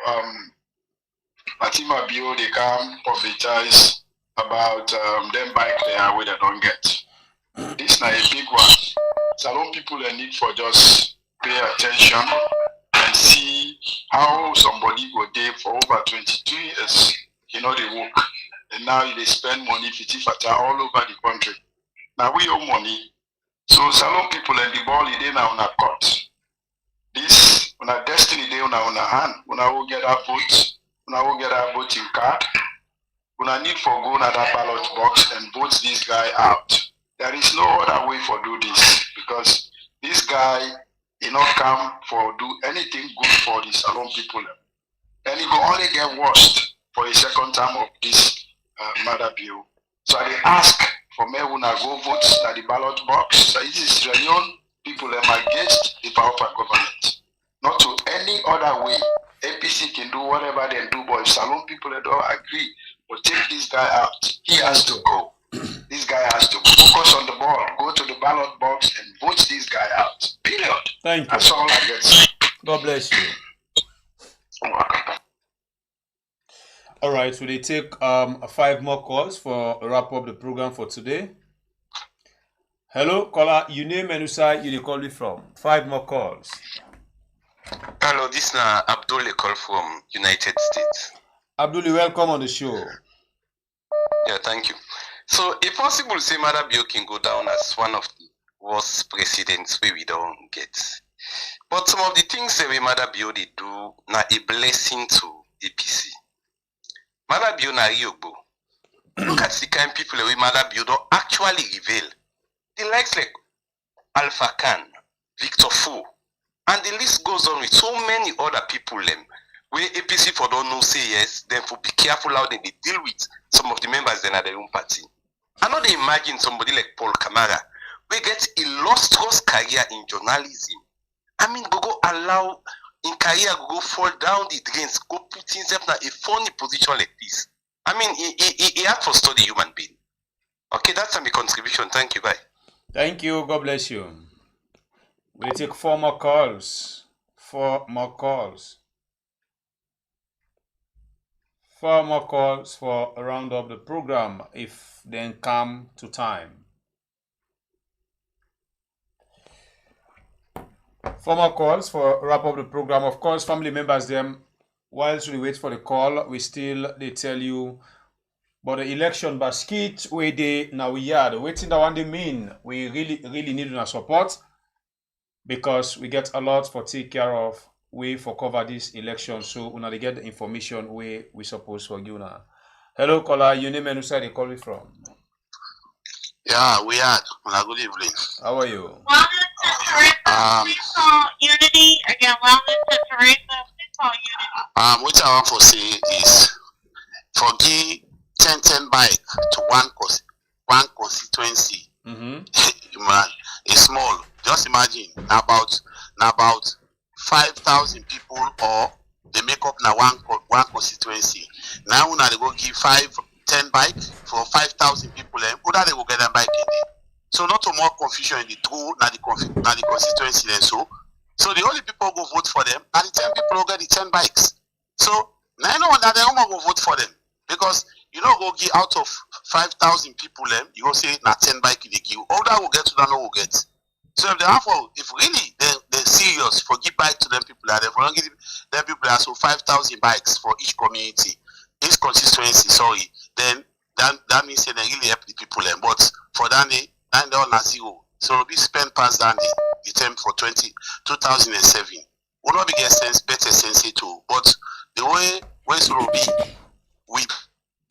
Matima Bio they come publicize about them bike there where they don't get. This is not a big one. Salon people they need for just pay attention and see how somebody go there for over 22 years, they work. And now they spend money 50 fata all over the country. Now we owe money. So salon people and the ball they now on a court. This on a destiny they on a hand. When I will get our vote, when I will get our voting card, when I need for go to that ballot box and vote this guy out. There is no other way for do this because this guy he not come for do anything good for the salon people. And he will only get worse for a second time of this mother bill. So I ask for me when I go vote at the ballot box. So it is Israeli people against the power of government. Not to any other way. APC can do whatever they do, but if salon people don't agree, but take this guy out. He has to go. This guy has to focus on the ball, go to the ballot box and vote this guy out. Period. Thank you. That's all I get. God bless you. All right, so they take 5 more calls for wrap up the program for today. Hello, caller. Your name and who side you call me from? 5 more calls. Hello, this is Abdul call from United States. Abdul, welcome on the show. Yeah, thank you. So, if possible, say Mother Bio can go down as one of the worst presidents we don't get. But some of the things that Mother Bio they do na a blessing to APC. Mother Bio na Ryogbo. Look at the kind of people that Mother Bio don't actually reveal. The likes like Alpha Khan, Victor Fu, and the list goes on with so many other people where APC for don't know say yes, then for be careful how they deal with some of the members in their own party. I know they imagine somebody like Paul Kamara, we get illustrious career in journalism. I mean, go allow in career go fall down the drains, go put himself in a funny position like this. I mean, he had to study human being. Okay, that's my contribution. Thank you, bye. Thank you. God bless you. We'll take 4 more calls. 4 more calls. 4 more calls for a round of the program if then come to time. 4 more calls for wrap up the program. Of course, family members them, whilst we wait for the call, they tell you but the election basket where they now we are waiting that one they mean we really need our support because we get a lot for take care of way for cover this election, so when they get the information where we supposed for you now. Hello, caller. Your name and who side they call me from? Yeah, we are. Good evening. How are you? Unity again. Wellness to Teresa. Please call Unity. What I want to say is forgive 10 bike to one constituency. Man, it's small. Just imagine about 5,000 people, or they make up now one constituency. Now when they go give 10 bike for 5,000 people, who that they go get them bike in there? So not to more confusion in the two the constituency then so the only people go vote for them and the 10 people will get the 10 bikes. So now no one that they won't go vote for them because you know go give out of 5,000 people, you go say na 10 bike they give. All that will get to that no will get. So if they have, if really they're serious for give bike to them people, they for give them people that so 5,000 bikes for each community, each constituency. Sorry, then that means they really help the people. But for that day all na zero. So we spend past that the term for 2007. Will not be get sense better sense too. But the way Sorobi, we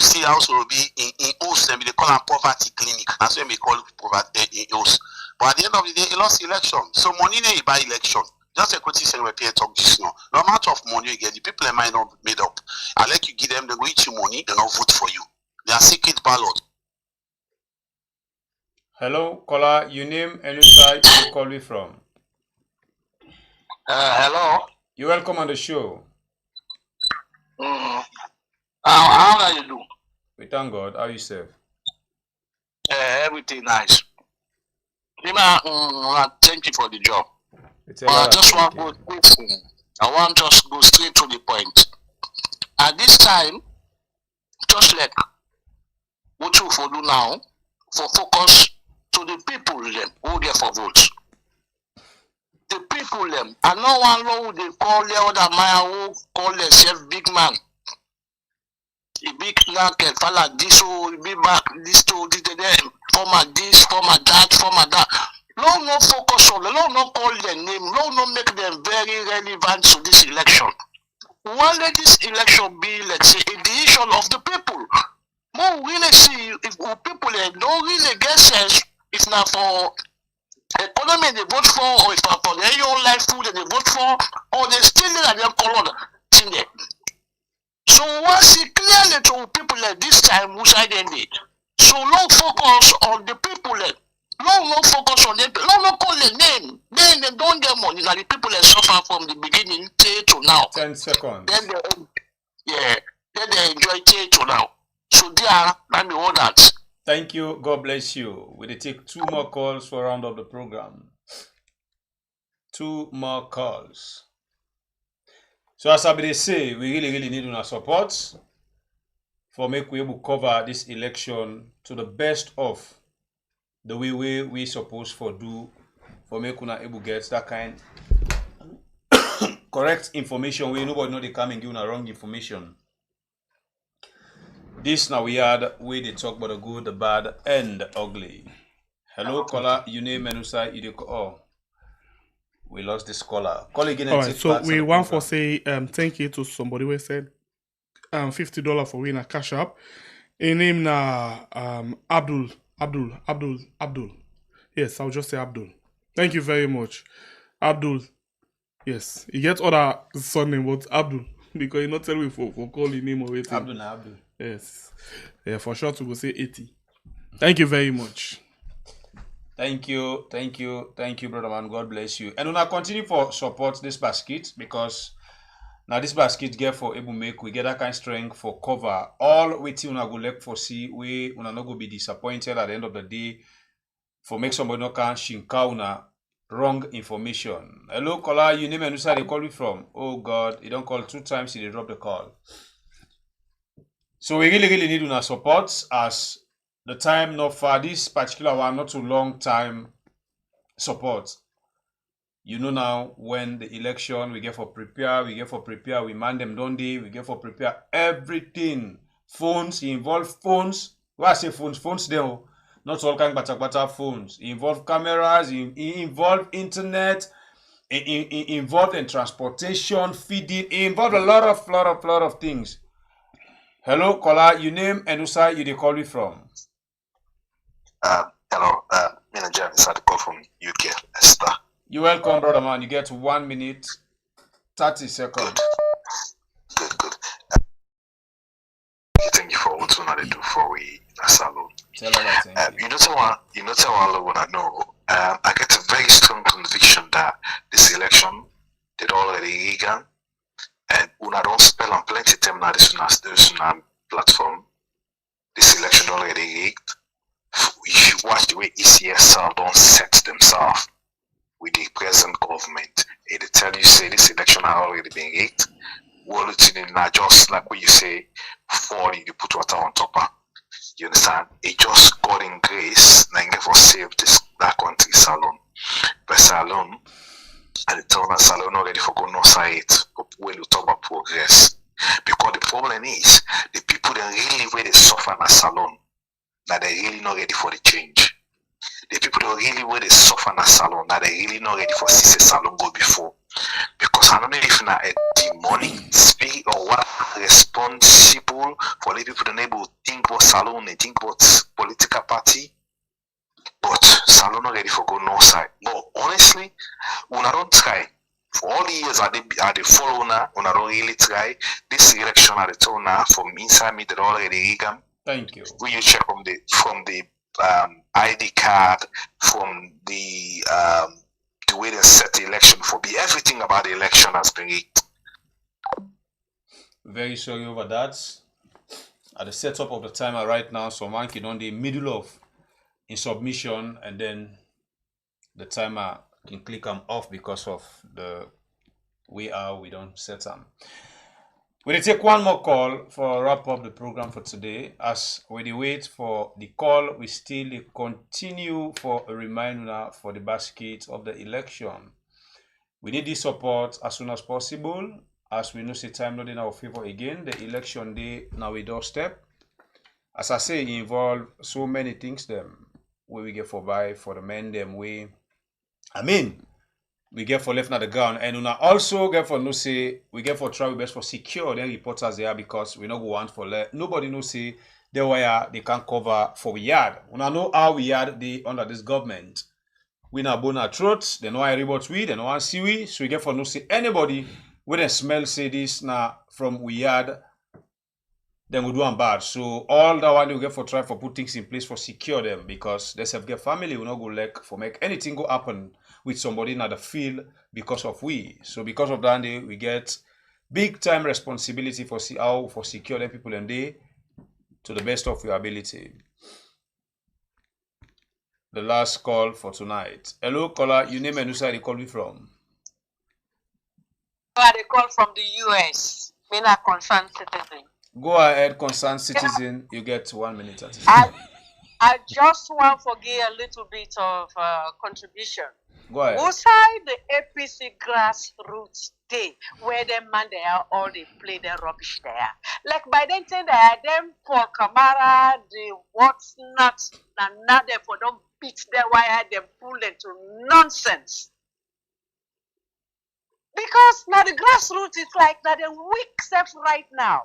see how Sorobi in host, they call them poverty clinic. That's what we call poverty in host. But at the end of the day, he lost election. So money they buy election. Just a question saying we pay talk this now. No amount of money you get, the people in mind not made up. I like you give them, they go eat you money, they not vote for you. They are secret ballot. Hello, caller, your name and which side you call me from? Hello. You're welcome on the show. How are you doing? We thank God. How you safe? Everything nice. Thank you for the job. I just want to just go straight to the point. At this time, just like what you for do now, for focus to the people them who there for votes. The people them, and no one know who they call the other man who call themselves big man. A big naked fella this or be back this to them, former this, former that. No focus on them, no call their name, no make them very relevant to this election. Why let this election be, let's say, a decision of the people? More really see if people don't really get sense, if not for economy they vote for, or if for their own life food they vote for, or they still let them color in there. So once it clearly to people at this time which I did. So no focus on the people no focus on them, no call the name. Then they don't get money. Now the people that suffer from the beginning to now. 10 seconds. Then they enjoy to now. So there, let me hold that. Thank you. God bless you. We'll take 2 more calls for round of the program. 2 more calls. So as I say, we really need your support for make we able cover this election to the best of the way we supposed for do for make una able get that kind correct information where nobody know they come and give una wrong information. This now we had where they talk about the good, the bad, and the ugly. Hello, caller. You name Menusa. We lost this caller. Call again. All right. So we want for say thank you to somebody who said $50 for winner cash up. His name na Abdul. Yes, I'll just say Abdul. Thank you very much, Abdul. Yes, he gets other surname, but Abdul because he not tell me for call the name of it. Abdul. Yes, yeah, for sure to go say 80. Thank you very much. Thank you, brother man. God bless you. And we'll continue for support this basket because now this basket get for able make we get that kind of strength for cover all waiting una go look for see we una not go be disappointed at the end of the day for make somebody not can shinka una wrong information. Hello caller, you name and who they call you from? Oh God, you don't call 2 times, you drop the call. So we really need una support as the time not for this particular one, not too long time support. You know now when the election we get for prepare, we man them don't they, we get for prepare everything. Phones, involve phones. Why I say phones there, not all kind of phones. Involve cameras, involve internet, involved in transportation, feeding, involve a lot of things. Hello, caller, your name and whose side you call me from? Hello, Mina James, I call from UK, Esther. You're welcome, brother man. You get 1 minute, 30 seconds. Good. Thank you for what you do for we salon. You know what I know. I get a very strong conviction that this election did already rigged, and una don't spell on plenty time now this platform. This election already rigged. If you watch the way ECSL don't set themselves with the present government, they tell you say this election has already been rigged. Well, it's not just like what you say, 40 you put water on top of. You understand? It just God in grace, and for save that country salon. But salon, and the town salon not ready for go no side when you talk about progress. Because the problem is the people that really where they suffer in a salon, that they really not ready for the change. The people that really where they suffer in a salon, that they really not ready for see the salon go before. Because I don't know if not a demonic spirit or what responsible for the people to be able to think about salon and think about political party. But salon not ready for go no side. But honestly, when I don't try, for all the years I the follow now, when I don't really try, this election at the turn now from inside me that already rigged. Thank you. When you check from the ID card, from the way they set the election for be everything about the election has been rigged. Very sorry over that. At the setup of the timer right now, so man can on the middle of in submission, and then the timer can click them off because of the we don't set them. We'll take one more call for wrap up the program for today. As we wait for the call, we still continue for a reminder for the basket of the election. We need this support as soon as possible, as we know the time not in our favor again. The election day now we doorstep. As I say, it involve so many things them where we get for buy for the men them way. We get for left na the ground, and una also get for no say we get for try best for secure then reporters there because we no go want for let nobody no say the wire they can cover for we yard. Una know how we yard the under this government. We na bone our throats, they know I report we, they know I see we, so we get for no say anybody when they smell say this na from we yard, then we do them bad. So all that one we get for try for put things in place for secure them because they have get family we not go like for make anything go happen with somebody in the field because of we. So because of that we get big time responsibility for see how for secure them people and they to the best of your ability. The last call for tonight. Hello caller, you name and who side you call me from? I call from the US. Me not concerned citizen. Go ahead, concerned citizen. You get 1 minute at I just want to give a little bit of contribution. Go ahead. Outside the APC grassroots day, where them man they are all they play their rubbish there. Like by then time they are them Paul Kamara, the what's not, and now therefore don't beat their wire, them pull them to nonsense. Because now the grassroots is like that the weak self right now.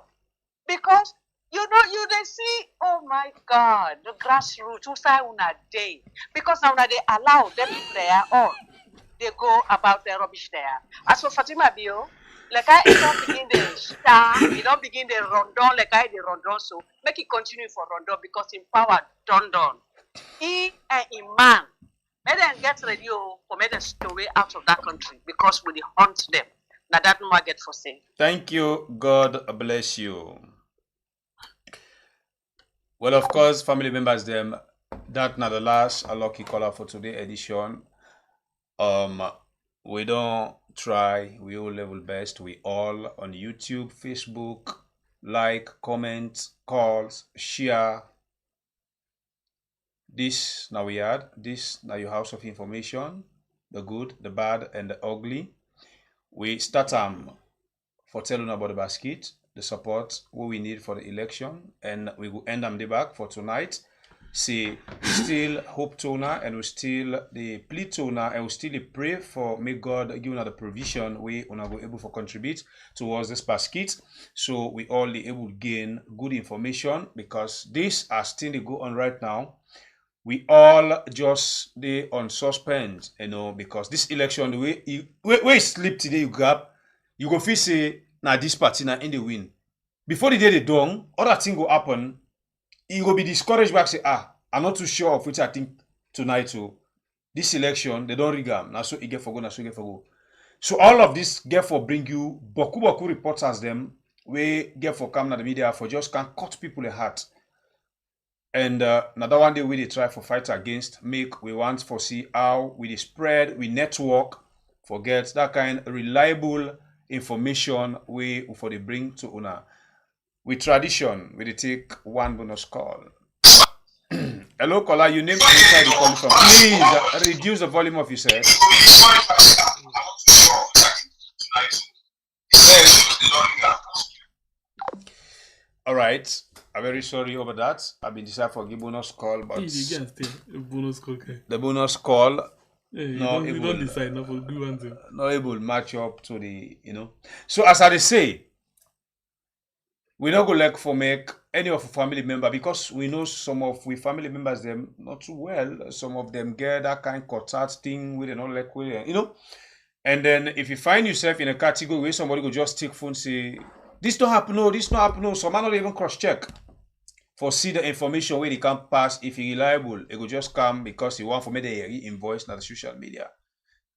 Because you know, you they see, oh my God, the grassroots, who say on a day. Because now they allow them there, or they go about their rubbish there. As for Fatima Bio, like I don't begin the star, you don't begin the rondon, like I the rondon, so make it continue for rondon because in power done. He and Iman, let them get ready for make them stay out of that country because we hunt them. Now that no get for sale. Thank you. God bless you. Well, of course, family members, them that not the last a lucky caller for today edition. We don't try, we all level best. We all on YouTube, Facebook, like, comment, calls, share. This now we add. This now your house of information, the good, the bad, and the ugly. We start for telling about the basket, the support what we need for the election, and we will end the back for tonight. See, we still hope toner and we still the plea toner and we still pray for may God give us the provision we are go able to contribute towards this basket, so we all be able to gain good information because this are still go on right now. We all just they on suspense, because this election the way you sleep today you grab, you go feel say now this party now in the win. Before the day they done, other thing will happen. You will be discouraged back say, I'm not too sure of which I think tonight. So this election, they don't rig them. Now so it get for go, now so get for go. So all of this get for bring you boku reporters them we get for come na the media for just can cut people a heart. And another one day we they try for fight against make we want for see how we spread, we network, forget that kind of reliable information we for they bring to una. With tradition, we take one bonus call. Hello, caller. You name inside the call from. Please reduce the volume of your set. All right. I'm very sorry over that. I've been decided for the bonus call, but bonus call. Okay. the bonus call You don't decide not for do one thing. not able to match up to the So as I say, we not go like for make any of a family member because we know some of we family members them not too well. Some of them get that kind of cut thing with not like with And then if you find yourself in a category where somebody go just take phone say this don't happen, no, this don't happen, no. Some man not even cross check for see the information where they can pass. If he reliable, it will just come because he want for me the invoice not the social media.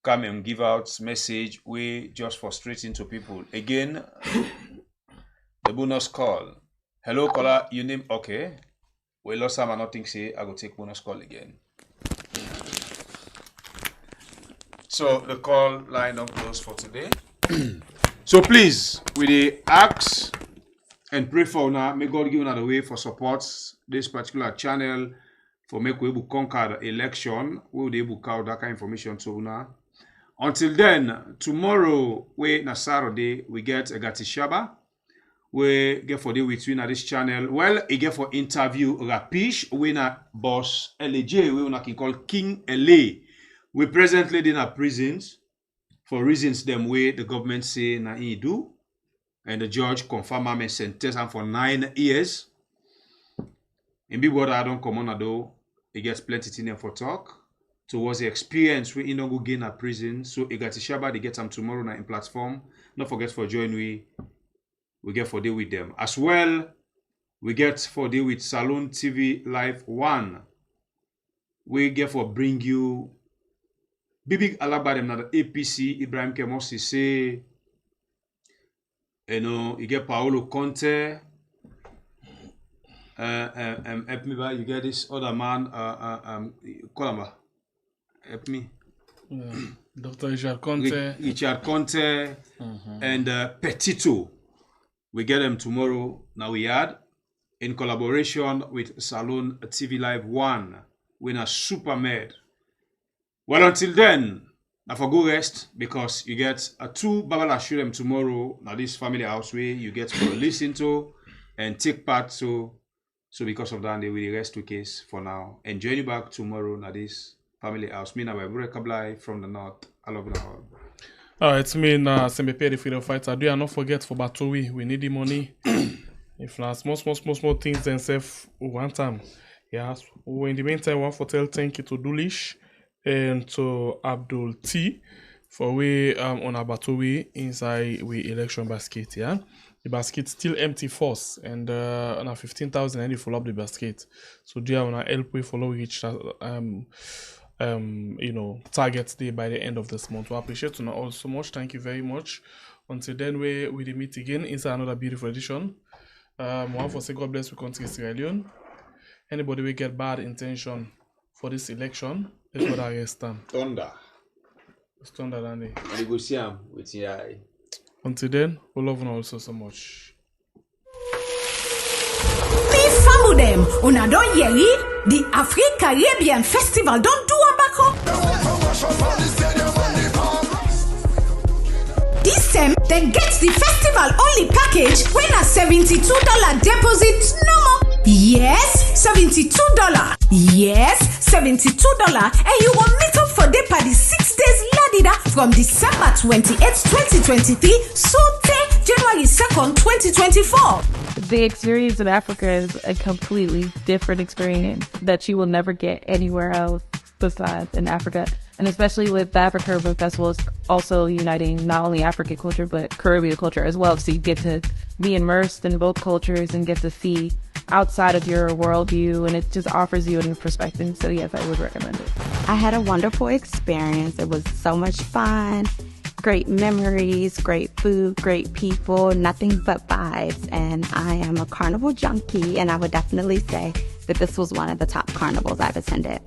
Come and give out message we just frustrating to people. Again, the bonus call. Hello caller, you name okay. We lost some and nothing say I go take bonus call again. So the call line up closed for today. So please, with the ask and pray for now, may God give another way for support this particular channel for make we able conquer the election. We will be able to count that kind of information to now. Until then, tomorrow we na Saturday we get a Gatishaba. We get for the with na this channel. Well, we get for interview Rapish. We na boss LJ. We na call King LA. We presently in a prisons for reasons them way the government say na he do. And the judge confirm him and sentence him for 9 years. In big water I don't come on though. He gets plenty thing for talk. Towards the experience we don't go gain a prison. So he got Shaba, they get them tomorrow na in platform. Don't forget for join we get for deal with them. As well, we get for deal with Salon TV Live 1. We get for bring you Bibig Alaba them na the APC Ibrahim Kemosi say you get Paolo Conte help me by you get this other man Kolamba help me Dr. Richard Conte and Petito. We get them tomorrow now we had in collaboration with Salon TV Live 1 with a super med. Well, until then, now for go rest because you get a 2 Babala show them tomorrow. Now this family house way you get to listen to and take part so because of that they will rest to case for now. And join you back tomorrow now this family house. Me now Webre Kablai from the north. I love the whole. It's me now Sembepe the freedom fighter. Do not forget for battle we need the money. If not small things themselves one time. Yes. In the meantime, I want to tell thank you to Dulish and to Abdul T for we on our battle we inside we election basket. Yeah. The basket still empty force and on 15,000 and you follow up the basket. So do you want to help we follow each target day by the end of this month. We appreciate you all so much. Thank you very much. Until then, we will meet again inside another beautiful edition. One for say God bless we country Sierra Leone. Anybody will get bad intention for this election, let's go arrest them. Thunder. It's thunder, Danny. You go see him with your eye. Until then, we love you also so much. Them una don yeri the Africa Caribbean Festival don't do ambako. This time then get the festival only package when a $72 deposit no more. Yes, $72. Yes, $72 and you will meet up for day party 6 days ladida from December 28th, 2023 so January 2nd, 2024. The experience in Africa is a completely different experience that you will never get anywhere else besides in Africa. And especially with the Africa Caribbean Festival, it's also uniting not only African culture, but Caribbean culture as well. So you get to be immersed in both cultures and get to see outside of your worldview, and it just offers you a new perspective. So yes, I would recommend it. I had a wonderful experience. It was so much fun. Great memories, great food, great people, nothing but vibes. And I am a carnival junkie, and I would definitely say that this was one of the top carnivals I've attended.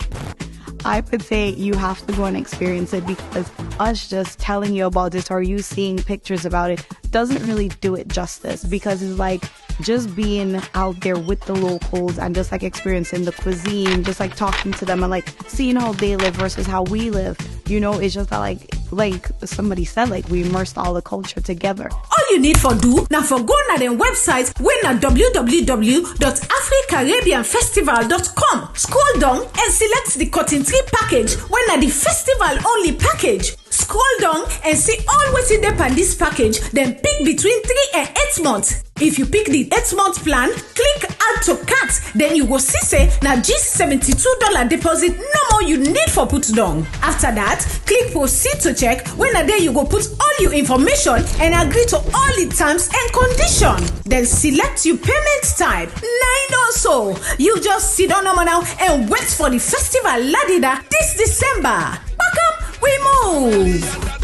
I would say you have to go and experience it because us just telling you about it or you seeing pictures about it doesn't really do it justice because it's like just being out there with the locals and just like experiencing the cuisine, just like talking to them and like seeing how they live versus how we live, you know, it's just that like somebody said, like we immersed all the culture together. All you need for do now for go na dem website when na www.africaribbeanfestival.com. Scroll down and select the cotton tree package when na the festival only package. Scroll down and see all what's in there on this package, then pick between 3 and 8 months. If you pick the 8-month plan, click add to cart, then you go see say na just $72 deposit no more you need for put down. After that, click proceed to check when a day you go put all your information and agree to all the terms and conditions. Then select your payment type. Nine also, you just sit down now and wait for the festival Ladida this December. Back up, we move.